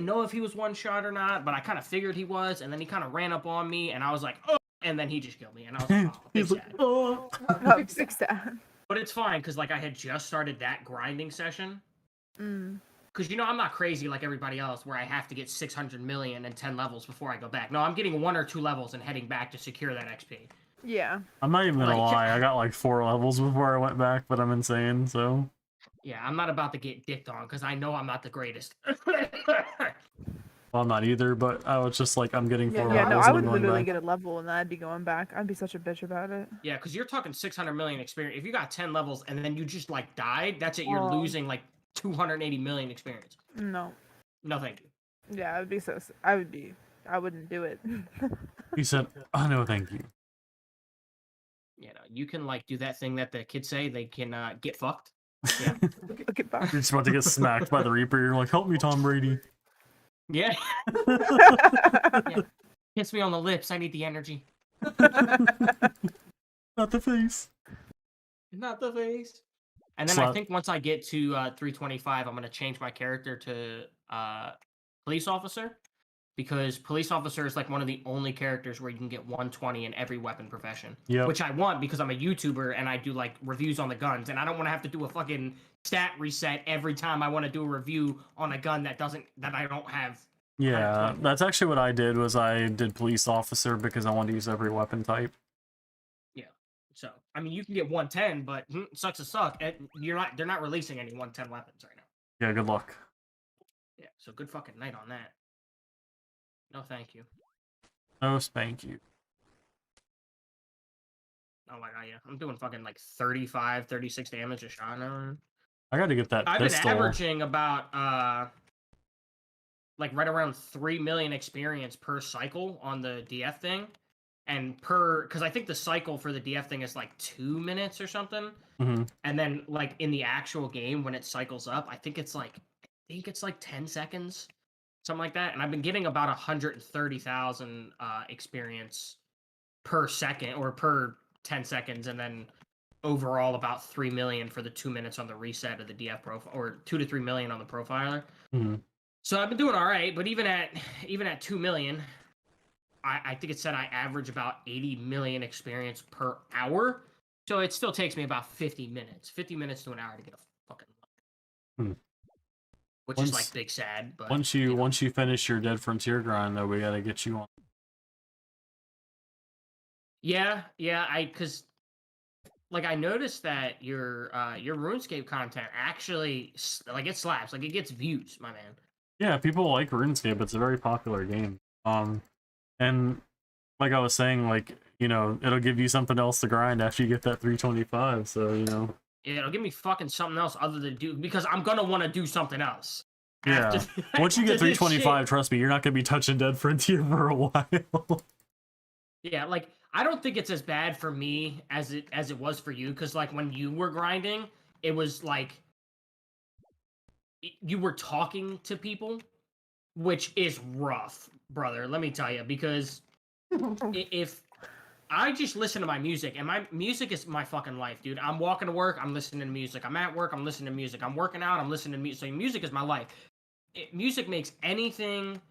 know if he was one shot or not, but I kind of figured he was, and then he kind of ran up on me, and I was like, oh, and then he just killed me, and I was like, oh, He's big like, sad. oh. Oh, fix that. But it's fine because like I had just started that grinding session. Mm. Because I'm not crazy like everybody else where I have to get 600 million and 10 levels before I go back. No, I'm getting 1 or 2 levels and heading back to secure that XP. Yeah. I'm not even gonna Like- lie. I got like 4 levels before I went back, but I'm insane. So Yeah, I'm not about to get dicked on because I know I'm not the greatest. well, I'm not either. But I was just like, I'm getting 4 Yeah, no, levels I and would I'm going literally back. get a level and then I'd be going back. I'd be such a bitch about it. Yeah, because you're talking 600 million experience. If you got 10 levels and then you just like died, that's it. You're Oh. losing like 280 million experience. No. No, thank you. Yeah, I wouldn't do it. He said, "Oh no, thank you." You know, you can like do that thing that the kids say they can get fucked. Yeah. Look at Bob. You're just about to get smacked by the Reaper. You're like, help me, Tom Brady. Yeah. Kiss me on the lips. I need the energy. Not the face. Not the face. And then I think once I get to 325, I'm going to change my character to police officer, because police officer is like one of the only characters where you can get 120 in every weapon profession. Yep. Which I want because I'm a YouTuber and I do like reviews on the guns, and I don't want to have to do a fucking stat reset every time I want to do a review on a gun that I don't have. Yeah, that's actually what I did. Was I did police officer because I wanted to use every weapon type. Yeah. So I mean, you can get 110, but sucks to suck. They're not releasing any 110 weapons right now. Yeah, good luck. Yeah. So good fucking night on that. No, thank you. No spank you. Oh my god, yeah. I'm doing fucking like 35, 36 damage a shot now. I got to get that I've pistol. been averaging about like right around 3 million experience per cycle on the DF thing. And because I think the cycle for the DF thing is like 2 minutes or something. Mm-hmm. And then like in the actual game when it cycles up, I think it's like 10 seconds. Something like that. And I've been getting about 130,000 experience per second or per 10 seconds, and then overall about 3 million for the 2 minutes on the reset of the DF profile, or 2 to 3 million on the profiler. Mm-hmm. So I've been doing all right, but even at 2 million, I think it said I average about 80 million experience per hour. So it still takes me about 50 minutes to an hour to get a fucking which is like big sad. But once you finish your Dead Frontier grind, though, we gotta get you on. Yeah, because like I noticed that your RuneScape content actually like it slaps, like it gets views, my man. Yeah, people like RuneScape. It's a very popular game. And like I was saying, like, you know, it'll give you something else to grind after you get that 325. So, you know. Yeah, it'll give me fucking something else other than do, because I'm gonna want to do something else. Yeah. Once you get 325, trust me, you're not gonna be touching Dead Frontier for a while. Yeah, like I don't think it's as bad for me as it was for you, because like when you were grinding, it was like you were talking to people, which is rough, brother. Let me tell you, because if I just listen to my music, and my music is my fucking life, dude. I'm walking to work, I'm listening to music. I'm at work, I'm listening to music. I'm working out, I'm listening to music. So music is my life. Music makes anything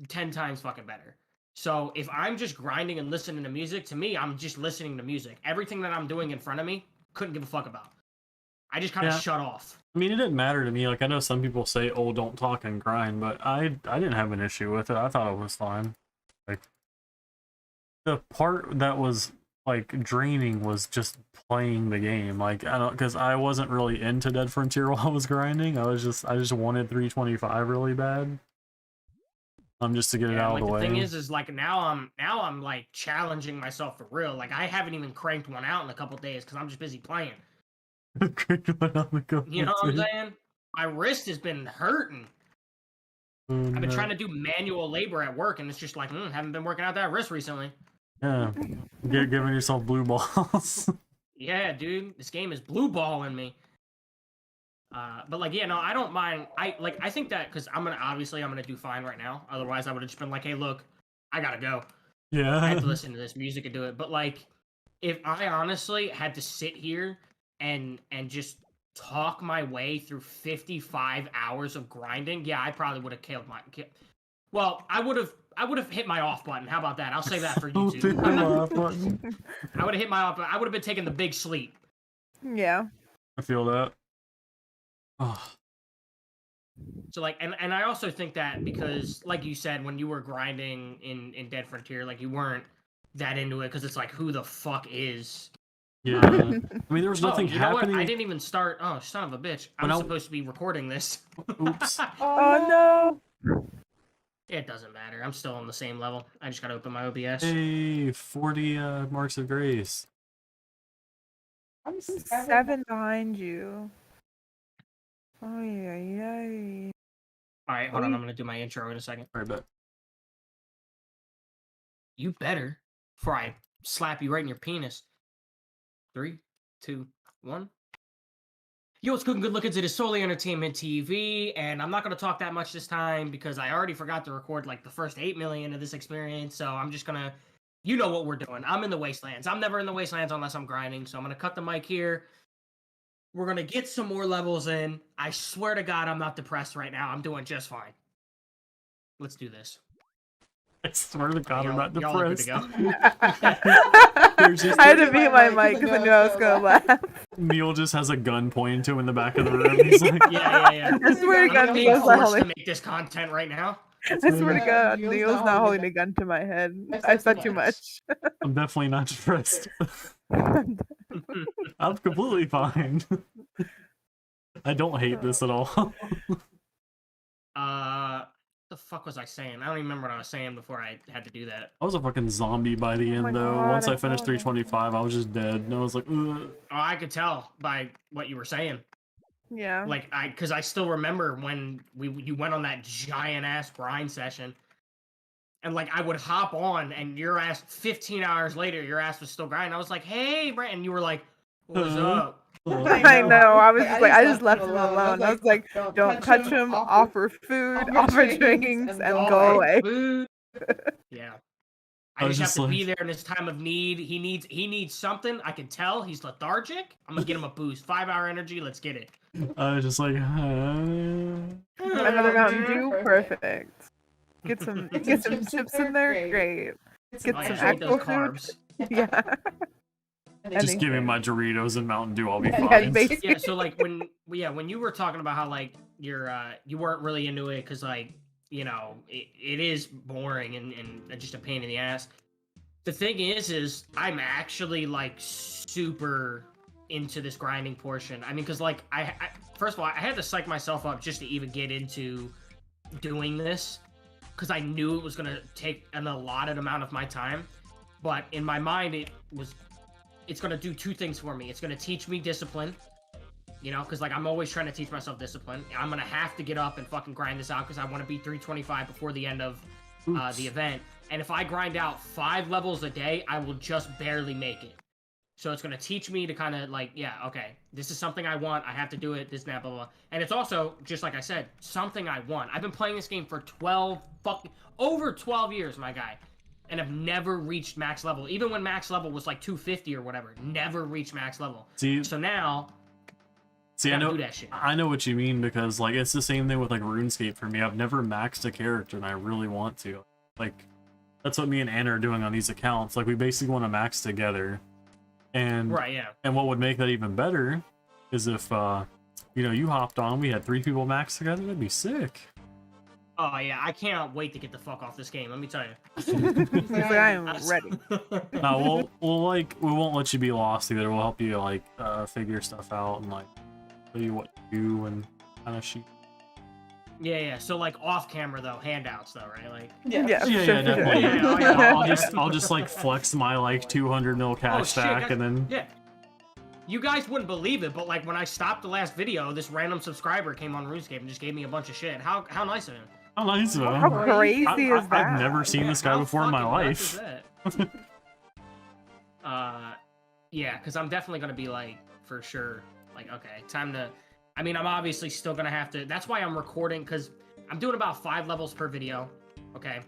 10 times fucking better. So if I'm just grinding and listening to music, to me, I'm just listening to music. Everything that I'm doing in front of me, couldn't give a fuck about. I just kind of shut off. I mean, it didn't matter to me. Like, I know some people say, oh, don't talk and grind, but I didn't have an issue with it. I thought it was fine. Like, the part that was like draining was just playing the game. Like, I don't, because I wasn't really into Dead Frontier while I was grinding. I just wanted 325 really bad. Just to get it out of the way. The thing is like now I'm like challenging myself for real. Like I haven't even cranked one out in a couple days because I'm just busy playing. You know what I'm saying? My wrist has been hurting. I've been trying to do manual labor at work, and it's just like, haven't been working out that wrist recently. Yeah, giving yourself blue balls. Yeah, dude, this game is blue balling me. But like, yeah, no, I don't mind. I think that because I'm gonna do fine right now. Otherwise, I would have just been like, hey, look, I gotta go. Yeah, I have to listen to this music and do it. But like, if I honestly had to sit here and just talk my way through 55 hours of grinding, yeah, I probably would have killed my. Well, I would have hit my off button. How about that? I'll say that for YouTube. I would have hit my off button. I would have been taking the big sleep. Yeah. I feel that. Oh. So like, and I also think that because, like you said, when you were grinding in Dead Frontier, like you weren't that into it because it's like, who the fuck is? Yeah. I mean, there was nothing you know happening. What? I didn't even start. Oh, son of a bitch! I'm supposed to be recording this. Oops. Oh no. It doesn't matter. I'm still on the same level. I just gotta open my OBS. Hey, 40 marks of grace. I'm 7 behind you. Oh yeah. All right, hold on. I'm gonna do my intro in a second. All right, bet. You better, before I slap you right in your penis. 3, 2, 1. Yo, it's Cooking Good Lookins. It is solely entertainment TV, and I'm not going to talk that much this time because I already forgot to record like the first 8 million of this experience. So I'm just going to, you know what we're doing. I'm in the wastelands. I'm never in the wastelands unless I'm grinding. So I'm going to cut the mic here. We're going to get some more levels in. I swear to God, I'm not depressed right now. I'm doing just fine. Let's do this. I swear to God, I'm not Y'all are good to depressed. go. I had to be my mic because I knew I was gonna laugh. Neil just has a gun pointing to him in the back of the room. He's like, Yeah. I swear to God, I'm being Neil's not forced to holding. make this content right now. I swear to God, Neil's Neil's not not holding holding a gun to my head. I I said said too too much. much. I'm definitely not depressed. I'm completely fine. I don't hate this at all. What the fuck was I saying? I don't even remember what I was saying before I had to do that. I was a fucking zombie by the end, my though. God, Once I I finished saw that. 325, I was just dead. And I was like, ugh. Oh, I could tell by what you were saying. Yeah. Like, because I still remember when you went on that giant ass grind session, and like I would hop on, and your ass 15 hours later, your ass was still grinding. I was like, "Hey, Brent," and you were like, "What's up?" I know. I was just like, I just left him alone. alone. I was like, don't touch him. Offer food, offer offer drinks, drinks, and and go go away. away. Food. Yeah. I I was just have just to be like- there in this time of need. He needs something. I can tell he's lethargic. I'm gonna get him a boost. 5-hour energy. Let's get it. I was just like, Another Mountain Dew, perfect. Get some chips in there, great. Get Oh, some yeah, I need those actual food. carbs. Yeah. just give me Anything. my Doritos and Mountain Dew, I'll be Yeah, fine. basically. Yeah, so like when you were talking about how like you weren't really into it because like it is boring and just a pain in the ass. The thing is I'm actually like super into this grinding portion. I mean, because like I first of all I had to psych myself up just to even get into doing this because I knew it was gonna take an allotted amount of my time. But in my mind, it's gonna do two things for me. It's gonna teach me discipline, because like I'm always trying to teach myself discipline. I'm gonna have to get up and fucking grind this out because I want to be 325 before the end of the event. And if I grind out 5 levels a day, I will just barely make it. So it's gonna teach me to kind of like, yeah, okay, this is something I want. I have to do it. This, that, blah, blah. And it's also just like I said, something I want. I've been playing this game for over 12 years, my guy. And I've never reached max level. Even when max level was like 250 or whatever. Never reached max level. So now, I know, do that shit. I know what you mean because like it's the same thing with like RuneScape for me. I've never maxed a character and I really want to. Like that's what me and Anna are doing on these accounts. Like we basically want to max together. And Right, yeah. And what would make that even better is if you hopped on, we had 3 people max together, that'd be sick. Oh yeah, I can't wait to get the fuck off this game. Let me tell you. He's like, I am ready. No, we won't let you be lost either. We'll help you like figure stuff out and like tell you what to do and kind of shoot. Yeah. So like off camera though, handouts though, right? Like. Yeah, Yeah, sure. definitely. Yeah. I'll just like flex my like 200 mil cash stack guys, and then yeah. You guys wouldn't believe it, but like when I stopped the last video, this random subscriber came on RuneScape and just gave me a bunch of shit. How nice of him. how nice of him. How crazy is that? I've never seen this guy How before in my fucking nuts life. is that? Yeah, because I'm definitely gonna be like for sure. Like, okay, time to. I mean, I'm obviously still gonna have to. That's why I'm recording because I'm doing about 5 levels per video. Okay,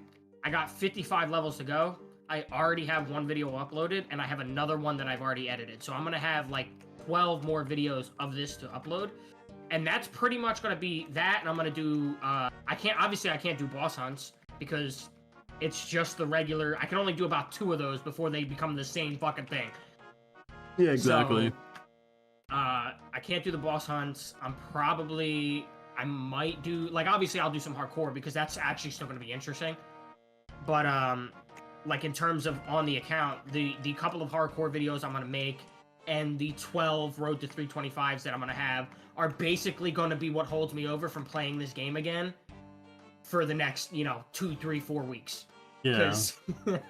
I got 55 levels to go. I already have 1 video uploaded, and I have another one that I've already edited. So I'm gonna have like 12 more videos of this to upload, and that's pretty much gonna be that. And I'm gonna do. I can't do boss hunts because it's just the regular. I can only do about 2 of those before they become the same fucking thing. Yeah, exactly. So, I can't do the boss hunts. I might do, like, obviously I'll do some hardcore because that's actually still going to be interesting. But, like, in terms of on the account, the couple of hardcore videos I'm going to make and the 12 Road to 325s that I'm going to have are basically going to be what holds me over from playing this game again for the next, 2, 3, 4 weeks. Yeah. Because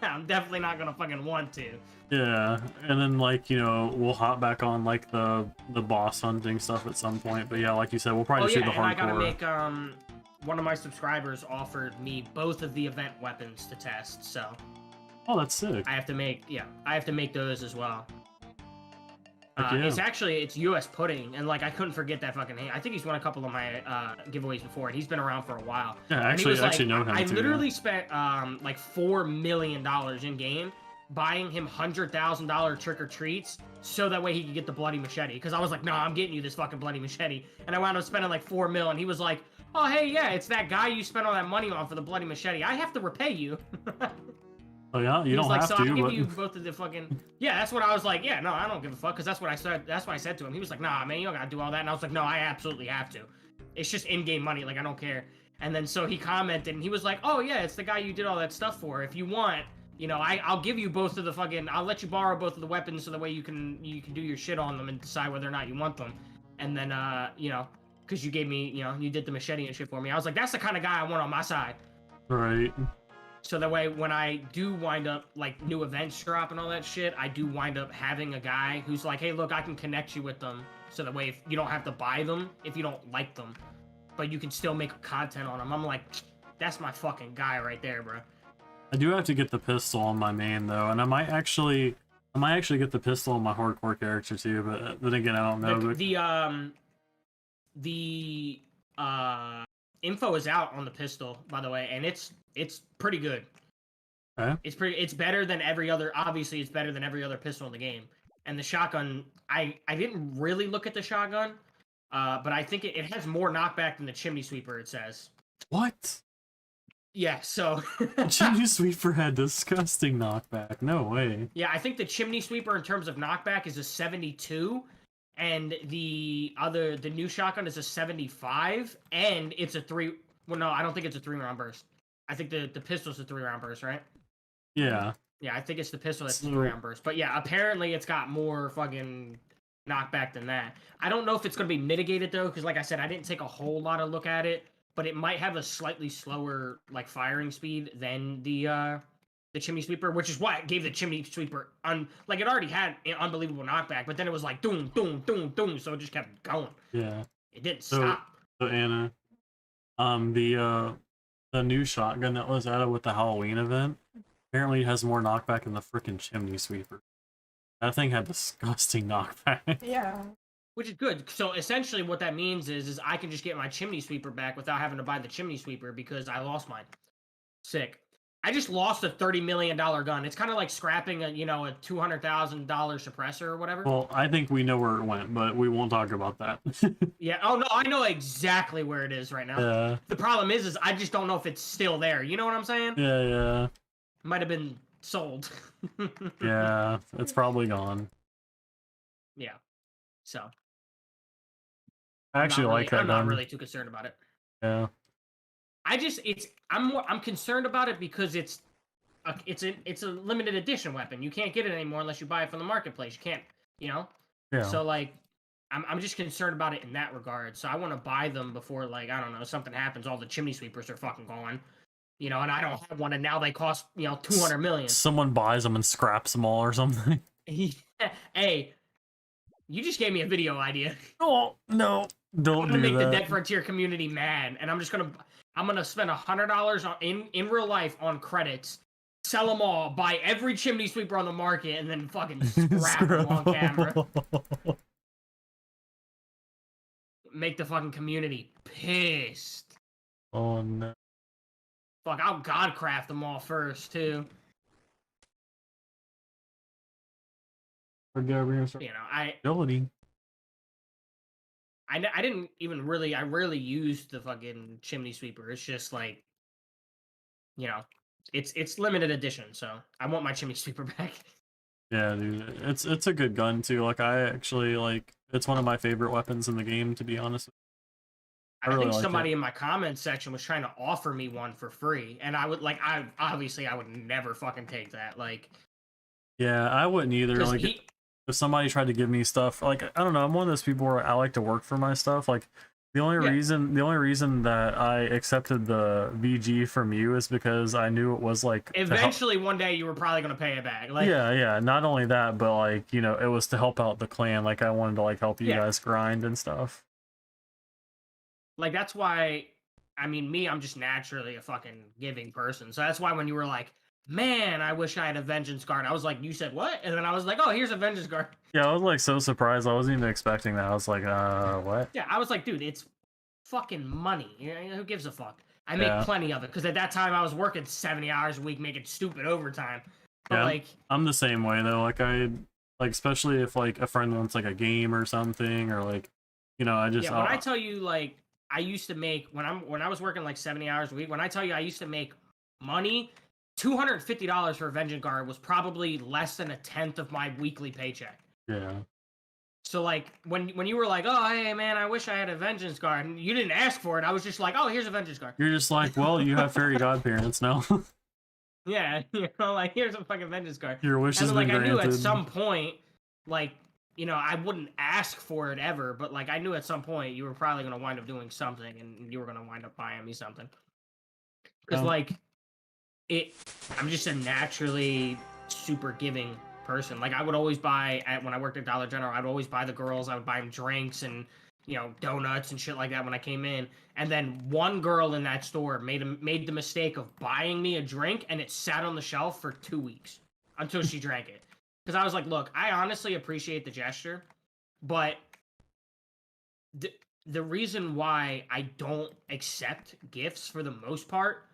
I'm definitely not going to fucking want to. Yeah, and then like we'll hop back on like the boss hunting stuff at some point. But yeah, like you said, we'll probably shoot the hardcore. And I gotta make one of my subscribers offered me both of the event weapons to test, so Oh, that's sick. I have to make those as well. Heck yeah. It's U.S. Pudding, and like I couldn't forget that fucking name. I think he's won a couple of my giveaways before, and he's been around for a while. Yeah, And he was actually like, know him I too. literally spent like $4 million in game buying him $100,000 trick or treats so that way he could get the bloody machete. Because I was like, no, I'm getting you this fucking bloody machete, and I wound up spending like $4 million. And he was like, oh hey, yeah, it's that guy you spent all that money on for the bloody machete. I have to repay you. Oh yeah, you don't have so to. I'll give But... you both of the fucking. Yeah, that's what I was like. Yeah, no, I don't give a fuck, because that's what I said. That's what I said to him. He was like, nah, man, you don't gotta do all that. And I was like, no, I absolutely have to. It's just in-game money. Like, I don't care. And then so he commented, and he was like, oh yeah, it's the guy you did all that stuff for. If you want, you know, I'll give you both of the fucking. I'll let you borrow both of the weapons so the way you can do your shit on them and decide whether or not you want them. And then you know, because you gave me, you know, you did the machete and shit for me. I was like, that's the kind of guy I want on my side. Right. So that way, when I do wind up, like, new events drop and all that shit, I do wind up having a guy who's like, hey, look, I can connect you with them. So that way, if you don't have to buy them if you don't like them. But you can still make content on them. I'm like, that's my fucking guy right there, bro. I do have to get the pistol on my main, though. And I might actually get the pistol on my hardcore character, too. But then again, I don't know. The info is out on the pistol, by the way, and it's pretty good. Okay. It's better than every other. Obviously, it's better than every other pistol in the game. And the shotgun, I didn't really look at the shotgun, but I think it has more knockback than the chimney sweeper. It says. What? Yeah. So. The chimney sweeper had disgusting knockback. No way. Yeah, I think the chimney sweeper in terms of knockback is a 72. And the new shotgun is a 75, and it's a 3. Well, no, I don't think it's a 3-round burst. I think the pistol's a 3-round burst, right? Yeah. Yeah, I think it's the pistol that's 3-round burst. But yeah, apparently it's got more fucking knockback than that. I don't know if it's going to be mitigated though, because like I said, I didn't take a whole lot of look at it, but it might have a slightly slower like firing speed than the chimney sweeper, which is why it gave the chimney sweeper like it already had an unbelievable knockback, but then it was like doom, doom, doom, doom, so it just kept going. Yeah. It didn't stop. So Anna, the new shotgun that was added with the Halloween event apparently has more knockback than the freaking chimney sweeper. That thing had disgusting knockback. Yeah. Which is good. So essentially what that means is I can just get my chimney sweeper back without having to buy the chimney sweeper because I lost mine. Sick. I just lost a $30 million gun. It's kind of like scrapping a $200,000 suppressor or whatever. Well, I think we know where it went, but we won't talk about that. Yeah. Oh no, I know exactly where it is right now. Yeah. The problem is I just don't know if it's still there. You know what I'm saying? Yeah. Might have been sold. Yeah, it's probably gone. Yeah. So. I actually like that I'm gun. not really too concerned about it. Yeah. I'm concerned about it because it's a limited edition weapon. You can't get it anymore unless you buy it from the marketplace. You can't, Yeah. So like, I'm just concerned about it in that regard. So I want to buy them before like I don't know something happens. All the chimney sweepers are fucking gone, and I don't have one, and now they cost $200 million. Someone buys them and scraps them all or something. Hey, you just gave me a video idea. Oh no! Don't I'm gonna do make that. the Dead Frontier community mad, and I'm gonna spend $100 on in real life on credits, sell them all, buy every chimney sweeper on the market, and then fucking scrap them on camera. Make the fucking community pissed. Oh no! Fuck, I'll godcraft them all first too. Ability. I didn't even really. I rarely used the fucking chimney sweeper. It's just like, it's limited edition, so I want my chimney sweeper back. Yeah, dude, it's a good gun too. Like I actually it's one of my favorite weapons in the game, to be honest. I think somebody in my comments section was trying to offer me one for free, and I would I would never fucking take that. Like, yeah, I wouldn't either. Like, if somebody tried to give me stuff, like I don't know, I'm one of those people where I like to work for my stuff. Like, the only reason that I accepted the VG from you is because I knew it was like eventually one day you were probably gonna pay it back. Like, yeah. Not only that, but like it was to help out the clan. Like I wanted to like help you guys grind and stuff. Like that's why, I mean, I'm just naturally a fucking giving person. So that's why when you were like, man, I wish I had a vengeance card. I was like, you said what? And then I was like, oh, here's a vengeance card. Yeah, I was like so surprised. I wasn't even expecting that. I was like, what? Yeah, I was like, dude, it's fucking money. Who gives a fuck? I make Yeah. plenty of it because at that time I was working 70 hours a week making stupid overtime. But Yeah, like, I'm the same way though. Like especially if like a friend wants like a game or something, or like, you know, I just yeah, when I tell you like I used to make when I was working like 70 hours a week, when I tell you I used to make money, $250 for a vengeance card was probably less than a tenth of my weekly paycheck. yeah. So like when you were like, oh hey man, I wish I had a vengeance card, and you didn't ask for it, I was just like, oh here's a vengeance card. You're just like, well, you have fairy godparents now. Yeah, you know, like here's a fucking vengeance card. Your wish And has then, been like I knew granted. at some point, like, you know, I wouldn't ask for it ever, but like I knew at some point you were probably gonna wind up doing something, and you were gonna wind up buying me something. Because like I'm just a naturally super giving person. Like I would always buy when I worked at Dollar General, I'd always buy the girls. I would buy them drinks and donuts and shit like that when I came in. And then one girl in that store made the mistake of buying me a drink, and it sat on the shelf for 2 weeks until she drank it. Because I was like, look, I honestly appreciate the gesture, but the reason why I don't accept gifts for the most part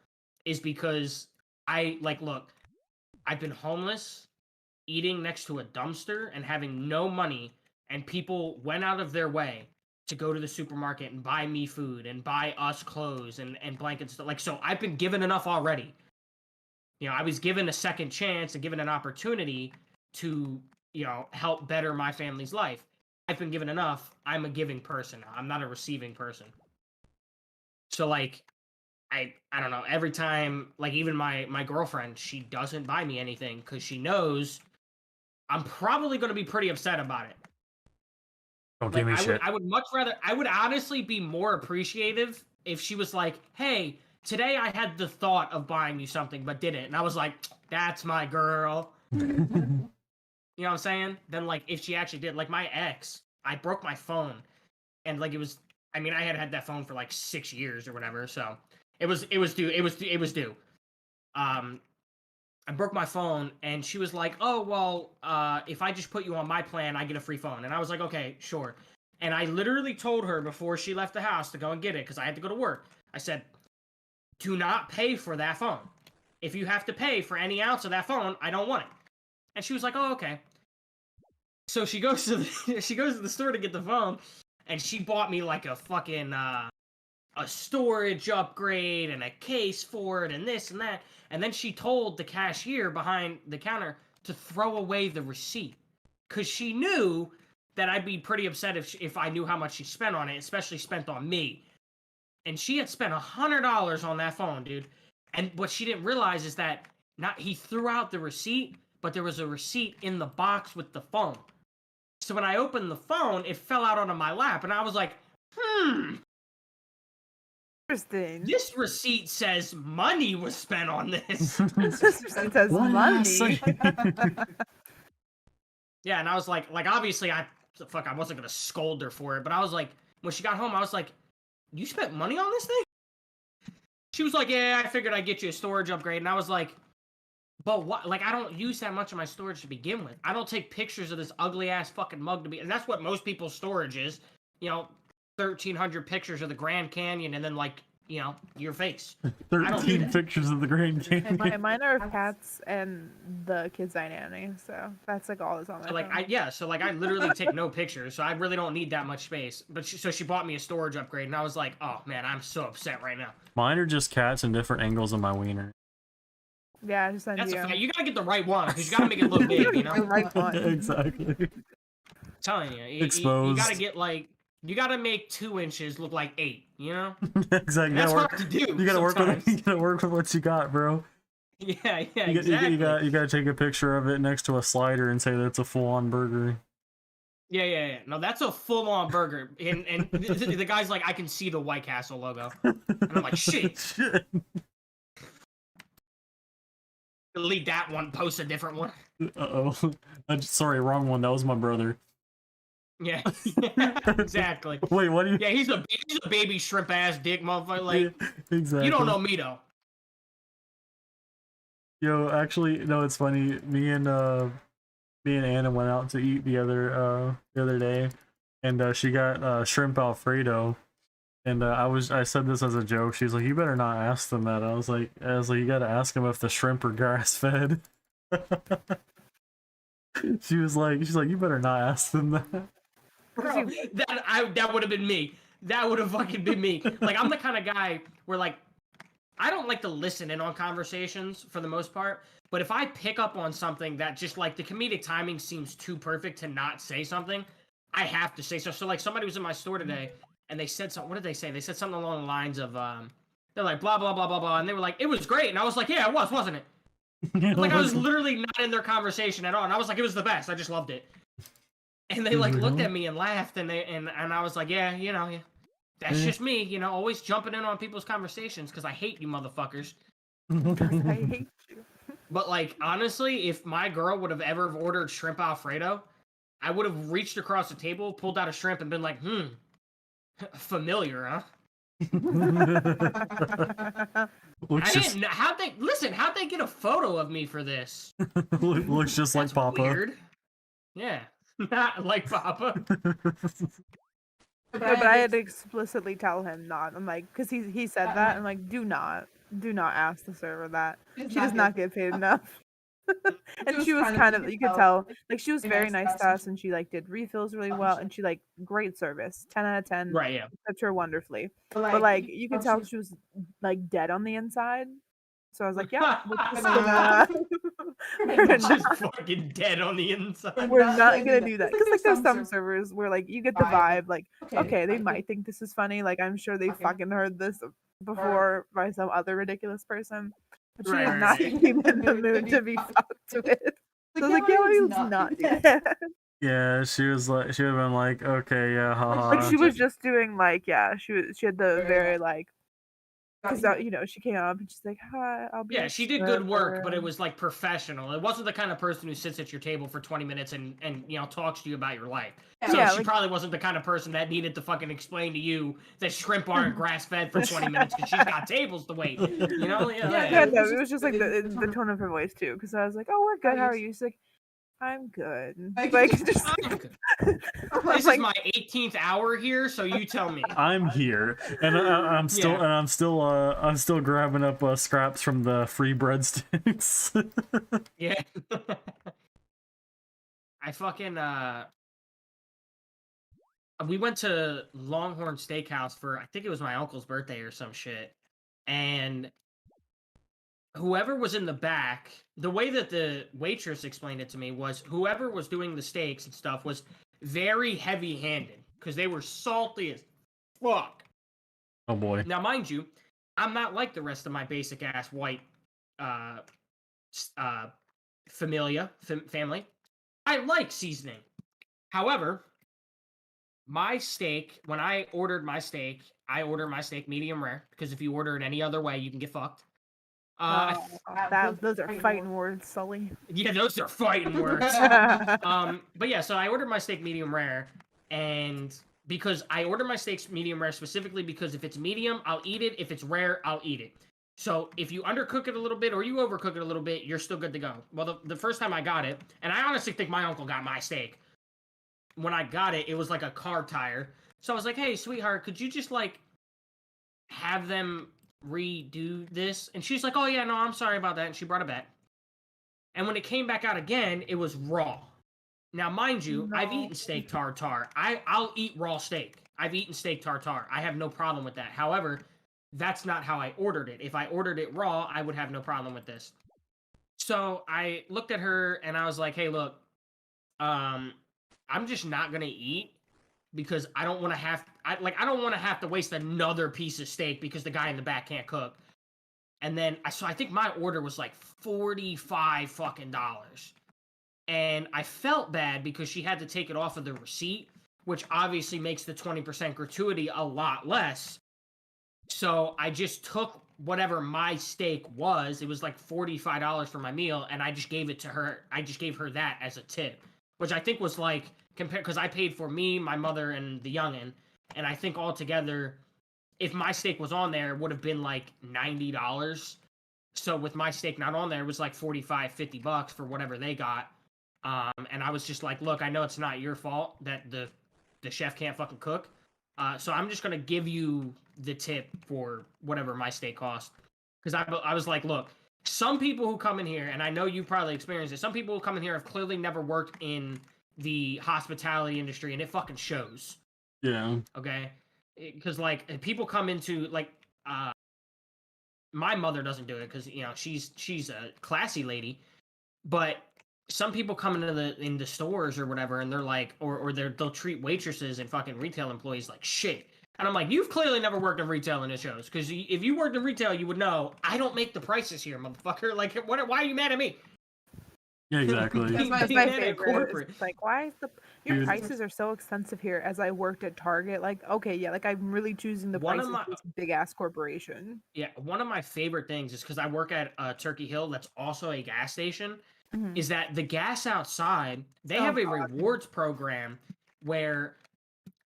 is because look, I've been homeless, eating next to a dumpster, and having no money, and people went out of their way to go to the supermarket and buy me food and buy us clothes and blankets. Like, so I've been given enough already. You know, I was given a second chance and given an opportunity to, help better my family's life. I've been given enough. I'm a giving person now. I'm not a receiving person. So, like, I don't know. Every time, like, even my girlfriend, she doesn't buy me anything because she knows I'm probably going to be pretty upset about it. Don't give me shit. I would much rather, I would honestly be more appreciative if she was like, hey, today I had the thought of buying you something, but didn't. And I was like, that's my girl. You know what I'm saying? Then, like, if she actually did, like, my ex, I broke my phone. And, like, I had that phone for, like, 6 years or whatever, so it was due. I broke my phone, and she was like, oh, well, if I just put you on my plan, I get a free phone. And I was like, okay, sure. And I literally told her before she left the house to go and get it, because I had to go to work. I said, do not pay for that phone. If you have to pay for any ounce of that phone, I don't want it. And she was like, oh, okay. So she goes to the store to get the phone, and she bought me, like, a fucking, a storage upgrade and a case for it and this and that. And then she told the cashier behind the counter to throw away the receipt because she knew that I'd be pretty upset if I knew how much she spent on it, especially spent on me. And she had spent $100 on that phone, dude. And what she didn't realize is that he threw out the receipt, but there was a receipt in the box with the phone. So when I opened the phone, it fell out onto my lap, and I was like, Interesting. this receipt says money was spent on this. This receipt says money. Yeah, and I was like obviously I wasn't gonna scold her for it, but I was like, when she got home, I was like, you spent money on this thing? She was like, yeah, I figured I'd get you a storage upgrade, and I was like, but what? Like, I don't use that much of my storage to begin with. I don't take pictures of this ugly ass fucking mug and that's what most people's storage is. 1,300 pictures of the Grand Canyon and then, like, your face. 13 pictures of the Grand Canyon. Mine are cats and the kids' nanny, so that's like all that's on my phone. So I literally take no pictures, so I really don't need that much space. But she bought me a storage upgrade, and I was like, oh man, I'm so upset right now. Mine are just cats and different angles of my wiener. Yeah, just send That's you. you gotta get the right one because you gotta make it look big, The right one. Exactly. I'm telling you, Exposed. You gotta get you gotta make 2 inches look like 8. Exactly. That's hard to do. You gotta work with what you got, bro. Yeah, exactly. You gotta take a picture of it next to a slider and say that's a full-on burger. Yeah. No, that's a full-on burger. And the guy's like, I can see the White Castle logo. And I'm like, shit. Delete that one, post a different one. Uh-oh. Sorry, wrong one. That was my brother. Yeah, exactly. Wait, what do you... Yeah, he's a baby shrimp-ass dick motherfucker. Like, exactly. you don't know me, though. Yo, actually, no, it's funny. Me and Anna went out to eat the other day, and she got shrimp Alfredo. And I said this as a joke. She's like, "You better not ask them that." I was like, "You gotta ask them if the shrimp are grass fed." She's like, "You better not ask them that." Bro, that would have been me. That would have fucking been me. Like, I'm the kind of guy where, like, I don't like to listen in on conversations for the most part, but if I pick up on something that just, like, the comedic timing seems too perfect to not say something, I have to say so. So, like, somebody was in my store today, and they said something. What did they say? They said something along the lines of, they're like, blah, blah, blah, blah, blah, and they were like, it was great. And I was like, yeah, it was, wasn't it? Like, I was literally not in their conversation at all, and I was like, it was the best. I just loved it. And they, like, looked at me and laughed, and I was like, yeah, you know, yeah. That's just me, you know, always jumping in on people's conversations because I hate you motherfuckers. I hate you. But, like, honestly, if my girl would have ever ordered shrimp Alfredo, I would have reached across the table, pulled out a shrimp, and been like, familiar, huh? How'd they get a photo of me for this? Looks just like Papa. Weird. Yeah, not like Papa. No, but I had to explicitly tell him not. I'm like, because he said that. I'm like, do not ask the server that. She does not get paid enough. And she was kind of, you could tell, like, she was very nice to us, and she, like, did refills really well, and she, like, great service, 10 out of 10. Right, yeah. Tipped her wonderfully. But, like, you could tell she was, like, dead on the inside. So I was like, yeah, we're just fucking dead on the inside. We're not gonna do that, because, like, there's some servers where, like, you get the vibe, like, okay, they might think this is funny, like, I'm sure they fucking heard this before by some other ridiculous person, but she did not seem in the mood to be fucked with. So I was like, yeah, let's not do that. Yeah, she would have been like, okay, yeah, haha. Like, she was just doing, like, yeah, she had the very, like, because, you know, she came up and she's like, hi, I'll be. Yeah, she did good work, but it was, like, professional. It wasn't the kind of person who sits at your table for 20 minutes and you know, talks to you about your life. So yeah, she like, probably wasn't the kind of person that needed to fucking explain to you that shrimp aren't grass-fed for 20 minutes because she's got tables to wait. You know? Yeah, no, it was just, like, the tone of her voice, too, because I was like, oh, we're good, how are you? She's like, I'm good. Like, just, I'm good. This is my 18th hour here, so you tell me. I'm here, and I'm still grabbing up scraps from the free breadsticks. Yeah. I fucking we went to Longhorn Steakhouse for, I think it was my uncle's birthday or some shit, and whoever was in the back, the way that the waitress explained it to me was whoever was doing the steaks and stuff was very heavy-handed because they were salty as fuck. Oh boy. Now, mind you, I'm not like the rest of my basic-ass white family. I like seasoning. However, my steak, when I ordered my steak, I order my steak medium rare because if you order it any other way, you can get fucked. Those are fighting words, Sully. Yeah, those are fighting words. But yeah, so I ordered my steak medium rare, and because I order my steaks medium rare specifically because if it's medium, I'll eat it. If it's rare, I'll eat it. So if you undercook it a little bit or you overcook it a little bit, you're still good to go. Well, the first time I got it, and I honestly think my uncle got my steak. When I got it, it was like a car tire. So I was like, hey, sweetheart, could you just, like, have them redo this? And she's like, oh yeah, no, I'm sorry about that, and she brought it back. And when it came back out again, it was raw. Now, mind you, I've eaten steak tartare. I'll eat raw steak. I've eaten steak tartare. I have no problem with that. However, that's not how I ordered it. If I ordered it raw, I would have no problem with this. So I looked at her and I was like, hey, look, I'm just not gonna eat because I don't want to have to waste another piece of steak because the guy in the back can't cook. And then I think my order was like $45 fucking dollars. And I felt bad because she had to take it off of the receipt, which obviously makes the 20% gratuity a lot less. So I just took whatever my steak was. It was like $45 for my meal, and I just gave it to her. I just gave her that as a tip, which I think was like, because I paid for me, my mother, and the youngin', and I think altogether, if my steak was on there, it would have been like $90. So with my steak not on there, it was like $45-$50 for whatever they got. And I was just like, look, I know it's not your fault that the chef can't fucking cook. So I'm just gonna give you the tip for whatever my steak cost. Because I was like, look, some people who come in here, and I know you probably experienced it, some people who come in here have clearly never worked in the hospitality industry, and it fucking shows. Yeah. Okay? Because, like, people come into, like, my mother doesn't do it because, you know, she's a classy lady, but some people come into stores or whatever, and they're like, or they'll treat waitresses and fucking retail employees like shit. And I'm like, you've clearly never worked in retail, and it shows. Because if you worked in retail, you would know I don't make the prices here, motherfucker. Like, why are you mad at me? Yeah, exactly. That's my Being mad at favorite. corporate. It's like, why is your Dude. prices are so expensive here? As I worked at Target, like, okay, yeah, like I'm really choosing the prices of this big ass corporation. Yeah, one of my favorite things is because I work at Turkey Hill, that's also a gas station. Is that the gas outside? They have a rewards program where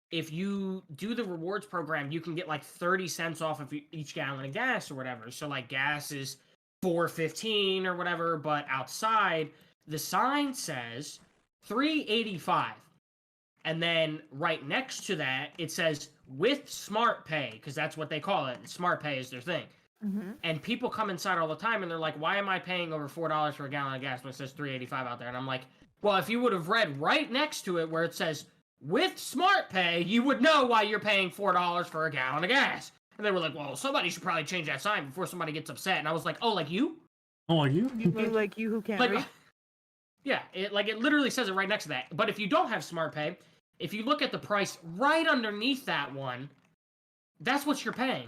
if you do the rewards program, you can get like 30 cents off of each gallon of gas or whatever. So like gas is $4.15 or whatever, but outside the sign says $3.85. And then right next to that, it says with Smart Pay, because that's what they call it. Smart Pay is their thing. And people come inside all the time, and they're like, why am I paying over $4 for a gallon of gas when it says $3.85 out there? And I'm like, well, if you would have read right next to it where it says with Smart Pay, you would know why you're paying $4 for a gallon of gas. And they were like, well, somebody should probably change that sign before somebody gets upset. And I was like, oh, like you? Oh, like you? Like you who can't read? Yeah, it literally says it right next to that. But if you don't have Smart Pay, if you look at the price right underneath that one, that's what you're paying.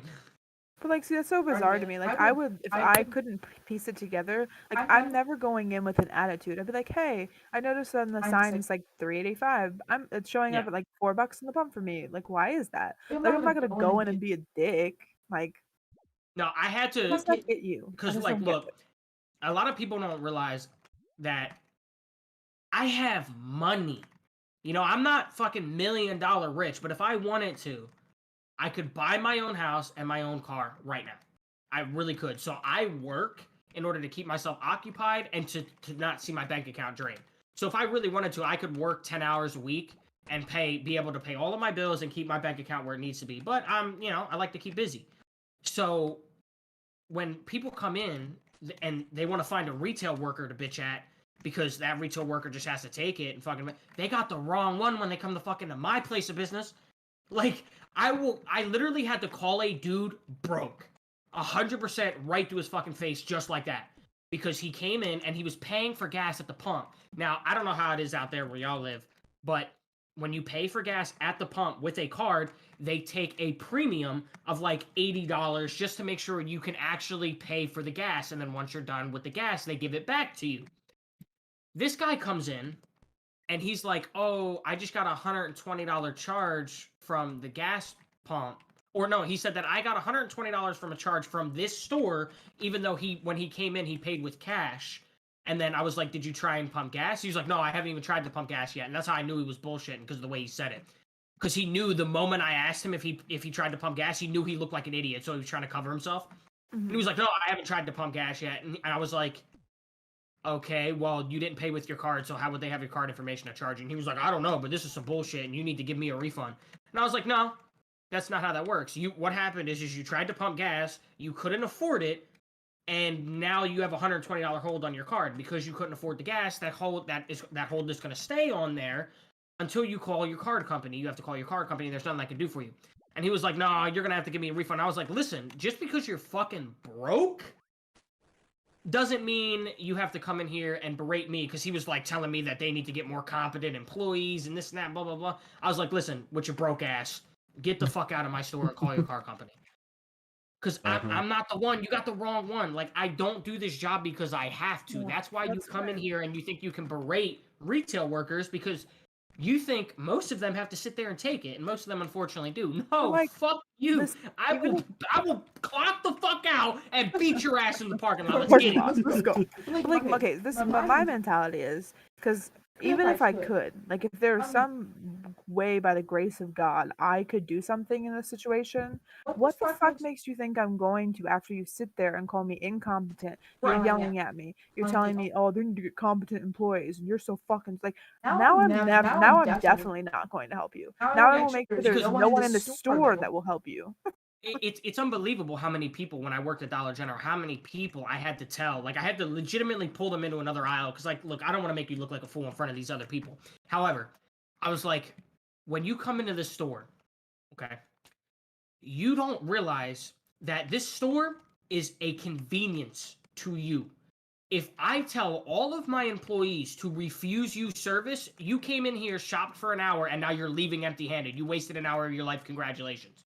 But like, see, that's so bizarre to me. Like, I would if I couldn't piece it together. Like, I'm never going in with an attitude. I'd be like, hey, I noticed on the sign it's like $3.85. It's showing up at like $4 in the pump for me. Like, why is that? Like, I'm not gonna go in and be a dick. Like, no, I had to get you because like, look, a lot of people don't realize that I have money. You know, I'm not fucking $1 million rich, but if I wanted to, I could buy my own house and my own car right now. I really could. So I work in order to keep myself occupied and to not see my bank account drain. So if I really wanted to, I could work 10 hours a week and be able to pay all of my bills and keep my bank account where it needs to be. But I like to keep busy. So when people come in and they want to find a retail worker to bitch at because that retail worker just has to take it and fucking, they got the wrong one when they come to fucking to my place of business. Like, I literally had to call a dude broke 100% right to his fucking face just like that because he came in and he was paying for gas at the pump. Now, I don't know how it is out there where y'all live, but when you pay for gas at the pump with a card, they take a premium of like $80 just to make sure you can actually pay for the gas. And then once you're done with the gas, they give it back to you. This guy comes in and he's like, oh, I just got a $120 charge from the gas pump. Or no, he said that I got $120 from a charge from this store, even though when he came in, he paid with cash. And then I was like, did you try and pump gas? He was like, no, I haven't even tried to pump gas yet. And that's how I knew he was bullshitting because of the way he said it. Because he knew the moment I asked him if he tried to pump gas, he knew he looked like an idiot. So he was trying to cover himself. And he was like, no, I haven't tried to pump gas yet. And I was like, okay, well, you didn't pay with your card, so how would they have your card information to charge you? And he was like, I don't know, but this is some bullshit, and you need to give me a refund. And I was like, no, that's not how that works. What happened is you tried to pump gas, you couldn't afford it, and now you have a $120 hold on your card. Because you couldn't afford the gas, that hold is going to stay on there until you call your card company. You have to call your card company, and there's nothing I can do for you. And he was like, no, you're going to have to give me a refund. I was like, listen, just because you're fucking broke doesn't mean you have to come in here and berate me, because he was like telling me that they need to get more competent employees and this and that, blah, blah, blah. I was like, listen, with your broke ass, get the fuck out of my store and call your car company. Because I'm not the one. You got the wrong one. Like, I don't do this job because I have to. That's why you come in here and you think you can berate retail workers, because you think most of them have to sit there and take it, and most of them unfortunately do. No, like, fuck you. I will clock the fuck out and beat your ass in the parking lot. Let's get it. Let's go. Like, okay, my mentality is, because even if I could, like, if there was some way by the grace of God I could do something in this situation, what the fuck makes you think I'm going to after you sit there and call me incompetent? You're Right. yelling at me. You're telling me, oh, they need to get competent employees, and you're so fucking like. Now I'm definitely not going to help you. Now I will make sure there's no one in the store that will help you. It's unbelievable how many people, when I worked at Dollar General, how many people I had to tell. Like, I had to legitimately pull them into another aisle because, like, look, I don't want to make you look like a fool in front of these other people. However, I was like, when you come into this store, okay, you don't realize that this store is a convenience to you. If I tell all of my employees to refuse you service, you came in here, shopped for an hour, and now you're leaving empty-handed. You wasted an hour of your life. Congratulations.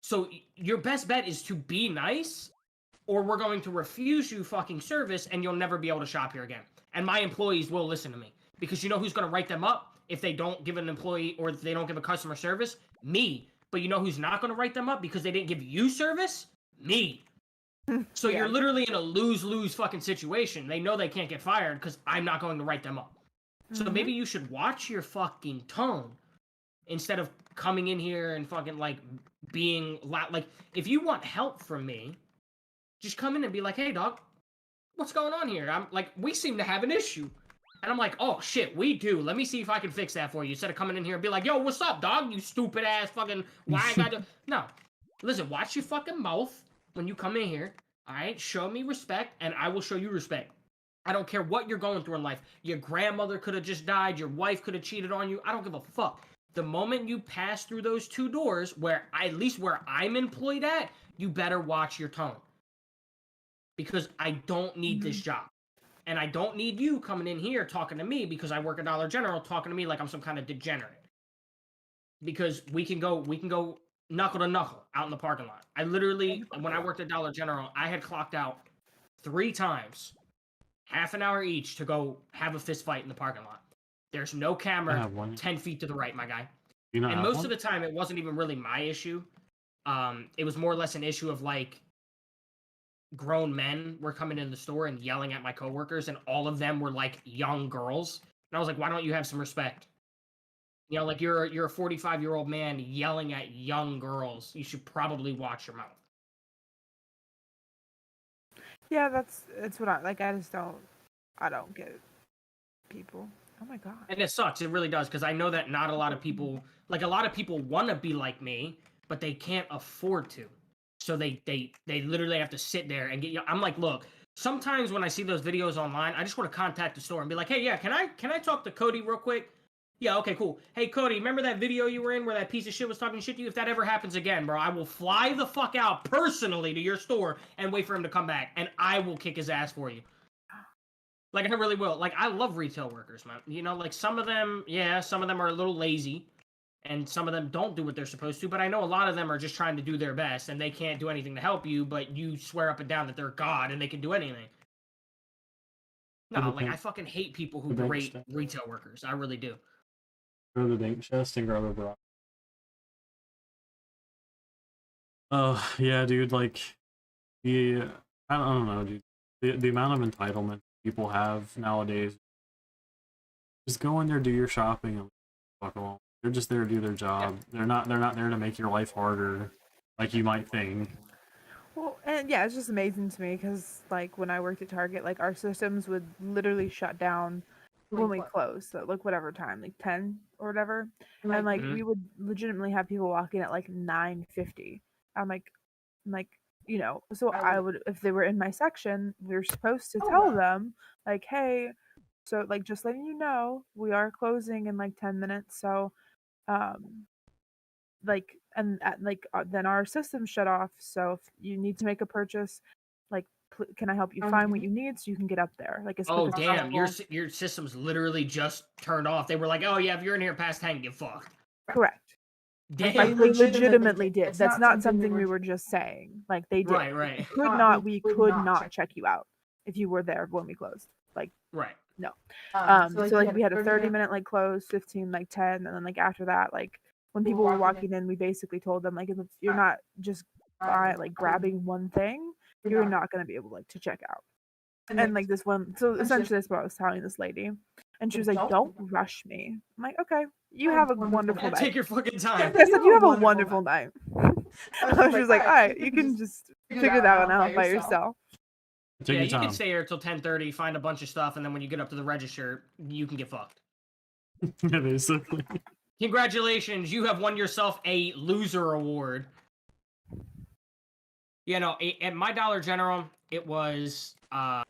So your best bet is to be nice, or we're going to refuse you fucking service, and you'll never be able to shop here again. And my employees will listen to me. Because you know who's going to write them up if they don't give an employee or if they don't give a customer service? Me. But you know who's not going to write them up because they didn't give you service? Me. So Yeah. you're literally in a lose-lose fucking situation. They know they can't get fired because I'm not going to write them up. So maybe you should watch your fucking tone instead of coming in here and fucking, like, being loud. Like, if you want help from me, just come in and be like, hey, dog, what's going on here? I'm like, we seem to have an issue. And I'm like, oh, shit, we do. Let me see if I can fix that for you. Instead of coming in here and be like, yo, what's up, dog? You stupid ass fucking, why I gotta... No. Listen, watch your fucking mouth when you come in here. All right? Show me respect, and I will show you respect. I don't care what you're going through in life. Your grandmother could have just died. Your wife could have cheated on you. I don't give a fuck. The moment you pass through those two doors, at least where I'm employed at, you better watch your tone. Because I don't need this job. And I don't need you coming in here talking to me because I work at Dollar General talking to me like I'm some kind of degenerate. Because we can go knuckle to knuckle out in the parking lot. I literally, when I worked at Dollar General, I had clocked out 3 times, half an hour each, to go have a fist fight in the parking lot. There's no camera 10 feet to the right, my guy. And most of the time, it wasn't even really my issue. It was more or less an issue of, like, grown men were coming in the store and yelling at my coworkers, and all of them were, like, young girls. And I was like, why don't you have some respect? You know, like, you're a 45-year-old man yelling at young girls. You should probably watch your mouth. Yeah, that's what I like. I don't get people. Oh my god. And it sucks. It really does, because I know that not a lot of people, like, a lot of people want to be like me, but they can't afford to. So they literally have to sit there and get. I'm like, look. Sometimes when I see those videos online, I just want to contact the store and be like, hey, yeah, can I talk to Cody real quick? Yeah, okay, cool. Hey, Cody, remember that video you were in where that piece of shit was talking shit to you? If that ever happens again, bro, I will fly the fuck out personally to your store and wait for him to come back, and I will kick his ass for you. Like, I really will. Like, I love retail workers, man. You know, like, some of them are a little lazy, and some of them don't do what they're supposed to, but I know a lot of them are just trying to do their best, and they can't do anything to help you, but you swear up and down that they're God and they can do anything. No, like, I fucking hate people who berate retail workers. I really do. Go to the bank chest and grab a bra. Oh, yeah, dude, like, I don't know, dude. The amount of entitlement people have nowadays. Just go in there, do your shopping, and fuck along. They're just there to do their job. Yeah. They're not there to make your life harder, like you might think. Well, and yeah, it's just amazing to me because, like, when I worked at Target, like, our systems would literally shut down when we closed, so, like, whatever time, like 10 or whatever, and, like, we would legitimately have people walk in at, like, 9:50. I'm like, you know, so I would, if they were in my section, we were supposed to tell them, like, hey, so, like, just letting you know, we are closing in, like, 10 minutes, so, like, and then our system shut off, so if you need to make a purchase, like, can I help you find what you need so you can get up there, like, as quick as damn, possible. your system's literally just turned off. They were like, oh yeah, if you're in here past 10, get fucked. Correct. Damn. Like, they legitimately did. That's not something we were just saying. Like, they did. Right. We could not check you out if you were there when we closed. Like, right. No. So like we had a 30-minute like close, 15 like 10, and then like after that, like when people were walking in, we basically told them like if you're not just grabbing one thing, you're not going to be able like to check out. And like this one, so essentially that's what I was telling this lady, and she was like, "Don't rush me." I'm like, "Okay, You have a wonderful night. Take your fucking time. I said, you have a wonderful night. I was just like, all right, you can just figure that one out by yourself. Take Yeah, your you time. can stay here till 10:30, find a bunch of stuff, and then when you get up to the register, you can get fucked. Yeah, basically. Congratulations, you have won yourself a loser award. You know, at my Dollar General, it was FEKE.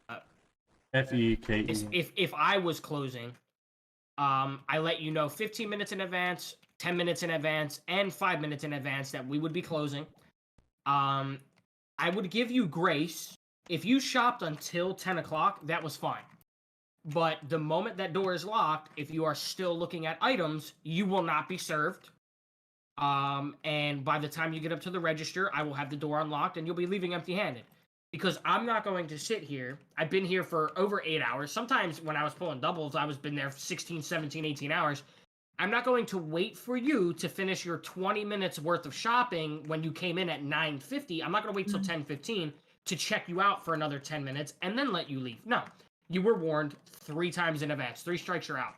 if I was closing, I let you know 15 minutes in advance, 10 minutes in advance, and 5 minutes in advance that we would be closing. I would give you grace. If you shopped until 10 o'clock, that was fine. But the moment that door is locked, if you are still looking at items, you will not be served. And by the time you get up to the register, I will have the door unlocked and you'll be leaving empty-handed. Because I'm not going to sit here. I've been here for over 8 hours. Sometimes when I was pulling doubles, I was been there for 16, 17, 18 hours. I'm not going to wait for you to finish your 20 minutes worth of shopping when you came in at 9:50. I'm not going to wait till 10:15 to check you out for another 10 minutes and then let you leave. No, you were warned 3 times in advance. 3 strikes, you're out.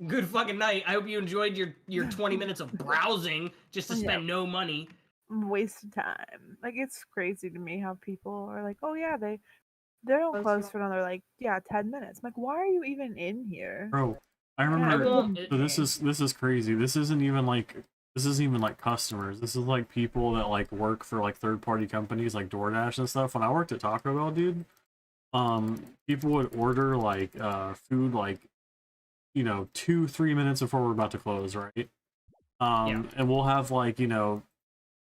Good fucking night. I hope you enjoyed your 20 minutes of browsing just to spend no money. Waste of time. Like, it's crazy to me how people are like, oh yeah, they don't close for another 10 minutes. I'm like, why are you even in here? Bro, I remember. So this is crazy. This isn't even like customers. This is like people that like work for like third-party companies like DoorDash and stuff. When I worked at Taco Bell, dude, people would order like food like 2-3 minutes before we're about to close, right? And we'll have like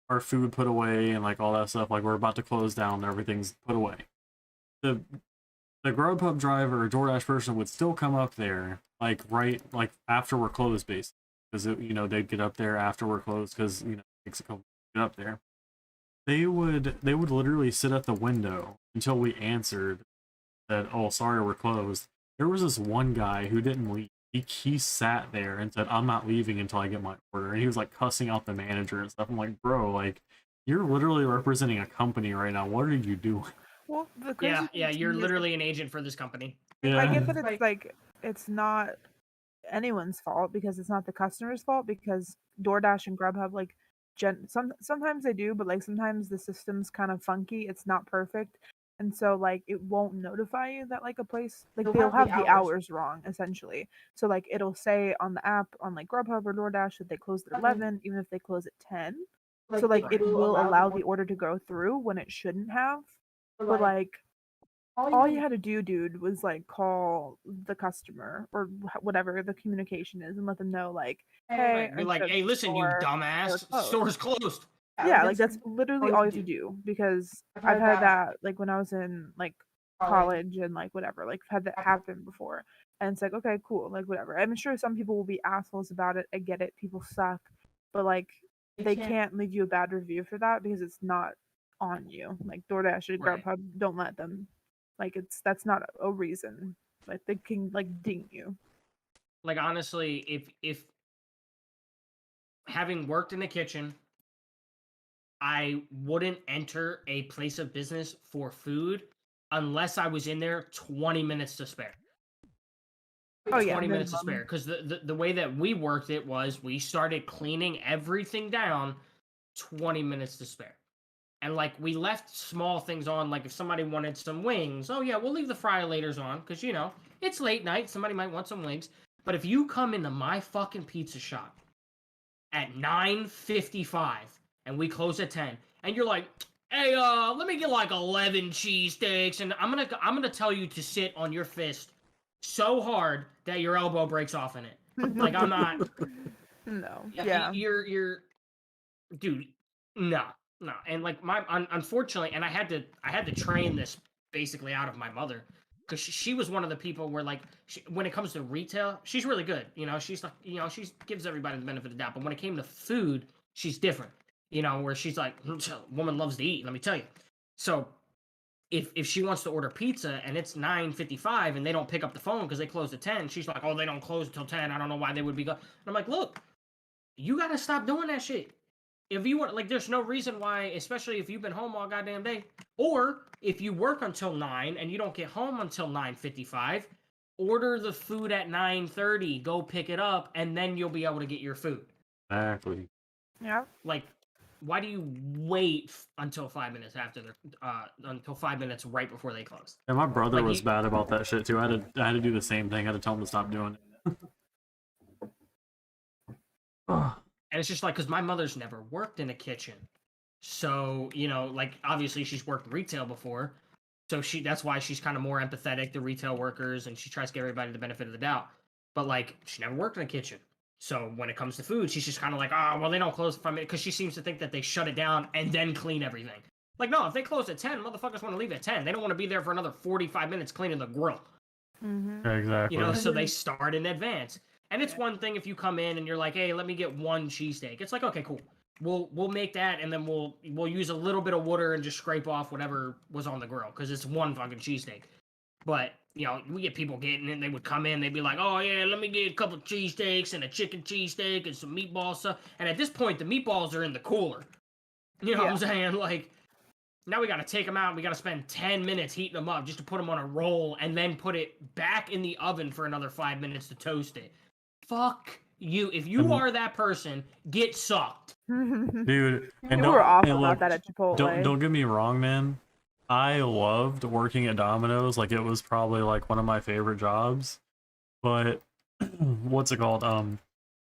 our food put away and like all that stuff. Like we're about to close down and everything's put away. The Grubhub driver or DoorDash person would still come up there like right like after we're closed, basically, because they'd get up there after we're closed because it takes a couple to get up there. They would literally sit at the window until we answered that, oh, sorry, we're closed. There was this one guy who didn't leave. He sat there and said, I'm not leaving until I get my order. And he was like cussing out the manager and stuff. I'm like, bro, like you're literally representing a company right now. What are you doing? Well, You're literally an agent for this company. Yeah. I get that it's like it's not anyone's fault because it's not the customer's fault, because DoorDash and Grubhub sometimes they do, but like sometimes the system's kind of funky. It's not perfect. And so like it won't notify you that like a place like they'll have the hours wrong essentially. So like it'll say on the app on like Grubhub or DoorDash that they close at 11 even if they close at 10. So like it will allow the order to go through when it shouldn't have. But like all you had to do, dude, was like call the customer or whatever the communication is and let them know like, hey, Be like, hey, listen, you dumbass, store's closed. Yeah, like that's literally all you have to do, because I've had that like when I was in like college and like whatever, like had that happen before. And it's like, okay, cool, like whatever. I'm sure some people will be assholes about it. I get it, people suck, but like they can't leave you a bad review for that because it's not on you. Like DoorDash and Grubhub, don't let them. Like that's not a reason. Like they can like ding you. Like honestly, if having worked in the kitchen, I wouldn't enter a place of business for food unless I was in there 20 minutes to spare. Oh yeah, 20 minutes to spare. Because the way that we worked it was we started cleaning everything down 20 minutes to spare. And like we left small things on, like if somebody wanted some wings, oh yeah, we'll leave the fryer-laters on because it's late night, somebody might want some wings. But if you come into my fucking pizza shop at 9:55 and we close at 10, and you're like, hey, let me get like 11 cheesesteaks, and I'm gonna tell you to sit on your fist so hard that your elbow breaks off in it. Like I'm not. No. Yeah. You're, dude. No. And like unfortunately, and I had to train this basically out of my mother, because she was one of the people where like when it comes to retail, she's really good. She's like she gives everybody the benefit of the doubt. But when it came to food, she's different. Where she's like, woman loves to eat. Let me tell you. So if she wants to order pizza and it's 9:55 and they don't pick up the phone because they close at 10, she's like, oh, they don't close until 10. I don't know why they would be gone. And I'm like, look, you gotta stop doing that shit. If you want, like, there's no reason why, especially if you've been home all goddamn day, or if you work until 9 and you don't get home until 9:55, order the food at 9:30, go pick it up, and then you'll be able to get your food. Exactly. Yeah. Like, why do you wait until 5 minutes after until 5 minutes right before they close? And my brother Like, was bad about that shit too. I had to do the same thing. I had to tell him to stop doing it. And it's just like, because my mother's never worked in a kitchen. So, you know, like, obviously she's worked retail before. So that's why she's kind of more empathetic to retail workers, and she tries to give everybody the benefit of the doubt. But, like, she never worked in a kitchen. So when it comes to food, she's just kind of like, oh, well, they don't close for 5 minutes, because she seems to think that they shut it down and then clean everything. Like, no, if they close at 10, motherfuckers want to leave at 10. They don't want to be there for another 45 minutes cleaning the grill. Mm-hmm. Exactly. You know, so they start in advance. And it's one thing if you come in and you're like, hey, let me get one cheesesteak. It's like, okay, cool. We'll make that, and then we'll use a little bit of water and just scrape off whatever was on the grill, because it's one fucking cheesesteak. But, you know, we get people getting in, they would come in, they'd be like, oh yeah, let me get a couple cheesesteaks and a chicken cheesesteak and some meatball stuff. And at this point, the meatballs are in the cooler. You know what I'm saying? Like, now we got to take them out. We got to spend 10 minutes heating them up just to put them on a roll and then put it back in the oven for another 5 minutes to toast it. Fuck you. If you are that person, get sucked. Dude, and We were awful and about look, that at Chipotle. Don't get me wrong, man. I loved working at Domino's. Like, it was probably like one of my favorite jobs. But what's it called?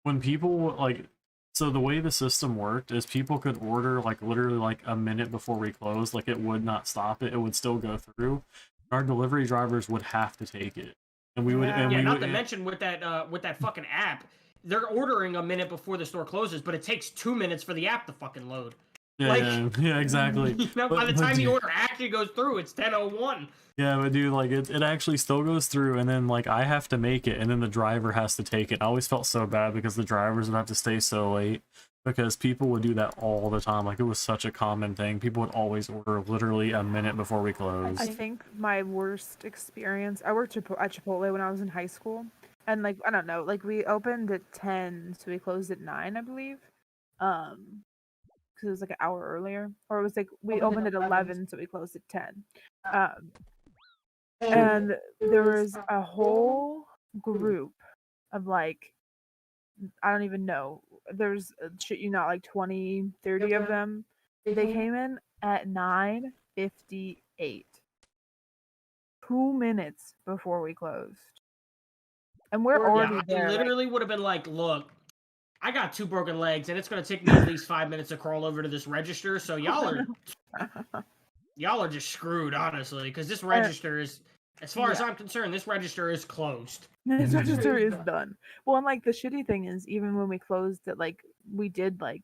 When people like, so the way the system worked is people could order like literally like a minute before we closed. Like, it would not stop it. It would still go through. Our delivery drivers would have to take it, and we would. And Yeah, we not would, to mention with that fucking app, they're ordering a minute before the store closes, but it takes 2 minutes for the app to fucking load. Yeah, like, yeah, exactly. You know, by the But time the dude, order actually goes through, it's 10:01. yeah, but dude, like it actually still goes through, and then like I have to make it, and then the driver has to take it. I always felt so bad because the drivers would have to stay so late, because people would do that all the time. Like, it was such a common thing. People would always order literally a minute before we closed. I think my worst experience, I worked at Chipotle when I was in high school, and like, I don't know, like we opened at 10, so we closed at 9, I believe. Because it was like an hour earlier, or it was like we opened at 11, so we closed at 10. And there was a whole group of like, I don't even know, there's shit you not like 20, 30 of them. They came in at 9:58, 2 minutes before we closed, and we're already I there. literally would have been like, look, I got 2 broken legs, and it's gonna take me at least 5 minutes to crawl over to this register. So y'all are just screwed, honestly, because this register is, as far as I'm concerned, this register is closed. This register is done. Well, and like the shitty thing is, even when we closed it, like we did like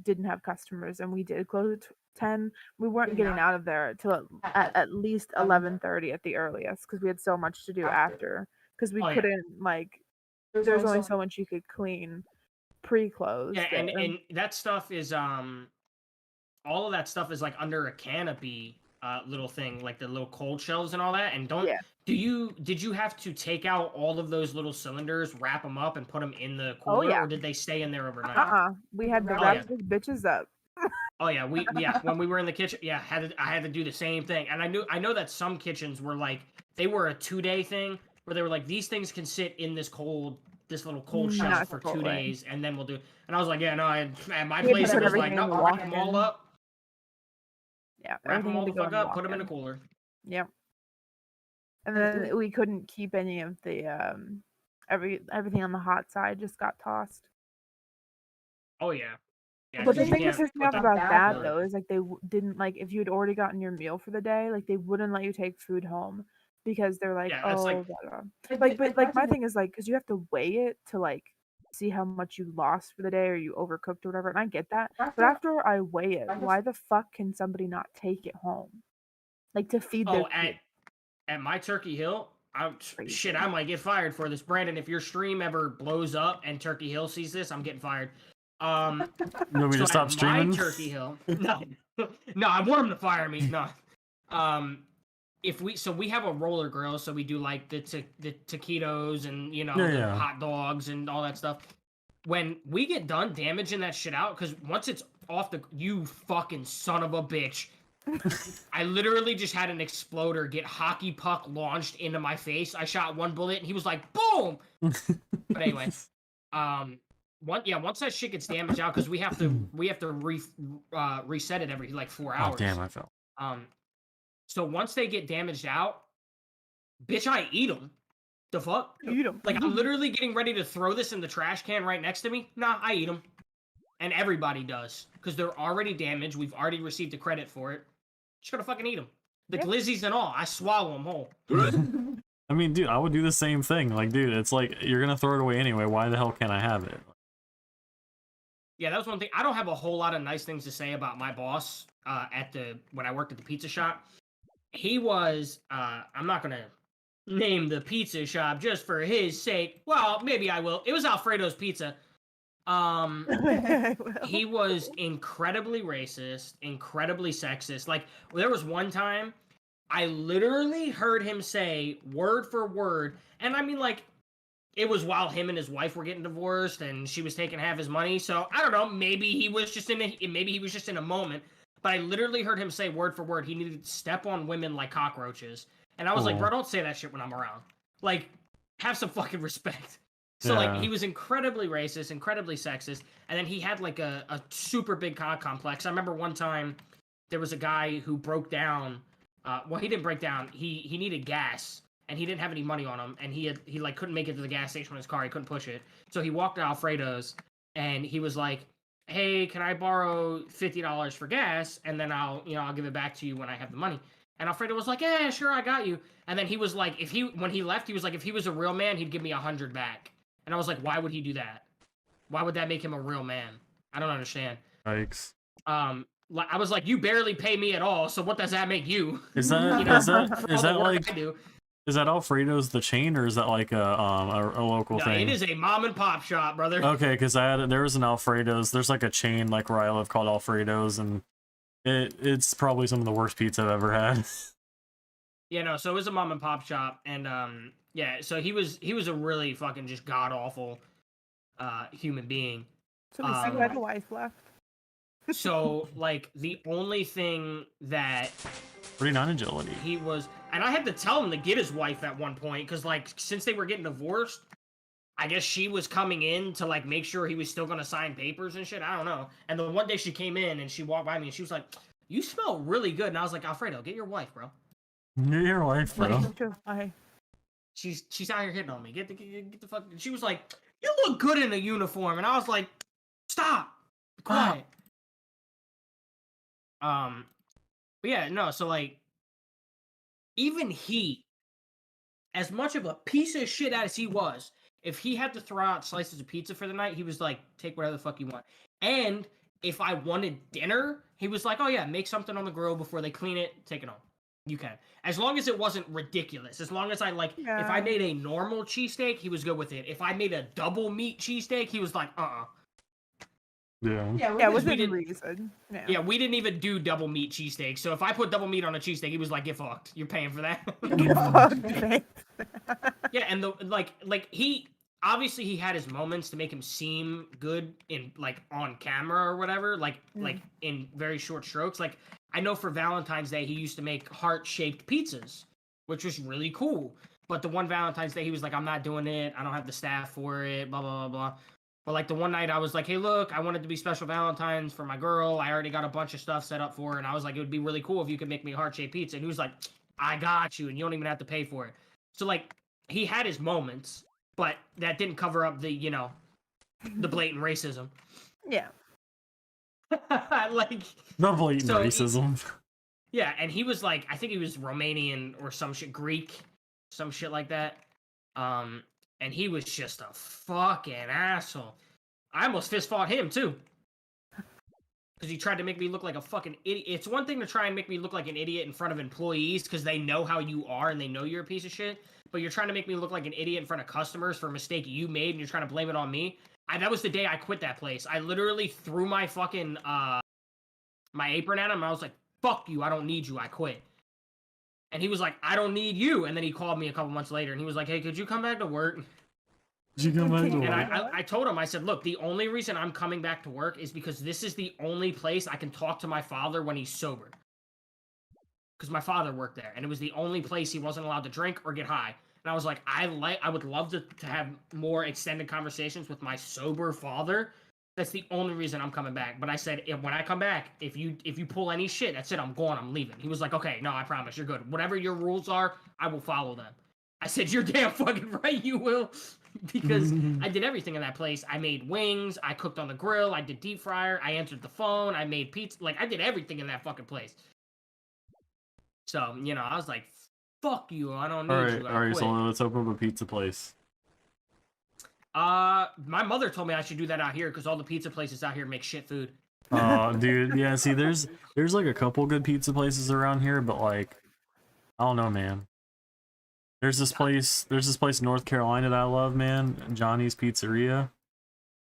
didn't have customers, and we did close at 10. We weren't getting out of there till at least 11:30 at the earliest, because we had so much to do after. Because we couldn't like, there's only so much you could clean pre-close. Yeah, and that stuff is all of that stuff is like under a canopy little thing, like the little cold shelves and all that. And did you have to take out all of those little cylinders, wrap them up, and put them in the cooler, or did they stay in there overnight? We had to wrap those bitches up. Oh yeah, when we were in the kitchen, I had to do the same thing. And I know that some kitchens were like, they were a 2-day thing where they were like, these things can sit in this little cold shelf for 2 days, and then we'll do. And I was like, yeah, no, at my place it was like, no, wrap them all up. Yeah, wrap them all the fuck up, put them in a cooler. Yep. And then we couldn't keep any of the everything on the hot side just got tossed. Oh yeah. But the thing that pissed me off about that though is like they didn't, like, if you had already gotten your meal for the day, like they wouldn't let you take food home, because they're like, oh, like, but like my thing is like, because you have to weigh it to like see how much you lost for the day or you overcooked or whatever, and I get that, but after I weigh it, why the fuck can somebody not take it home, like to feed their kid? At my Turkey Hill, I might get fired for this, Brandon. If your stream ever blows up and Turkey Hill sees this, I'm getting fired. You want me to stop streaming? My Turkey Hill, no, I want them to fire me. No, we have a roller grill, so we do like the taquitos and the hot dogs and all that stuff. When we get done damaging that shit out, because once it's off you fucking son of a bitch, I literally just had an exploder get hockey puck launched into my face. I shot one bullet, and he was like, "Boom!" But anyway, once that shit gets damaged out, because we have to reset it every like 4 hours. Oh damn, I fell. So once they get damaged out, bitch, I eat them. The fuck? Eat 'em. Like, I'm literally getting ready to throw this in the trash can right next to me. Nah, I eat them. And everybody does. Because they're already damaged. We've already received the credit for it. Just gotta fucking eat them. The glizzies and all. I swallow them whole. I mean, dude, I would do the same thing. Like, dude, it's like, you're gonna throw it away anyway. Why the hell can't I have it? Yeah, that was one thing. I don't have a whole lot of nice things to say about my boss when I worked at the pizza shop. He was, I'm not gonna name the pizza shop just for his sake. Well, maybe I will. It was Alfredo's Pizza. He was incredibly racist, incredibly sexist. Like, there was one time I literally heard him say word for word, and I mean, like, it was while him and his wife were getting divorced, and she was taking half his money. So I don't know. Maybe he was just in a moment. But I literally heard him say word for word he needed to step on women like cockroaches, and I was like, bro, don't say that shit when I'm around. Like, have some fucking respect. So, like, he was incredibly racist, incredibly sexist, and then he had, like, a super big cock complex. I remember one time there was a guy who broke down. Well, he didn't break down. He needed gas, and he didn't have any money on him, and he like, couldn't make it to the gas station with his car. He couldn't push it. So he walked to Alfredo's, and he was like, hey, can I borrow $50 for gas? And then I'll give it back to you when I have the money. And Alfredo was like, yeah, sure, I got you. And then he was like, when he left, he was like, if he was a real man, he'd give me 100 back. And I was like, why would he do that? Why would that make him a real man? I don't understand. Yikes. I was like, you barely pay me at all, so what does that make you? Is that is that Alfredo's the chain, or is that like a local thing? It is a mom and pop shop, brother. Okay, because there was an Alfredo's. There's like a chain like where I live called Alfredo's, and it's probably some of the worst pizza I've ever had. Yeah, no, so it was a mom and pop shop, and yeah, so he was a really fucking just god awful human being. So we still had a wife left. So, like, the only thing that 39 agility. he was, and I had to tell him to get his wife at one point, because, like, since they were getting divorced, I guess she was coming in to, like, make sure he was still gonna sign papers and shit. I don't know. And the one day she came in and she walked by me and she was like, you smell really good. And I was like, Alfredo, get your wife, bro. Get your wife, bro. She's out here hitting on me. Get the fuck. She was like, you look good in a uniform. And I was like, stop. Be quiet. But yeah, no, so, like, even he, as much of a piece of shit as he was, if he had to throw out slices of pizza for the night, he was like, take whatever the fuck you want. And if I wanted dinner, he was like, oh yeah, make something on the grill before they clean it, take it home. You can. As long as it wasn't ridiculous. As long as I, like, if I made a normal cheesesteak, he was good with it. If I made a double meat cheesesteak, he was like, Yeah. Yeah, within reason. Yeah, we didn't even do double meat cheesesteak. So if I put double meat on a cheesesteak, he was like, get fucked. You're paying for that. Get fucked. Yeah, and he obviously he had his moments to make him seem good in, like, on camera or whatever, like in very short strokes. Like, I know for Valentine's Day he used to make heart-shaped pizzas, which was really cool. But the one Valentine's Day he was like, I'm not doing it. I don't have the staff for it. Blah blah blah blah. But, like, the one night I was like, hey, look, I wanted to be special Valentine's for my girl. I already got a bunch of stuff set up for her. And I was like, it would be really cool if you could make me a heart-shaped pizza. And he was like, I got you. And you don't even have to pay for it. So, like, he had his moments, but that didn't cover up the, the blatant racism. Yeah. Like, the blatant racism. Yeah, and he was, like, I think he was Romanian or some shit, Greek, some shit like that. And he was just a fucking asshole. I almost fist fought him, too. Because he tried to make me look like a fucking idiot. It's one thing to try and make me look like an idiot in front of employees because they know how you are and they know you're a piece of shit. But you're trying to make me look like an idiot in front of customers for a mistake you made and you're trying to blame it on me. That was the day I quit that place. I literally threw my fucking, my apron at him and I was like, fuck you, I don't need you, I quit. And he was like, I don't need you. And then he called me a couple months later and he was like, hey, could you come back to work? Could you come back to work? And I told him, I said, look, the only reason I'm coming back to work is because this is the only place I can talk to my father when he's sober. because my father worked there, and it was the only place he wasn't allowed to drink or get high. And I was like, I would love to have more extended conversations with my sober father. That's the only reason I'm coming back. But I said, when I come back, if you pull any shit, that's it. I'm going. I'm leaving. He was like, okay, no, I promise, you're good. Whatever your rules are, I will follow them. I said, you're damn fucking right, you will. Because I did everything in that place. I made wings. I cooked on the grill. I did deep fryer. I answered the phone. I made pizza. Like, I did everything in that fucking place. So, you know, I was like, fuck you. I don't need you. All right, so let's open up a pizza place. My mother told me I should do that out here because all the pizza places out here make shit food. Oh, dude, yeah. See, there's like a couple good pizza places around here, but like, I don't know, man. There's this place in North Carolina that I love, man. Johnny's Pizzeria.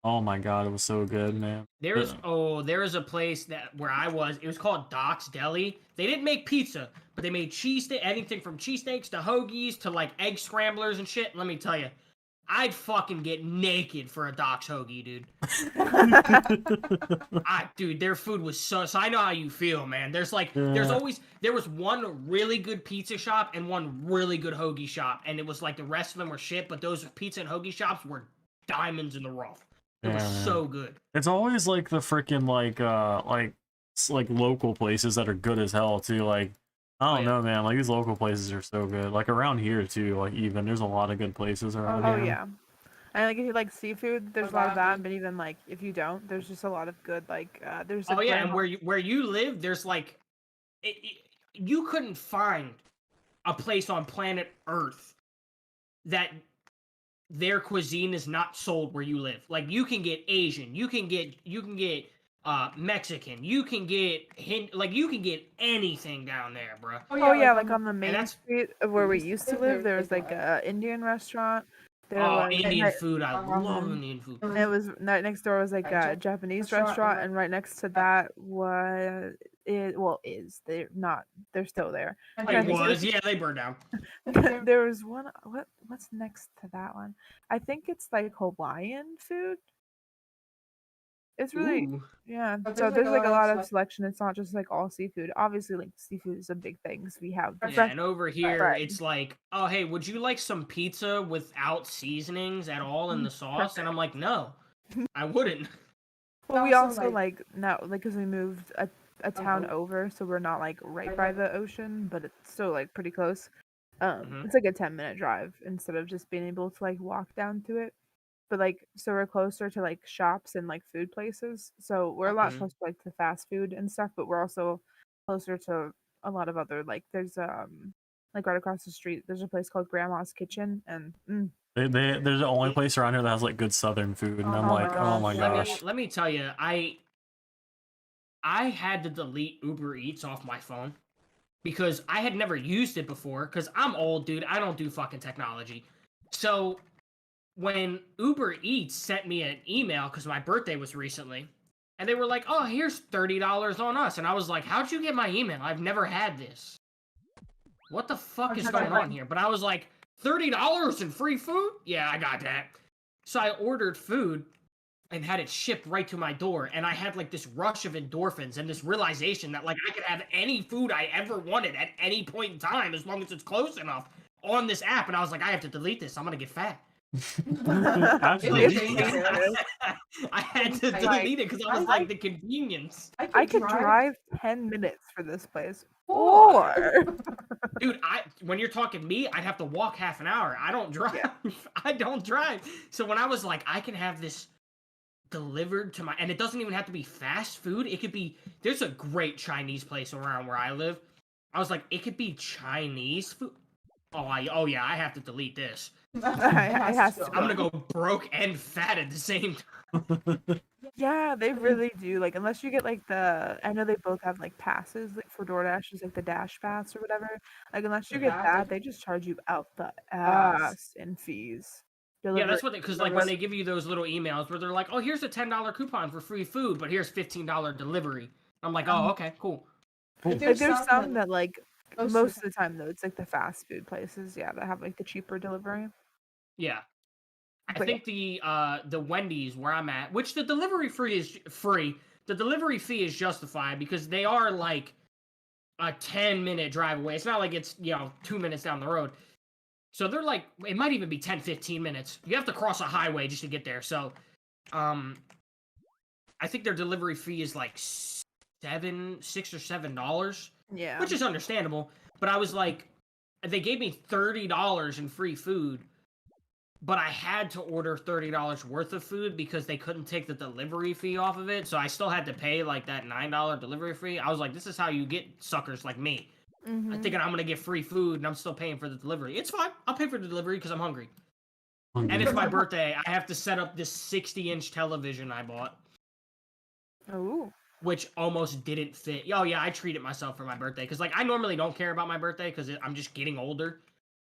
Oh my god, it was so good, man. There is a place where I was. It was called Doc's Deli. They didn't make pizza, but they made cheesesteak, anything from cheesesteaks to hoagies to like egg scramblers and shit. Let me tell you, I'd fucking get naked for a Doc's hoagie, dude. Dude, their food was so I know how you feel, man. There was one really good pizza shop and one really good hoagie shop, and it was like the rest of them were shit, but those pizza and hoagie shops were diamonds in the rough. It was so good. It's always like the freaking like local places that are good as hell too. Like, I don't know, man. Like, these local places are so good. Like, around here too. Like, even there's a lot of good places around here. Oh yeah, and like if you like seafood, there's a lot of that. But even like if you don't, there's just a lot of good like there's. Like, and where you live, there's like, you couldn't find a place on planet Earth that their cuisine is not sold where you live. Like, you can get Asian, you can get Mexican, you can get you can get anything down there, bro. Oh yeah, like on the main street of where we used to live, there was like a Indian restaurant. Indian food! I love Indian food. And it was right next door was like a Japanese restaurant, and right next to that was they're still there. They burned down. There was one. What's next to that one? I think it's like Hawaiian food. It's really So there's like a lot of selection. It's not just like all seafood. Obviously, like seafood is a big thing because we have. And over here it's like, oh hey, would you like some pizza without seasonings at all in the sauce? And I'm like, no, I wouldn't. Well, we also like now because we moved a town over, so we're not like right by the ocean, but it's still like pretty close. It's like a 10-minute drive instead of just being able to like walk down to it. But like, so we're closer to like shops and like food places. So we're a lot closer to like to fast food and stuff, but we're also closer to a lot of other like there's like right across the street there's a place called Grandma's Kitchen, and they're the only place around here that has like good southern food, and I'm like, oh my gosh. Let me tell you, I had to delete Uber Eats off my phone because I had never used it before because I'm old, dude. I don't do fucking technology. So when Uber Eats sent me an email because my birthday was recently, and they were like, oh, here's $30 on us. And I was like, how'd you get my email? I've never had this. What the fuck is going on here? But I was like, $30 in free food? Yeah, I got that. So I ordered food and had it shipped right to my door. And I had like this rush of endorphins and this realization that like I could have any food I ever wanted at any point in time as long as it's close enough on this app. And I was like, I have to delete this. I'm going to get fat. Absolutely. I had to delete it because I was like, the convenience. I could drive 10 minutes for this place. Or dude, when you're talking me, I'd have to walk half an hour. I don't drive. Yeah. I don't drive. So when I was like, I can have this delivered to my, and it doesn't even have to be fast food. It could be, there's a great Chinese place around where I live. I was like, it could be Chinese food. Oh yeah, I have to delete this. I'm gonna go broke and fat at the same time. Yeah, they really do. Like, unless you get like I know they both have like passes, like for DoorDash is like the Dash Pass or whatever. Like, unless you get that, they just charge you out the ass in fees. Yeah, that's what because like when they give you those little emails where they're like, oh, here's a $10 coupon for free food, but here's $15 delivery. I'm like, oh, okay, cool. There's some that like. Most of the time, though, it's like the fast food places, that have like the cheaper delivery. Yeah, I think the Wendy's where I'm at, which the delivery fee is free. The delivery fee is justified because they are like a 10-minute drive away. It's not like it's 2 minutes down the road. So they're like, it might even be 10, 15 minutes. You have to cross a highway just to get there. So, I think their delivery fee is like $6 or $7, Yeah. which is understandable. But I was like, they gave me $30 in free food, but I had to order $30 worth of food because they couldn't take the delivery fee off of it. So I still had to pay like that $9 delivery fee. I was like, this is how you get suckers like me. Mm-hmm. I'm thinking I'm gonna get free food and I'm still paying for the delivery. It's fine. I'll pay for the delivery because I'm hungry. And it's my birthday. I have to set up this 60-inch television I bought, Oh. which almost didn't fit. Oh yeah, I treated myself for my birthday because like I normally don't care about my birthday because I'm just getting older.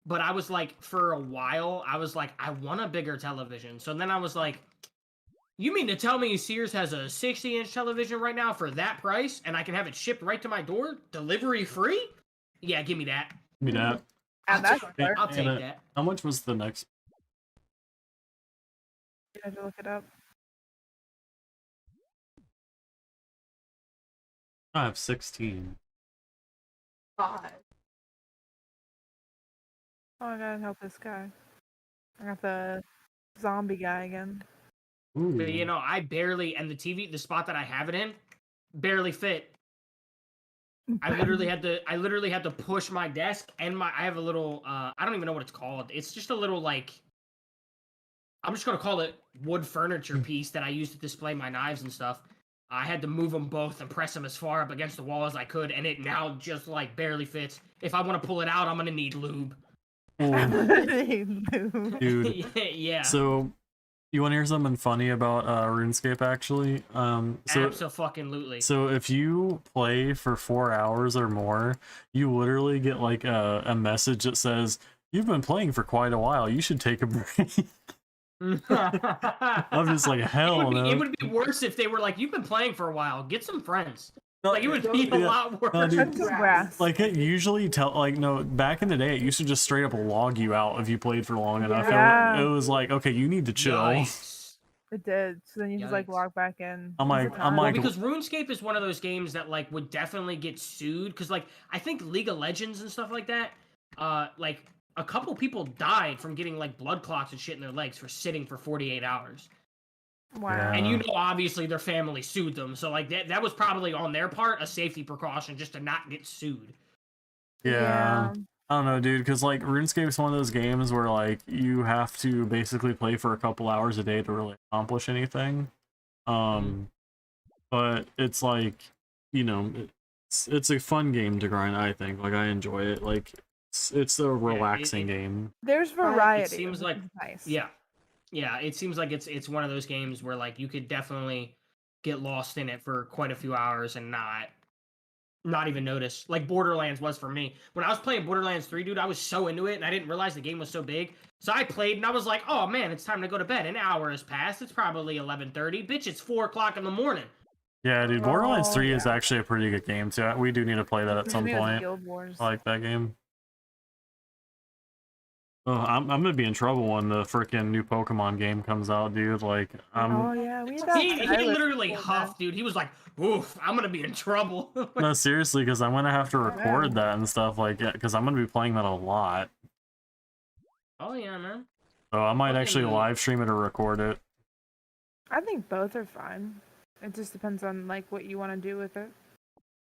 But I was like, for a while, I was like, I want a bigger television. So then I was like, you mean to tell me Sears has a 60-inch television right now for that price, and I can have it shipped right to my door, delivery free? Yeah, give me that. Give me that. And that's I'll take that. How much was the next? You have to look it up. I have 16. God. Oh, I gotta help this guy. I got the zombie guy again. Ooh. But I barely, and the spot that I have it in, barely fit. I literally had to push my desk and I have a little, I don't even know what it's called. It's just a little like, I'm just gonna call it wood furniture piece that I use to display my knives and stuff. I had to move them both and press them as far up against the wall as I could, and it now just like barely fits. If I want to pull it out, I'm gonna need lube. Dude. Yeah. So, you want to hear something funny about RuneScape? Actually, Abso-fucking-lutely. So if you play for 4 hours or more, you literally get like a message that says, "You've been playing for quite a while. You should take a break." I'm just like, hell no. It would be worse if they were like, "You've been playing for a while. Get some friends." Like it would be a lot worse. Dude, like it usually back in the day it used to just straight up log you out if you played for long enough. Yeah. It was like, okay, you need to chill. Yikes. It did. So then you just like log back in. I'm like, because RuneScape is one of those games that like would definitely get sued because like I think League of Legends and stuff like that, like a couple people died from getting like blood clots and shit in their legs for sitting for 48 hours. Wow. Yeah. And obviously their family sued them, so like that was probably on their part a safety precaution just to not get sued. Yeah. I don't know, dude, because like RuneScape is one of those games where like you have to basically play for a couple hours a day to really accomplish anything. But it's like, it's a fun game to grind. I think, like, I enjoy it. Like, it's a relaxing game. There's variety. It seems like nice. Yeah, it seems like it's one of those games where like you could definitely get lost in it for quite a few hours and not even notice. Like Borderlands was for me. When I was playing Borderlands 3, dude, I was so into it and I didn't realize the game was so big. So I played and I was like, oh man, it's time to go to bed. An hour has passed. It's probably 11:30. Bitch, it's 4 o'clock in the morning. Yeah, dude, Borderlands 3 is actually a pretty good game too. We do need to play that at some point. Guild Wars. I like that game. Oh, I'm gonna be in trouble when the freaking new Pokemon game comes out, dude. Like, oh yeah, he literally huffed, dude. He was like, "Oof, I'm gonna be in trouble." No, seriously, because I'm gonna have to record that and stuff like that. Because I'm gonna be playing that a lot. Oh yeah, man. So I might actually live stream it or record it. I think both are fine. It just depends on like what you want to do with it.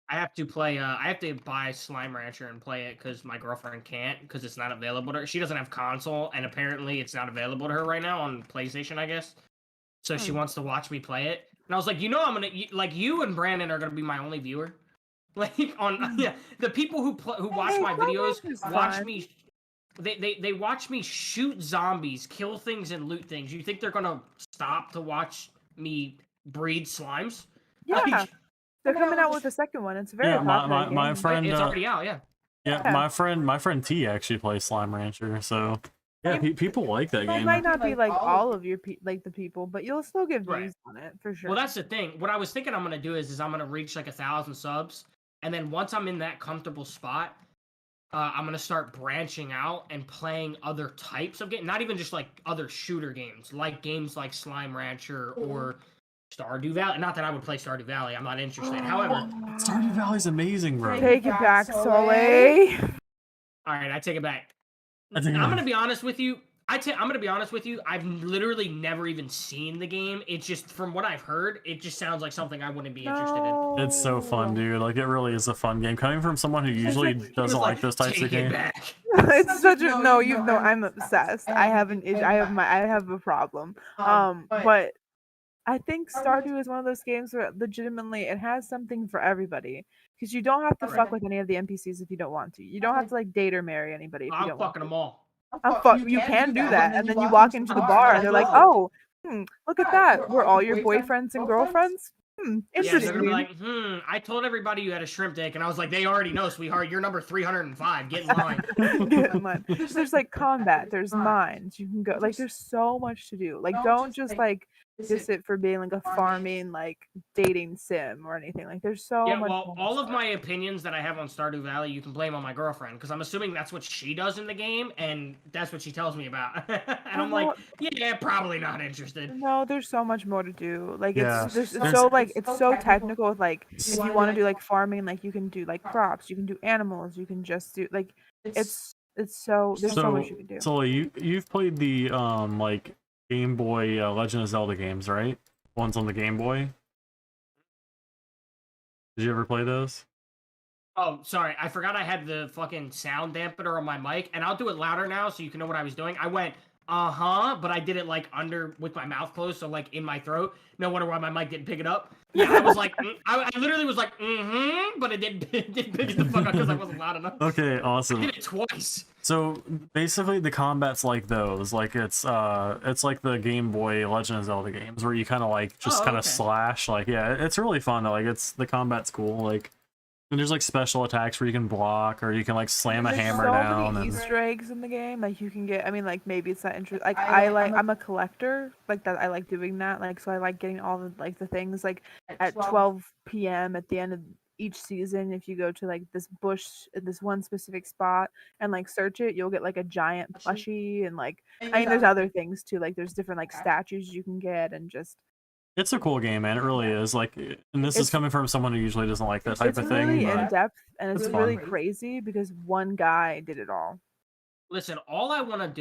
I have to play. I have to buy Slime Rancher and play it because my girlfriend can't because it's not available to her. She doesn't have console, and apparently it's not available to her right now on PlayStation, I guess. So she wants to watch me play it, and I was like, I'm gonna like you and Brandon are gonna be my only viewer. Like the people who watch my videos watch me. They watch me shoot zombies, kill things, and loot things. You think they're gonna stop to watch me breed slimes? Yeah. They're coming out with a second one. It's very popular. My friend. It's already out. Yeah, my friend T actually plays Slime Rancher, so yeah, people like that game. It might not be like all of your the people, but you'll still get views on it for sure. Well, that's the thing. What I was thinking I'm gonna do is I'm gonna reach like 1,000 subs, and then once I'm in that comfortable spot, I'm gonna start branching out and playing other types of games. Not even just like other shooter games, like games like Slime Rancher or Stardew Valley. Not that I would play Stardew Valley. I'm not interested. However, Stardew Valley's amazing, bro. Take it back, Soleil. all right, I take it back. I think I'm gonna be honest with you. I'm gonna be honest with you. I've literally never even seen the game. It's just from what I've heard, it just sounds like something I wouldn't be interested in. It's so fun, dude. Like, it really is a fun game. Coming from someone who usually doesn't like those types of games. It's such a no. You know, I'm obsessed. I have an issue. I have a problem. But I think Stardew is one of those games where legitimately it has something for everybody. Because you don't have to fuck with any of the NPCs if you don't want to. You don't have to like date or marry anybody if you I'm don't want fucking to. them all. You can do that, and then you walk into the bar and they're like, "Oh, look at that. We're all your boyfriends and girlfriends." Yeah, Interesting. they're gonna be like, I told everybody you had a shrimp dick, and I was like, they already know, sweetheart. You're number 305. Get in line. Get in line. There's like combat. There's mines. You can go. Like, there's so much to do. Like, don't just like diss it for being like a farming, like dating sim or anything. Like, there's so Yeah, much. well, all of my opinions that I have on Stardew Valley, you can blame on my girlfriend, because I'm assuming that's what she does in the game, and that's what she tells me about. And I'm like, yeah, probably not interested. No, there's so much more to do. Like, Yeah. it's so technical. With, like, if you want to do like farming, like you can do like crops, you can do animals, you can just do like there's so much you can do. So you've played the like Game Boy Legend of Zelda games, right? Ones on the Game Boy. Did you ever play those? Oh, sorry. I forgot I had the fucking sound dampener on my mic, and I'll do it louder now so you can know what I was doing. I went, but I did it like with my mouth closed, so like in my throat. No wonder why my mic didn't pick it up. Yeah, I was like, I literally was like, but it didn't pick it the fuck up because I wasn't loud enough. Okay, awesome. I did it twice. So basically, the combat's like those. Like it's like the Game Boy Legend of Zelda games where you kind of like just kind of slash. Like, yeah, it's really fun. Like, the combat's cool. Like, and there's like special attacks where you can block or you can like slam a hammer down. There's so many Easter eggs in the game. Like, you can get. I mean, like, maybe it's not interesting. Like, I'm a collector. Like that. I like doing that. Like, so I like getting all the things. Like at 12 p.m. at the end of each season, if you go to like this bush in this one specific spot and like search it, you'll get like a giant plushie, and like I mean there's other things too, like there's different like statues you can get, and just it's a cool game, man. It really is. Like, and this is coming from someone who usually doesn't like that type of thing. It's really but in depth, and it's fun. really crazy because one guy did it all. Listen, all I want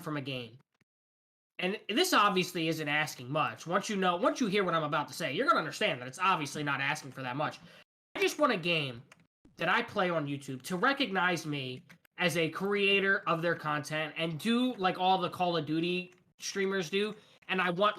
from a game, and this obviously isn't asking much. Once you hear what I'm about to say, you're gonna understand that it's obviously not asking for that much. I just want a game that I play on YouTube to recognize me as a creator of their content and do like all the Call of Duty streamers do. And I want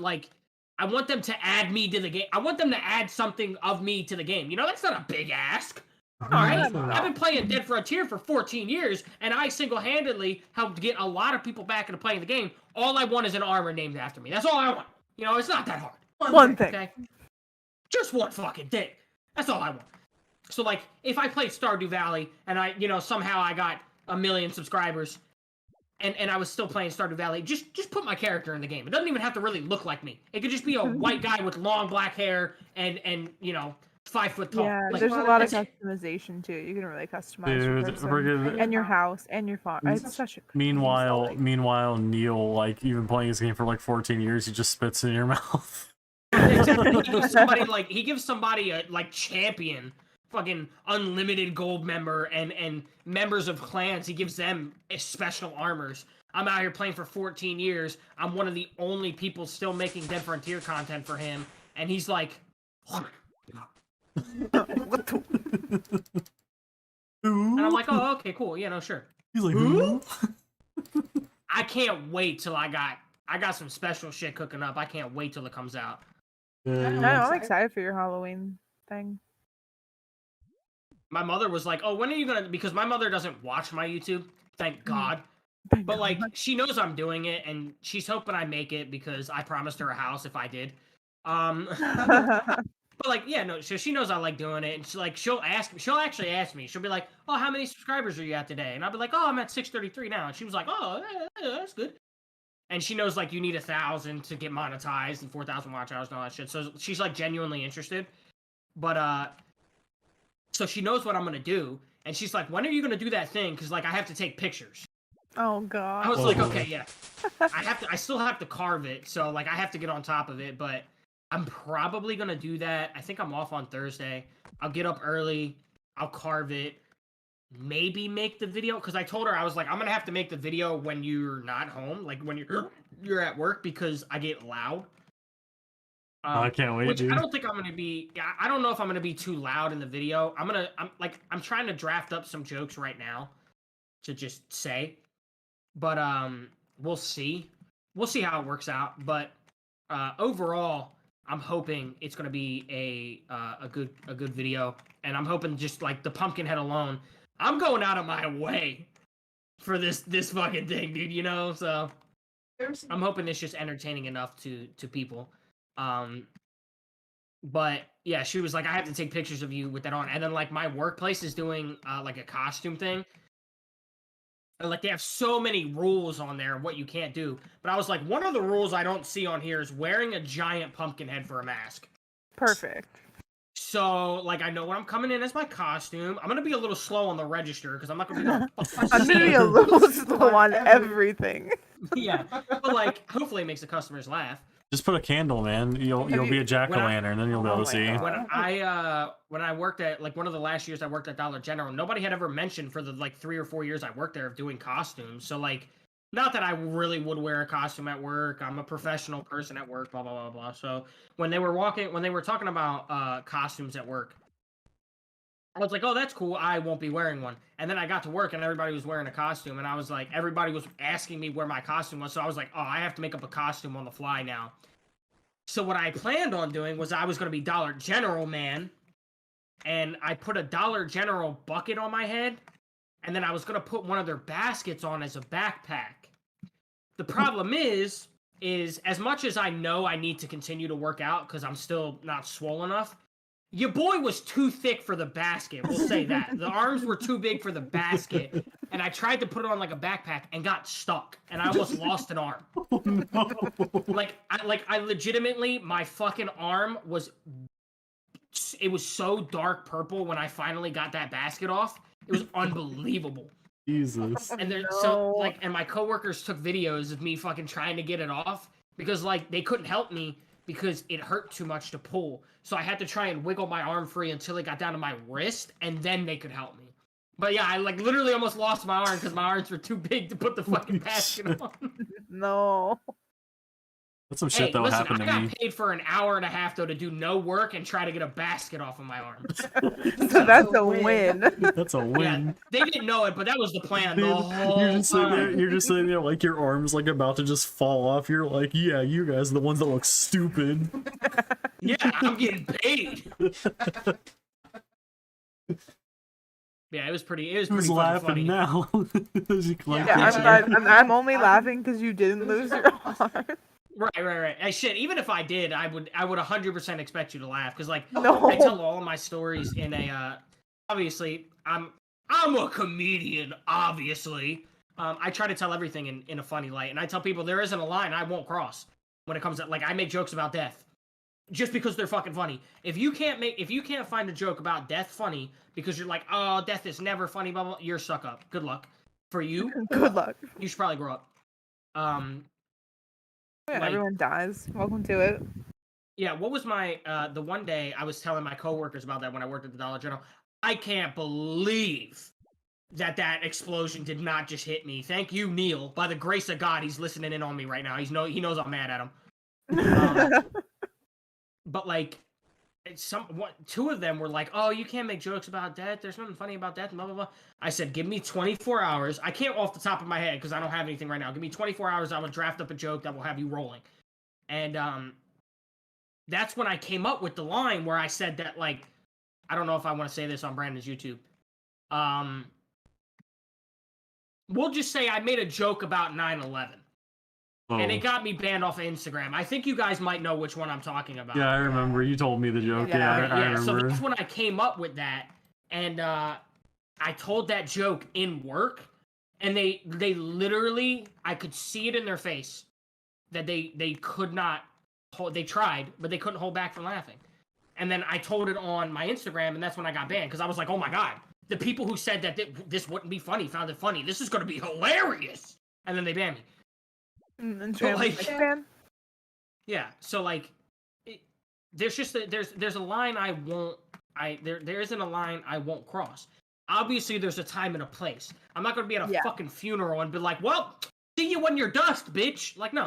them to add me to the game. I want them to add something of me to the game. You know, that's not a big ask. All right, I've been playing Dead Frontier for 14 years, and I single-handedly helped get a lot of people back into playing the game. All I want is an armor named after me. That's all I want. You know, it's not that hard. One thing. Okay? Just one fucking thing. That's all I want. So, like, if I played Stardew Valley, and somehow I got 1 million subscribers, and I was still playing Stardew Valley, just put my character in the game. It doesn't even have to really look like me. It could just be a white guy with long black hair and 5 foot tall. Yeah, like, there's a lot of customization too. You can really customize your person and your house and your farm. It's such a meanwhile, Neil, like, you've been playing this game for like 14 years. He just spits in your mouth. Exactly. He gives somebody a like champion, fucking unlimited gold member, and members of clans. He gives them special armors. I'm out here playing for 14 years. I'm one of the only people still making Dead Frontier content for him, and he's like. What the? And I'm like, oh, okay, cool. Yeah, no, sure. He's like, who? I can't wait till I got some special shit cooking up. I can't wait till it comes out. No, I'm excited for your Halloween thing. My mother was like, oh, when are you gonna? Because my mother doesn't watch my YouTube, thank God. But like, she knows I'm doing it, and she's hoping I make it because I promised her a house if I did. But like, yeah, no, so she knows I like doing it, and she'll actually ask me. She'll be like, oh, how many subscribers are you at today? And I'll be like, oh, I'm at 633 now. And she was like, oh, that's good. And she knows like you need 1,000 to get monetized and 4,000 watch hours and all that shit. So she's like genuinely interested. But so she knows what I'm gonna do, and she's like, when are you gonna do that thing? Because like I have to take pictures. Oh god. I was like, okay, yeah. I still have to carve it, so like I have to get on top of it, but I'm probably gonna do that. I think I'm off on Thursday. I'll get up early, I'll carve it, maybe make the video, because I told her, I was like, I'm gonna have to make the video when you're not home, like when you're at work, because I get loud. I can't wait, Which dude. I don't think I'm gonna be. I don't know if I'm gonna be too loud in the video. I'm trying to draft up some jokes right now to just say, but we'll see. We'll see how it works out. But overall, I'm hoping it's gonna be a good video, and I'm hoping just like the pumpkin head alone. I'm going out of my way for this fucking thing, dude. You know, so I'm hoping it's just entertaining enough to people. But yeah, she was like, I have to take pictures of you with that on. And then like my workplace is doing like a costume thing. And like they have so many rules on there of what you can't do. But I was like, one of the rules I don't see on here is wearing a giant pumpkin head for a mask. Perfect. So like I know when I'm coming in as my costume, I'm gonna be a little slow on the register because I'm not gonna be I'm gonna be a little slow on everything. yeah. But like hopefully it makes the customers laugh. Just put a candle, man. You'll be a jack-o'-lantern, then you'll be able to see. When I worked at like one of the last years I worked at Dollar General, nobody had ever mentioned for the like 3 or 4 years I worked there of doing costumes. So like, not that I really would wear a costume at work. I'm a professional person at work. Blah blah blah blah. So when they were talking about costumes at work, I was like, oh, that's cool. I won't be wearing one. And then I got to work and everybody was wearing a costume. And I was like, everybody was asking me where my costume was. So I was like, oh, I have to make up a costume on the fly now. So what I planned on doing was I was going to be Dollar General man. And I put a Dollar General bucket on my head. And then I was going to put one of their baskets on as a backpack. The problem is as much as I know I need to continue to work out because I'm still not swole enough, your boy was too thick for the basket. We'll say that. The arms were too big for the basket. And I tried to put it on like a backpack and got stuck. And I almost lost an arm. Oh, no. I legitimately, my fucking arm was, it was so dark purple when I finally got that basket off. It was unbelievable. Jesus. And then so like, and my coworkers took videos of me fucking trying to get it off because like they couldn't help me because it hurt too much to pull. So I had to try and wiggle my arm free until it got down to my wrist, and then they could help me. But yeah, I like literally almost lost my arm because my arms were too big to put the fucking basket on. No. That's some shit that would happen to me. I got paid for an hour and a half though to do no work and try to get a basket off of my arm. So that's a win. That's a win. Yeah, they didn't know it, but that was the plan Dude, the whole you're just sitting there. time. You're just sitting there, like your arms like about to just fall off. You're like, yeah, you guys, are the ones that look stupid. Yeah, I'm getting paid. Yeah, it was pretty. It was Who's pretty laughing funny. now? As you collect Yeah, pictures. I'm only laughing because you didn't lose your arm. Right. Hey, shit, even if I did, I would 100% expect you to laugh because like No. I tell all of my stories in a obviously I'm a comedian, obviously. I try to tell everything in a funny light, and I tell people there isn't a line I won't cross when it comes to like I make jokes about death. Just because they're fucking funny. If you can't find a joke about death funny because you're like, oh, death is never funny, blah blah, you're suck up. Good luck. For you, Good luck. you should probably grow up. Yeah, Like- everyone dies. Welcome to it. Yeah, what was my the one day I was telling my coworkers about that when I worked at the Dollar General. I can't believe that explosion did not just hit me. Thank you, Neil. By the grace of God, he's listening in on me right now. He knows I'm mad at him. But like, two of them were like, "Oh, you can't make jokes about death. There's nothing funny about death." Blah blah blah. I said, "Give me 24 hours. I can't off the top of my head because I don't have anything right now. Give me 24 hours. I will draft up a joke that will have you rolling." And that's when I came up with the line where I said that like, I don't know if I want to say this on Brandon's YouTube. We'll just say I made a joke about 9/11. And it got me banned off of Instagram. I think you guys might know which one I'm talking about. Yeah, I remember. You told me the joke. Yeah, I remember. So that's when I came up with that. And I told that joke in work. And they literally, I could see it in their face that they could not hold, they tried, but they couldn't hold back from laughing. And then I told it on my Instagram, and that's when I got banned. Because I was like, oh my God, the people who said that this wouldn't be funny found it funny. This is gonna be hilarious, and then they ban me. And So, Sam was like- fan? Yeah, so like, there's just there's a line there isn't a line I won't cross. Obviously, there's a time and a place. I'm not gonna be at a Yeah. fucking funeral and be like, well, see you when you're dust, bitch. Like, no.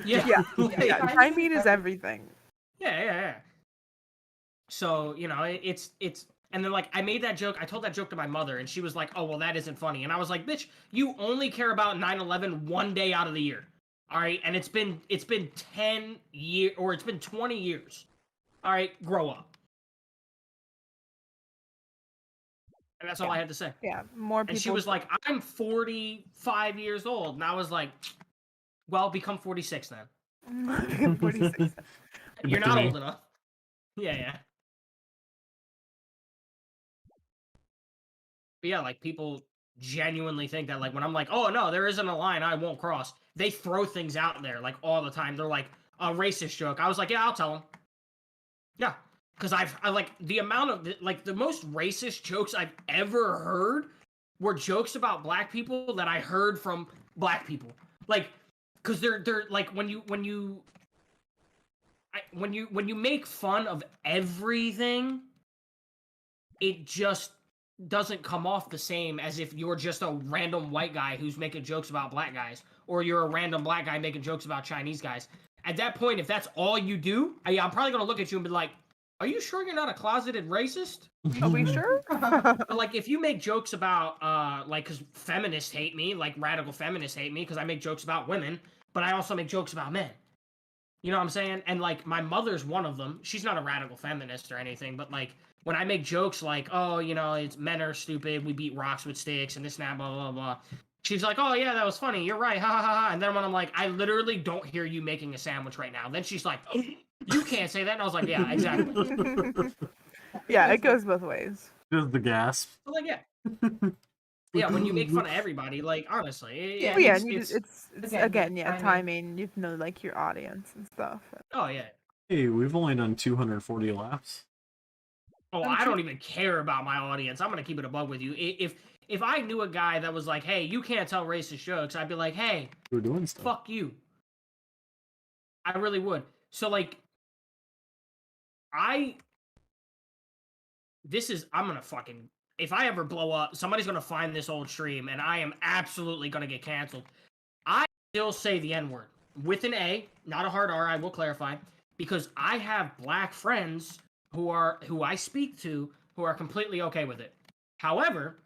Yeah. Yeah. like- Yeah, timing is everything. Yeah. So, you know, it's and then like I made that joke, I told that joke to my mother, and she was like, "Oh, well, that isn't funny." And I was like, "Bitch, you only care about 9/11 one day out of the year, all right? And it's been 10 years or it's been 20 years, all right? Grow up." And that's all Yeah. I had to say. Yeah, more people. And she was like, "I'm 45 years old," and I was like, "Well, become 46 then. 46. You're not old enough." Yeah. But yeah, like people genuinely think that like when I'm like, oh no, there isn't a line I won't cross. They throw things out there like all the time. They're like a racist joke. I was like, yeah, I'll tell them. Yeah, because I like the amount of like the most racist jokes I've ever heard were jokes about black people that I heard from black people. Like, because they're like when you make fun of everything, it just doesn't come off the same as if you're just a random white guy who's making jokes about black guys, or you're a random black guy making jokes about Chinese guys. At that point, if that's all you do, I'm probably gonna look at you and be like, "Are you sure you're not a closeted racist?" Are we sure? But like, if you make jokes about like, because feminists hate me, like radical feminists hate me because I make jokes about women, but I also make jokes about men. You know what I'm saying? And like, my mother's one of them. She's not a radical feminist or anything, but like, when I make jokes like, oh, you know, it's men are stupid, we beat rocks with sticks, and this and that, blah, blah, blah. She's like, oh, yeah, that was funny. You're right. Ha, ha, ha. And then when I'm like, I literally don't hear you making a sandwich right now. Then she's like, oh, you can't say that. And I was like, yeah, exactly. Yeah, it goes both ways. Just the gasp. So like, yeah. Yeah, when you make fun of everybody, like, honestly. Yeah, Yeah, it's, and it's again, yeah, timing. You know, like your audience and stuff. Oh, yeah. Hey, we've only done 240 laps. Oh, I don't even care about my audience. I'm gonna keep it above with you. If I knew a guy that was like, hey, you can't tell racist jokes, I'd be like, hey, We're doing stuff. fuck you. I really would. So like, I'm gonna fucking, if I ever blow up, somebody's gonna find this old stream and I am absolutely gonna get canceled. I still say the N-word with an A, not a hard R, I will clarify, because I have black friends who I speak to who are completely okay with it. However,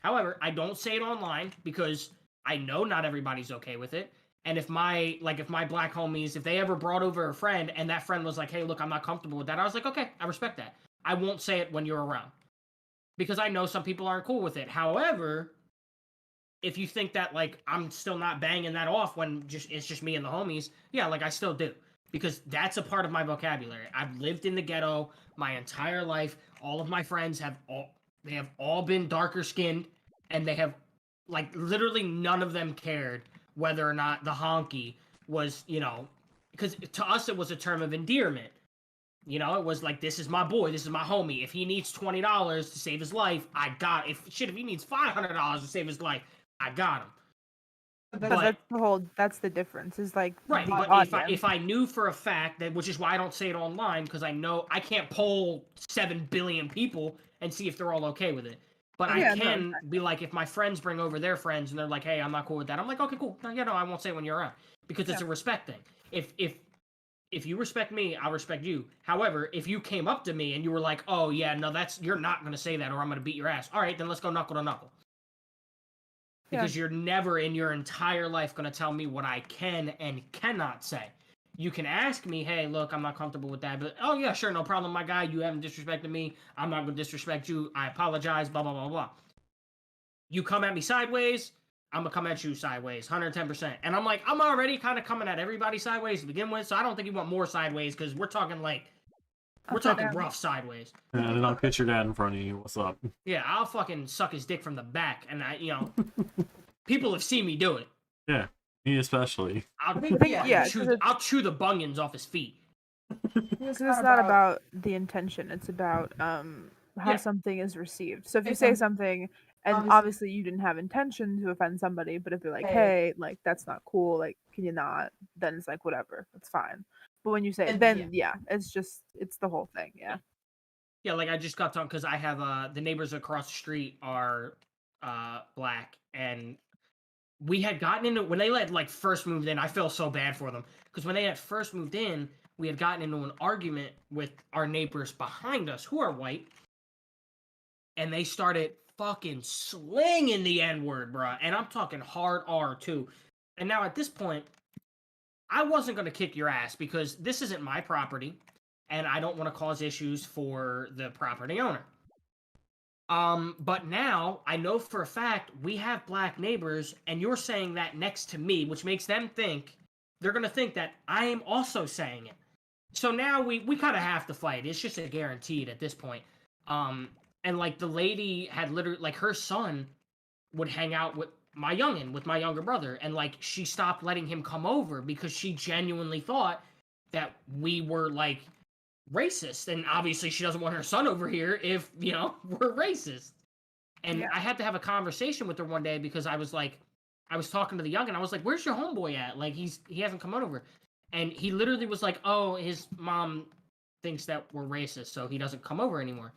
I don't say it online because I know not everybody's okay with it. And if my black homies, if they ever brought over a friend and that friend was like, hey, look, I'm not comfortable with that, I was like, okay, I respect that. I won't say it when you're around. Because I know some people aren't cool with it. However, if you think that like I'm still not banging that off when it's just me and the homies, yeah, like I still do. Because that's a part of my vocabulary. I've lived in the ghetto my entire life. All of my friends have all been darker skinned, and they have like literally none of them cared whether or not the honky was, you know, because to us it was a term of endearment. You know, it was like, this is my boy, this is my homie. If he needs $20 to save his life, I got it. If he needs $500 to save his life, I got him. But that's the difference. Is like right. But if I knew for a fact that, which is why I don't say it online, because I know I can't poll 7 billion people and see if they're all okay with it. But I can be like, if my friends bring over their friends and they're like, hey, I'm not cool with that, I'm like, okay, cool. No, I won't say it when you're around, because it's a respect thing. If you respect me, I'll respect you. However, if you came up to me and you were like, oh yeah, no, you're not gonna say that, or I'm gonna beat your ass. All right, then let's go knuckle to knuckle. Because you're never in your entire life going to tell me what I can and cannot say. You can ask me, hey, look, I'm not comfortable with that. But, oh, yeah, sure, no problem, my guy. You haven't disrespected me. I'm not going to disrespect you. I apologize, blah, blah, blah, blah. You come at me sideways, I'm going to come at you sideways, 110%. And I'm like, I'm already kind of coming at everybody sideways to begin with, so I don't think you want more sideways, because we're talking like, we're talking rough sideways. Yeah, and then I'll pitch your dad in front of you. What's up? Yeah, I'll fucking suck his dick from the back, and people have seen me do it. Yeah, me especially. I'll chew the bunions off his feet. It's not about the intention. It's about how Yeah. something is received. So if you If say I'm- something and obviously- obviously you didn't have intention to offend somebody, but if you're like, hey, like that's not cool, like can you not? Then it's like whatever, that's fine. But when you say And- then it's just it's the whole thing, yeah. Yeah, like I just got talking because I have the neighbors across the street are black, and we had gotten into when they like first moved in. I feel so bad for them because when they had first moved in, we had gotten into an argument with our neighbors behind us who are white, and they started fucking slinging the N word, bruh. And I'm talking hard R too. And now at this point, I wasn't gonna kick your ass because this isn't my property, and I don't want to cause issues for the property owner. But now I know for a fact we have black neighbors, and you're saying that next to me, which makes them think they're gonna think that I am also saying it. So now we kind of have to fight. It's just a guaranteed at this point. And like the lady had literally like her son would hang out with my youngin, with my younger brother, and like she stopped letting him come over because she genuinely thought that we were like racist, and obviously she doesn't want her son over here if we're racist. And Yeah. I had to have a conversation with her one day because I was talking to the young and I was like, where's your homeboy at? Like he hasn't come on over. And he literally was like, oh, his mom thinks that we're racist, so he doesn't come over anymore.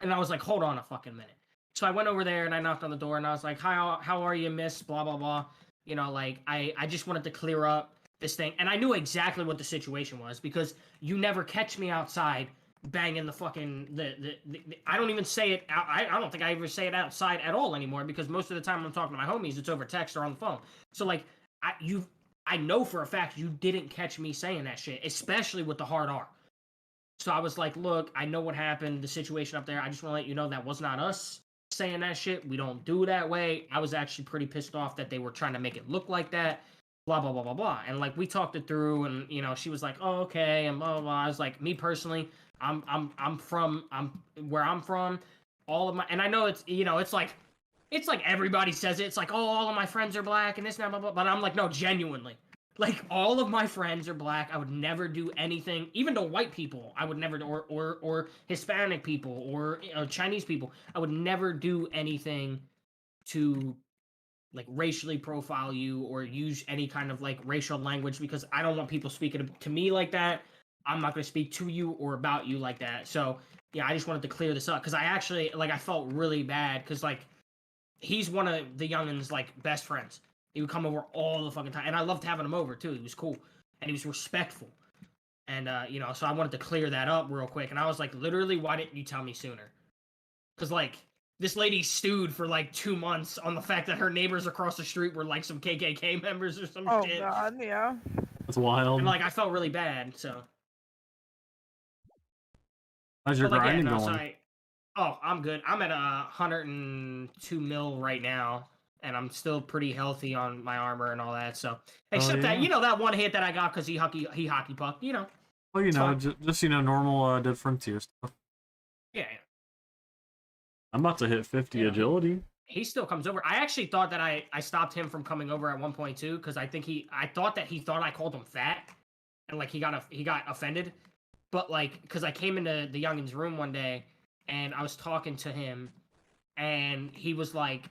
And I was like, hold on a fucking minute. So I went over there and I knocked on the door and I was like, hi, how are you, miss? Blah blah blah. Like I just wanted to clear up this thing. And I knew exactly what the situation was because you never catch me outside banging the fucking the I don't even say it out. I don't think I ever say it outside at all anymore because most of the time I'm talking to my homies, it's over text or on the phone. So like I know for a fact you didn't catch me saying that shit, especially with the hard R. So I was like, look, I know what happened, the situation up there. I just want to let you know that was not us saying that shit. We don't do that way. I was actually pretty pissed off that they were trying to make it look like that. Blah blah blah blah blah. And like we talked it through, and she was like, oh okay, and blah blah blah. I was like, me personally, I'm where I'm from. All of my, and I know it's like everybody says it. It's like, oh, all of my friends are black and this and that, blah blah. But I'm like, no, genuinely. Like all of my friends are black. I would never do anything, even to white people. I would never, or Hispanic people, or Chinese people. I would never do anything to like racially profile you or use any kind of like racial language because I don't want people speaking to me like that. I'm not going to speak to you or about you like that. So yeah, I just wanted to clear this up because I actually I felt really bad because like he's one of the youngin's like best friends. He would come over all the fucking time, and I loved having him over too. He was cool, and he was respectful, and so I wanted to clear that up real quick. And I was like, literally, why didn't you tell me sooner? Because like this lady stewed for like 2 months on the fact that her neighbors across the street were like some KKK members or some shit. Oh god, yeah. That's wild. And like I felt really bad. So How's your but, like, grinding no, going? I'm good. I'm at 102 mil right now, and I'm still pretty healthy on my armor and all that. So, except that yeah. that one hit that I got because he hockey pucked. Well, it's fine. just normal Dead Frontier stuff. Yeah, I'm about to hit 50 Yeah. agility. he still comes over. I actually thought that I stopped him from coming over at 1.2 because I thought that he thought I called him fat, and like he got offended. But like, because I came into the youngin's room one day and I was talking to him, and he was talking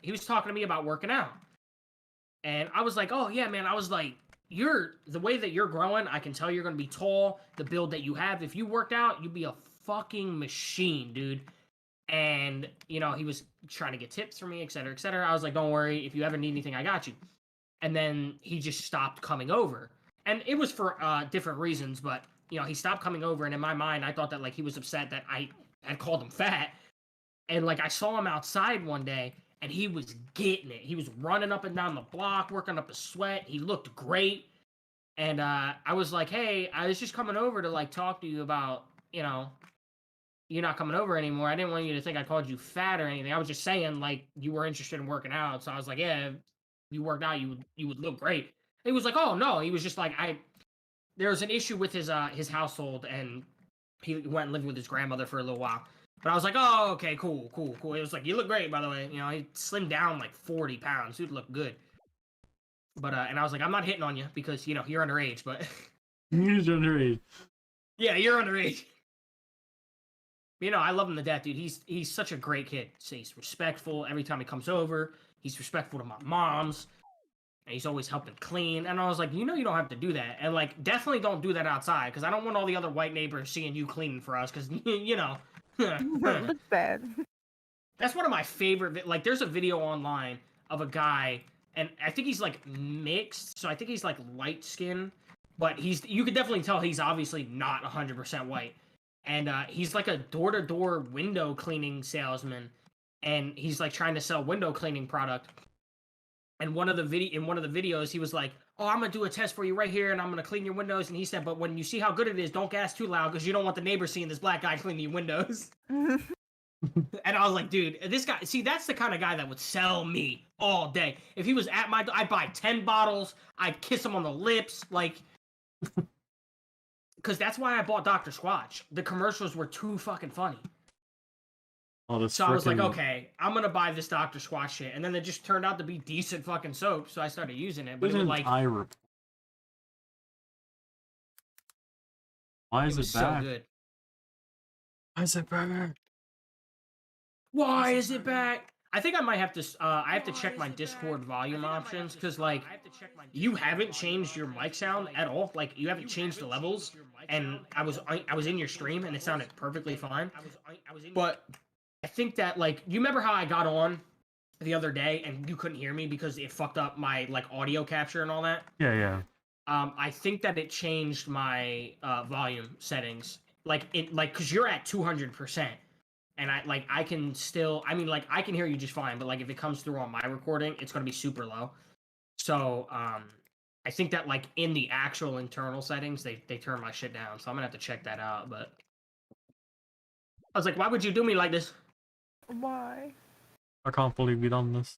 to me about working out, and I was like, oh yeah, man. I was like, the way that you're growing, I can tell you're gonna be tall. The build that you have, if you worked out, you'd be a fucking machine, dude. And he was trying to get tips from me, et cetera, et cetera. I was like, don't worry, if you ever need anything, I got you. And then he just stopped coming over, and it was for different reasons, but he stopped coming over. And in my mind, I thought that like he was upset that I had called him fat. And like I saw him outside one day, and he was getting it. He was running up and down the block, working up a sweat. He looked great. And I was like, hey, I was just coming over to like talk to you about you not coming over anymore. I didn't want you to think I called you fat or anything. I was just saying like you were interested in working out. So I was like, yeah, if you worked out, you would look great. He was like, oh no. He was just like, there was an issue with his household, and he went and lived with his grandmother for a little while. But I was like, oh, okay, cool. It was like, you look great, by the way. He slimmed down like 40 pounds. Dude looked good. But and I was like, I'm not hitting on you because you're underage. But He's underage. yeah, you're underage. You know, I love him to death, dude. He's such a great kid. So he's respectful every time he comes over. He's respectful to my moms. And he's always helping clean. And I was like, you know, you don't have to do that. And like, definitely don't do that outside, because I don't want all the other white neighbors seeing you cleaning for us, because you know. Looks bad. That's one of my favorite. Like, there's a video online of a guy, and I think he's like mixed, so I think he's like light skinned, but you could definitely tell he's obviously not 100% white. And he's like a door-to-door window cleaning salesman, and he's like trying to sell window cleaning product. And in one of the videos, he was like, "Oh, I'm gonna do a test for you right here, and I'm gonna clean your windows." And he said, "But when you see how good it is, don't gas too loud, because you don't want the neighbors seeing this black guy cleaning your windows." And I was like, dude, this guy, see, that's the kind of guy that would sell me all day. If he was at my door, I'd buy 10 bottles. I'd kiss him on the lips, like, because that's why I bought Dr. Squatch. The commercials were too fucking funny. Oh, So I was like, okay, I'm gonna buy this Dr. Squatch shit, and then it just turned out to be decent fucking soap, so I started using it. But it was like, eye report. Why is it so back? good. Why is it back? Why is it back? I think I might have to. I have to check my Discord volume options, because like, you haven't changed your mic sound at all. Like, you haven't changed the levels, and I was in your stream and it sounded perfectly fine. But I think that, like, you remember how I got on the other day and you couldn't hear me because it fucked up my like audio capture and all that? Yeah. I think that it changed my volume settings, because you're at 200%. And I can still, I mean, like, I can hear you just fine, but like, if it comes through on my recording, it's going to be super low. So, I think that, like, in the actual internal settings, they turn my shit down. So I'm going to have to check that out. But I was like, why would you do me like this? Why? I can't believe we done this.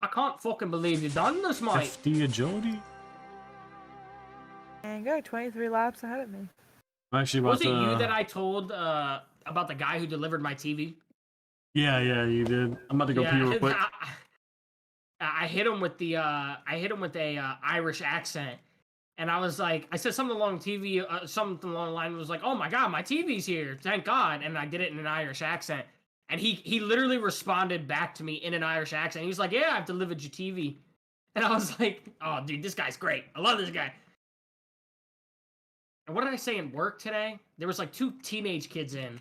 I can't fucking believe you done this, mate. 50 agility? And you got 23 laps ahead of me. I'm actually about Was it to... you that I told about the guy who delivered my TV? Yeah, you did. I'm about to go pee real quick. I hit him with the a Irish accent, and I said something along something along the line was like, "Oh my god, my TV's here! Thank God!" And I did it in an Irish accent, and he literally responded back to me in an Irish accent. He was like, "Yeah, I've delivered your TV," and I was like, "Oh, dude, this guy's great. I love this guy." And what did I say in work today? There was like 2 teenage kids in,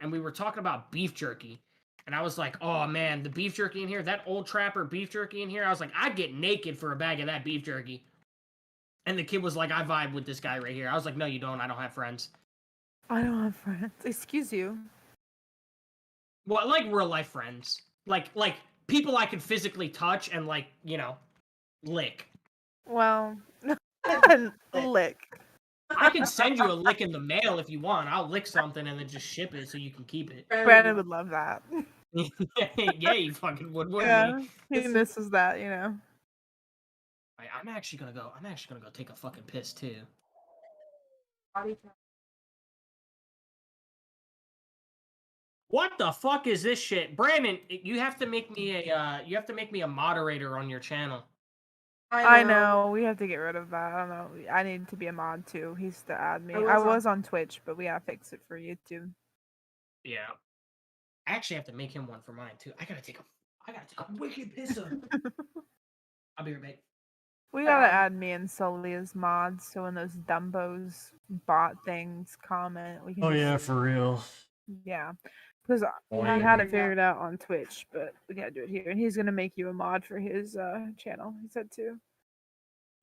and we were talking about beef jerky. And I was like, oh man, the beef jerky in here, that Old Trapper beef jerky in here, I was like, I'd get naked for a bag of that beef jerky. And the kid was like, I vibe with this guy right here. I was like, no, you don't. I don't have friends. I don't have friends. Excuse you. Well, like real life friends. Like people I can physically touch and, like, you know, lick. Well, lick. I can send you a lick in the mail if you want. I'll lick something and then just ship it so you can keep it. Brandon would love that. Yeah, you fucking would, wouldn't he misses that, you know. I'm actually gonna go take a fucking piss too. What the fuck is this shit? Brandon, you have to make me a moderator on your channel. I know. We have to get rid of that. I don't know. I need to be a mod too. He's to add me. I was on Twitch, but we gotta fix it for YouTube. Yeah. I actually have to make him one for mine too. I gotta take a wicked piss. I'll be right back. We gotta add me and Sully as mods, so when those Dumbos bot things comment, we can. Oh yeah, for real. Yeah, because we had it figured out on Twitch, but we gotta do it here. And he's gonna make you a mod for his channel. He said too.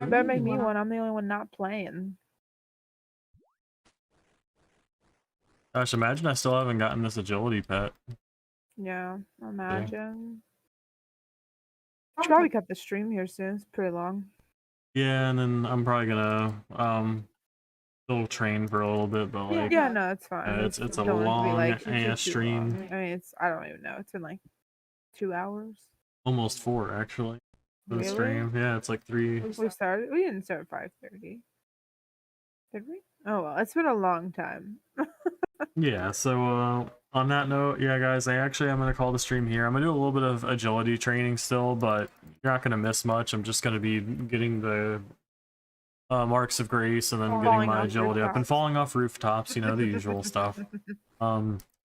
You better make me one. I'm the only one not playing. Gosh, imagine I still haven't gotten this agility pet. Yeah, imagine. Should probably cut the stream here soon. It's pretty long. Yeah, and then I'm probably gonna still train for a little bit, but like yeah, no, it's fine. it's a Don't want long to be, ass too stream. long. I mean, I don't even know. It's been like 2 hours. Almost 4 actually. For the Really? stream. Yeah, it's like 3. We didn't start at 5:30. Did we? Oh well, it's been a long time. Yeah, so on that note, yeah guys, I actually am gonna call the stream here. I'm gonna do a little bit of agility training still, but you're not gonna miss much. I'm just gonna be getting the marks of grace and then getting Falling my off agility up and rooftops. falling off rooftops, you know, the usual stuff.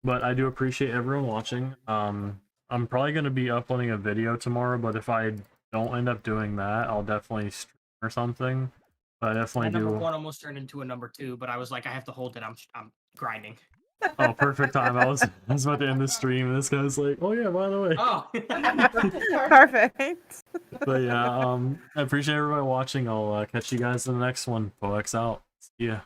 But I do appreciate everyone watching. I'm probably going to be uploading a video tomorrow, but if I don't end up doing that, I'll definitely stream or something. But I My definitely number do. 1 almost turned into a number 2, but I was like, I have to hold it. I'm grinding. Oh, perfect time. I was about to end the stream, and this guy's like, "Oh yeah, by the way." Oh. Perfect. But yeah, I appreciate everybody watching. I'll catch you guys in the next one. Poex out. See ya.